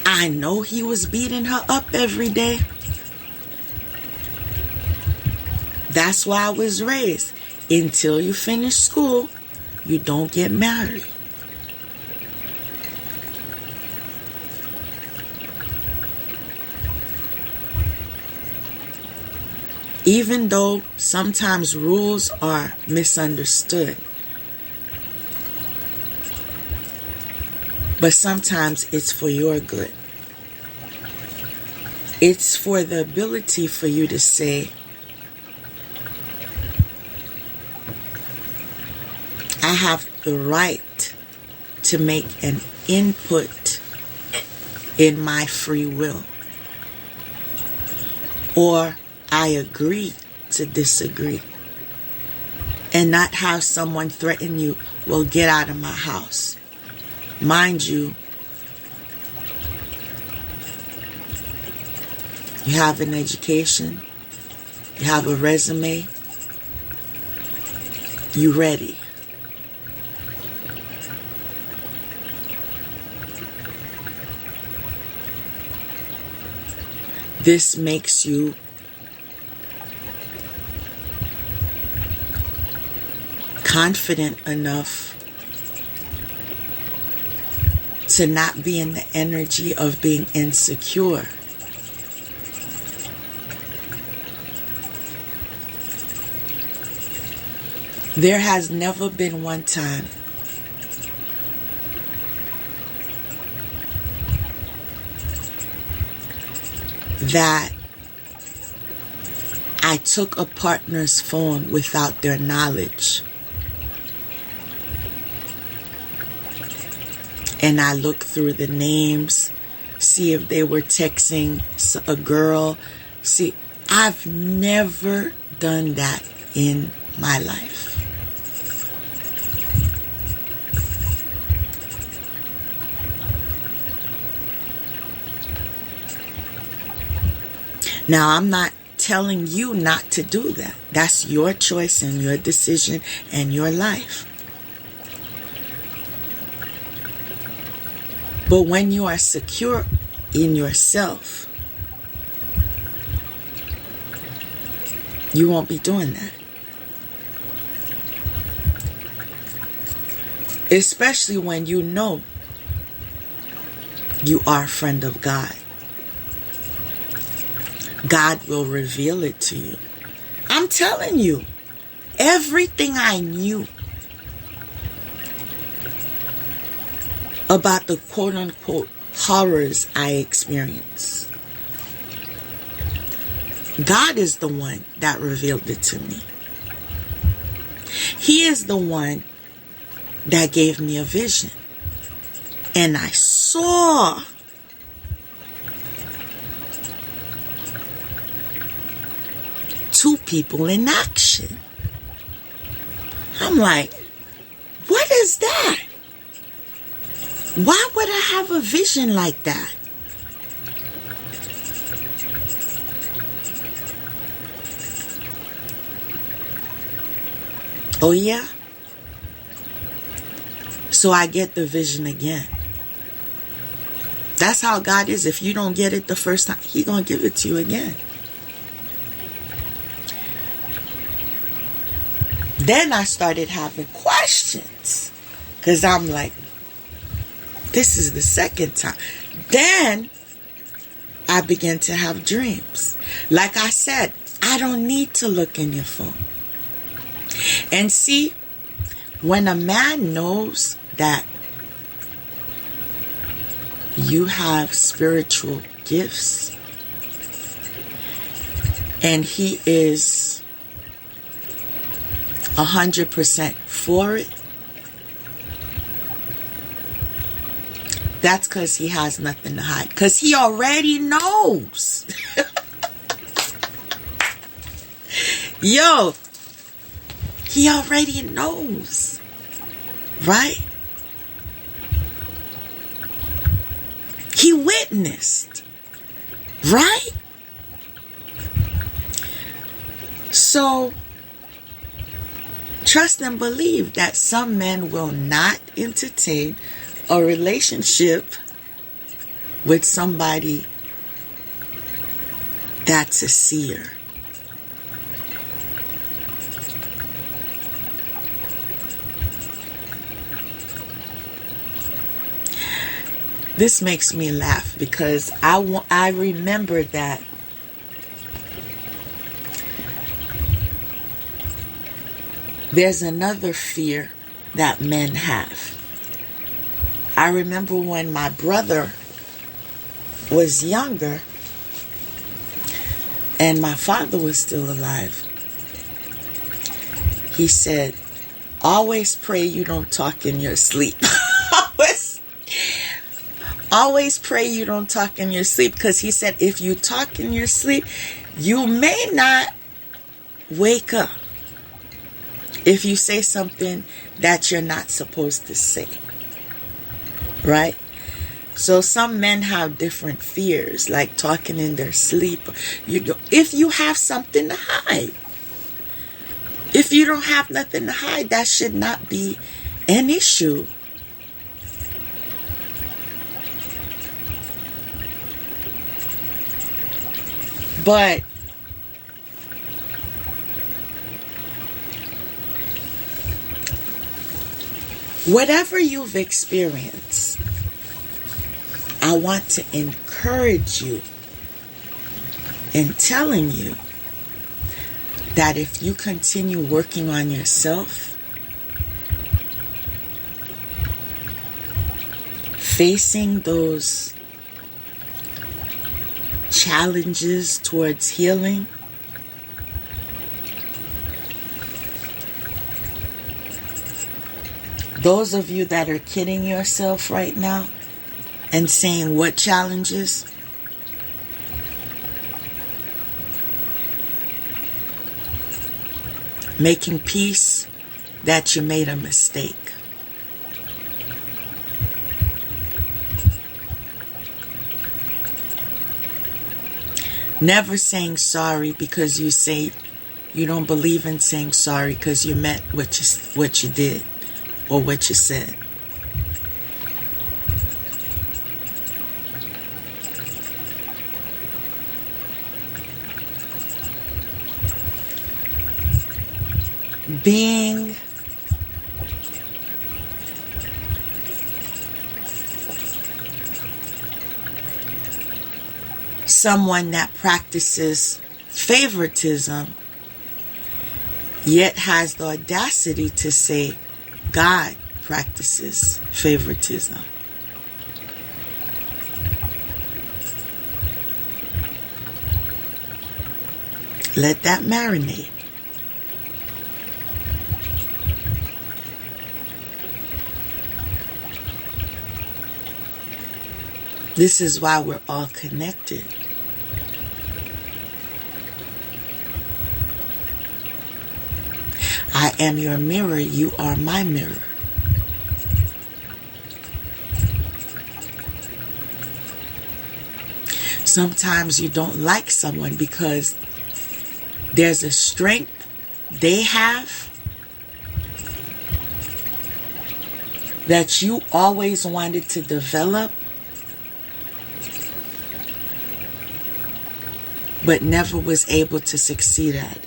I know he was beating her up every day. That's why I was raised. Until you finish school, you don't get married. Even though sometimes rules are misunderstood. But sometimes it's for your good. It's for the ability for you to say, I have the right to make an input in my free will. Or I agree to disagree. And not have someone threaten you, well, get out of my house. Mind you, you have an education, you have a resume, you ready. This makes you confident enough to not be in the energy of being insecure. There has never been one time that I took a partner's phone without their knowledge. And I looked through the names, see if they were texting a girl. See, I've never done that in my life. Now, I'm not telling you not to do that. That's your choice and your decision and your life. But when you are secure in yourself, you won't be doing that. Especially when you know you are a friend of God. God will reveal it to you. I'm telling you, everything I knew about the quote-unquote horrors I experienced, God is the one that revealed it to me. He is the one that gave me a vision. And I saw two people in action. I'm like, what is that? Why would I have a vision like that? Oh yeah? So I get the vision again. That's how God is. If you don't get it the first time, He's going to give it to you again. Then I started having questions. Because I'm like, this is the second time. Then I began to have dreams. Like I said, I don't need to look in your phone. And see, when a man knows that you have spiritual gifts and he is 100% for it, that's because he has nothing to hide. Because he already knows. Yo, he already knows. Right? He witnessed. Right? So, trust and believe that some men will not entertain a relationship with somebody that's a seer. This makes me laugh because I remember that there's another fear that men have. I remember when my brother was younger and my father was still alive. He said, always pray you don't talk in your sleep. Always pray you don't talk in your sleep, because he said if you talk in your sleep, you may not wake up if you say something that you're not supposed to say. Right? So some men have different fears, like talking in their sleep. If you have something to hide. If you don't have nothing to hide, that should not be an issue. But whatever you've experienced, I want to encourage you in telling you that if you continue working on yourself, facing those challenges towards healing, those of you that are kidding yourself right now and saying what challenges, making peace that you made a mistake. Never saying sorry because you say you don't believe in saying sorry because you meant what you did or what you said. Being someone that practices favoritism, yet has the audacity to say God practices favoritism. Let that marinate. This is why we're all connected. I am your mirror, you are my mirror. Sometimes you don't like someone because there's a strength they have that you always wanted to develop, but never was able to succeed at it.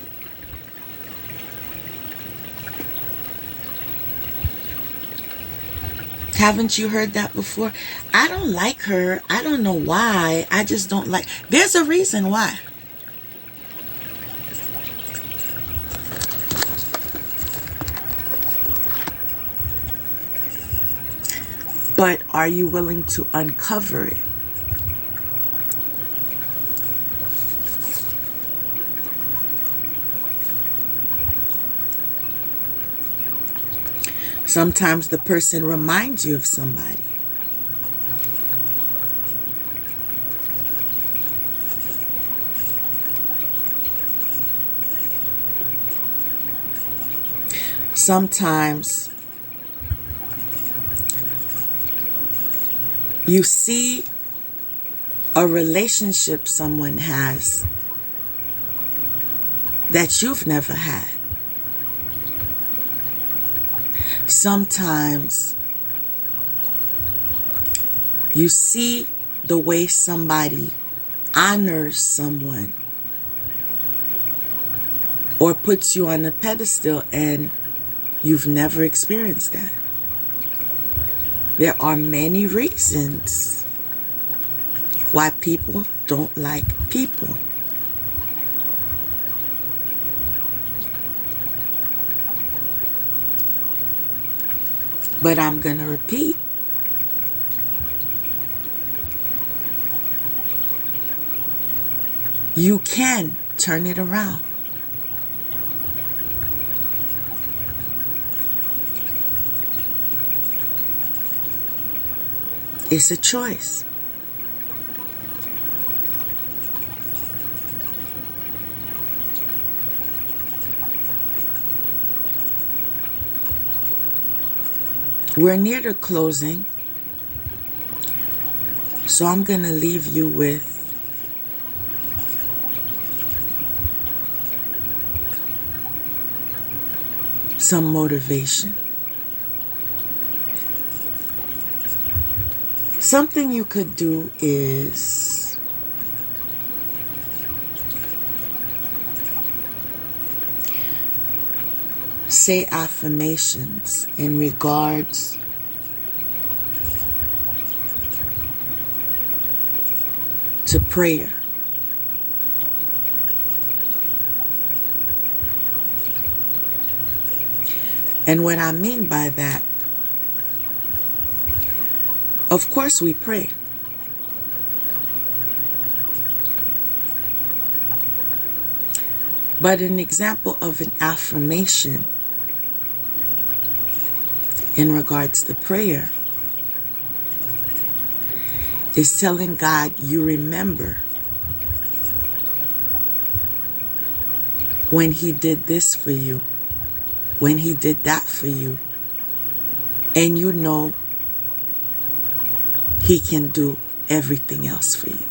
Haven't you heard that before? I don't like her. I don't know why. I just don't like. There's a reason why. But are you willing to uncover it? Sometimes the person reminds you of somebody. Sometimes you see a relationship someone has that you've never had. Sometimes you see the way somebody honors someone or puts you on a pedestal and you've never experienced that. There are many reasons why people don't like people. But I'm going to repeat. You can turn it around. It's a choice. We're near the closing, so I'm going to leave you with some motivation. Something you could do is say affirmations in regards to prayer. And what I mean by that, of course we pray. But an example of an affirmation in regards to prayer is telling God you remember when He did this for you, when He did that for you, and you know He can do everything else for you.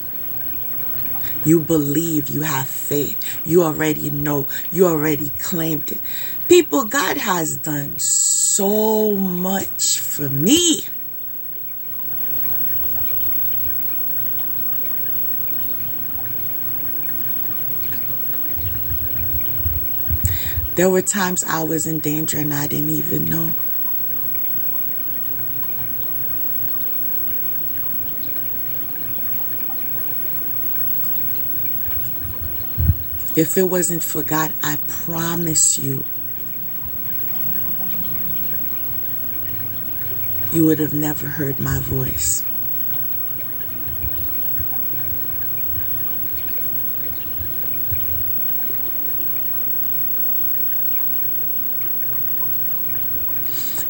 You believe, you have faith, you already know, you already claimed it. People, God has done so much for me. There were times I was in danger and I didn't even know. If it wasn't for God, I promise you, you would have never heard my voice.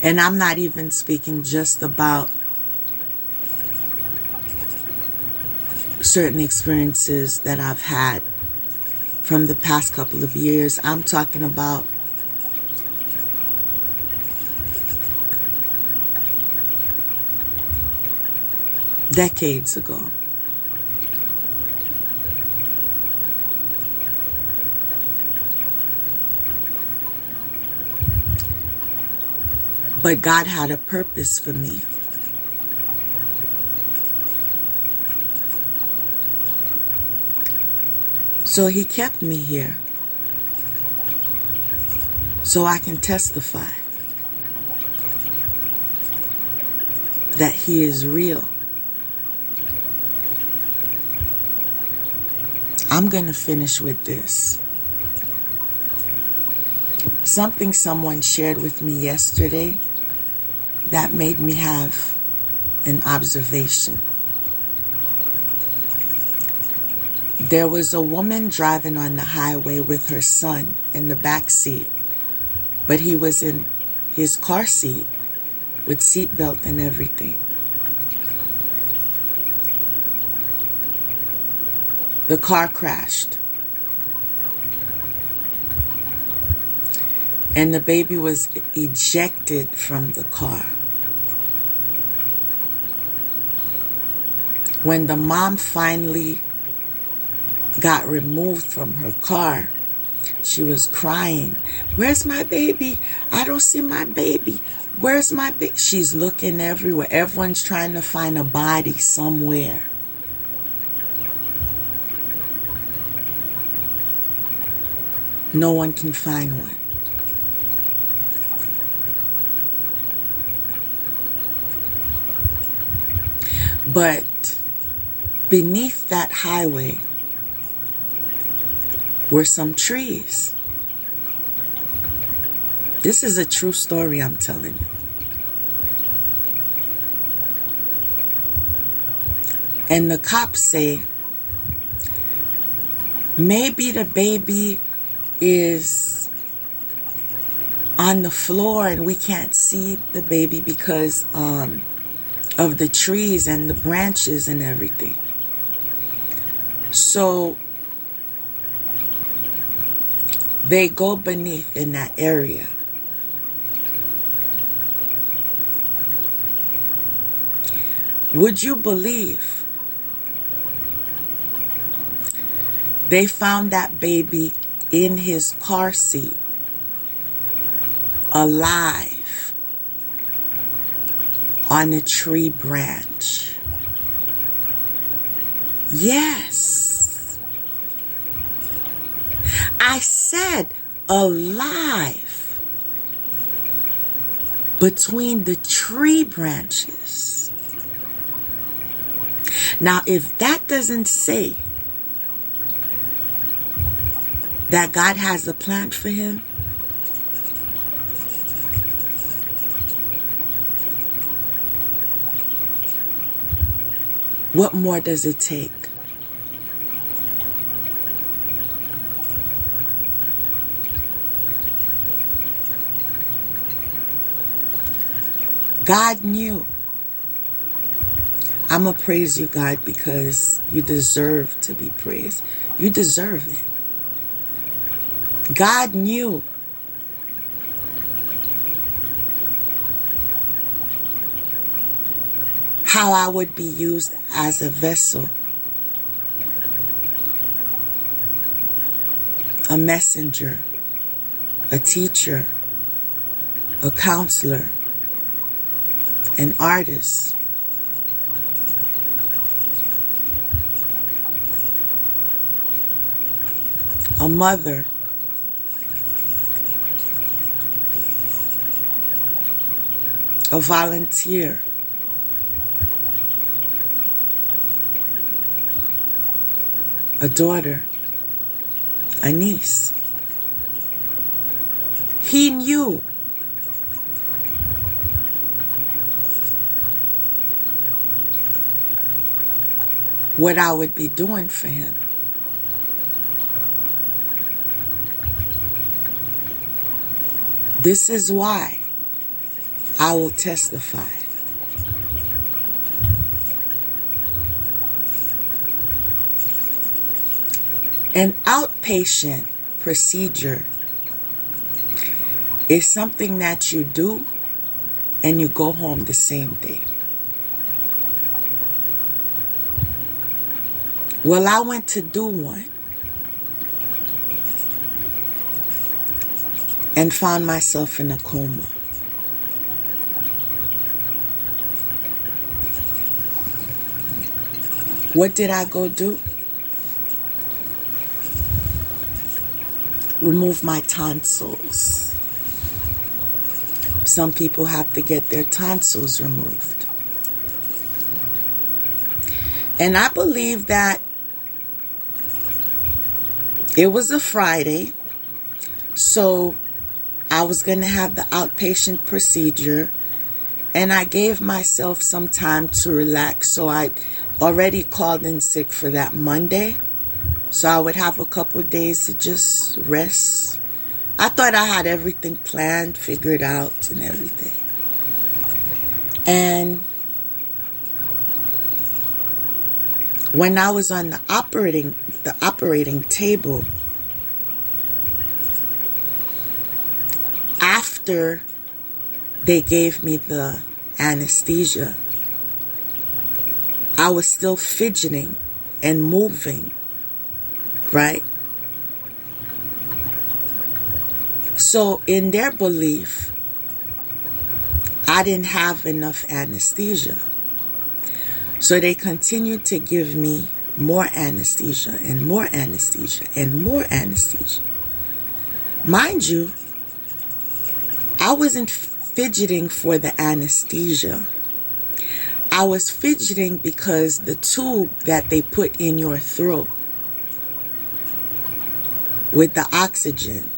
And I'm not even speaking just about certain experiences that I've had from the past couple of years. I'm talking about decades ago. But God had a purpose for me. So He kept me here so I can testify that He is real. I'm going to finish with this. Something someone shared with me yesterday that made me have an observation. There was a woman driving on the highway with her son in the back seat, but he was in his car seat with seatbelt and everything. The car crashed, and the baby was ejected from the car. When the mom finally got removed from her car, she was crying, "Where's my baby? I don't see my baby. Where's my baby?" She's looking everywhere. Everyone's trying to find a body somewhere. No one can find one. But beneath that highway were some trees. This is a true story I'm telling you. And the cops say, maybe the baby is on the floor and we can't see the baby because of the trees and the branches and everything. So they go beneath in that area. Would you believe they found that baby in his car seat, alive, on a tree branch? Yes. I said alive, between the tree branches. Now, if that doesn't say that God has a plan for him, what more does it take? God knew. I'm going to praise you, God, because you deserve to be praised. You deserve it. God knew how I would be used as a vessel, a messenger, a teacher, a counselor, an artist, a mother, a volunteer, a daughter, a niece. He knew what I would be doing for him. This is why I will testify. An outpatient procedure is something that you do and you go home the same day. Well, I went to do one and found myself in a coma. What did I go do? Remove my tonsils. Some people have to get their tonsils removed. And I believe that it was a Friday, so I was going to have the outpatient procedure, and I gave myself some time to relax, so I already called in sick for that Monday, so I would have a couple of days to just rest. I thought I had everything planned, figured out, and everything. And when I was on the operating table, after they gave me the anesthesia, I was still fidgeting and moving, right? So in their belief, I didn't have enough anesthesia. So they continued to give me more anesthesia and more anesthesia and more anesthesia. Mind you, I wasn't fidgeting for the anesthesia. I was fidgeting because the tube that they put in your throat with the oxygen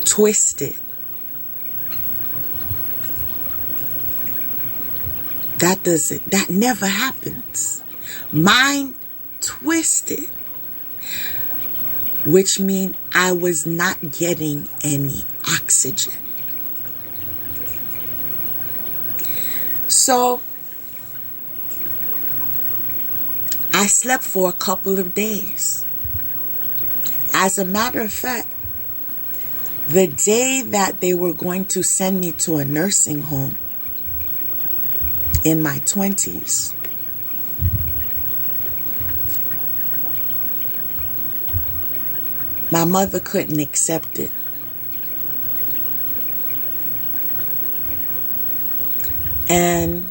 twisted. That never happens. Mine twisted, which means I was not getting any oxygen. So I slept for a couple of days. As a matter of fact, the day that they were going to send me to a nursing home in my 20s, my mother couldn't accept it. And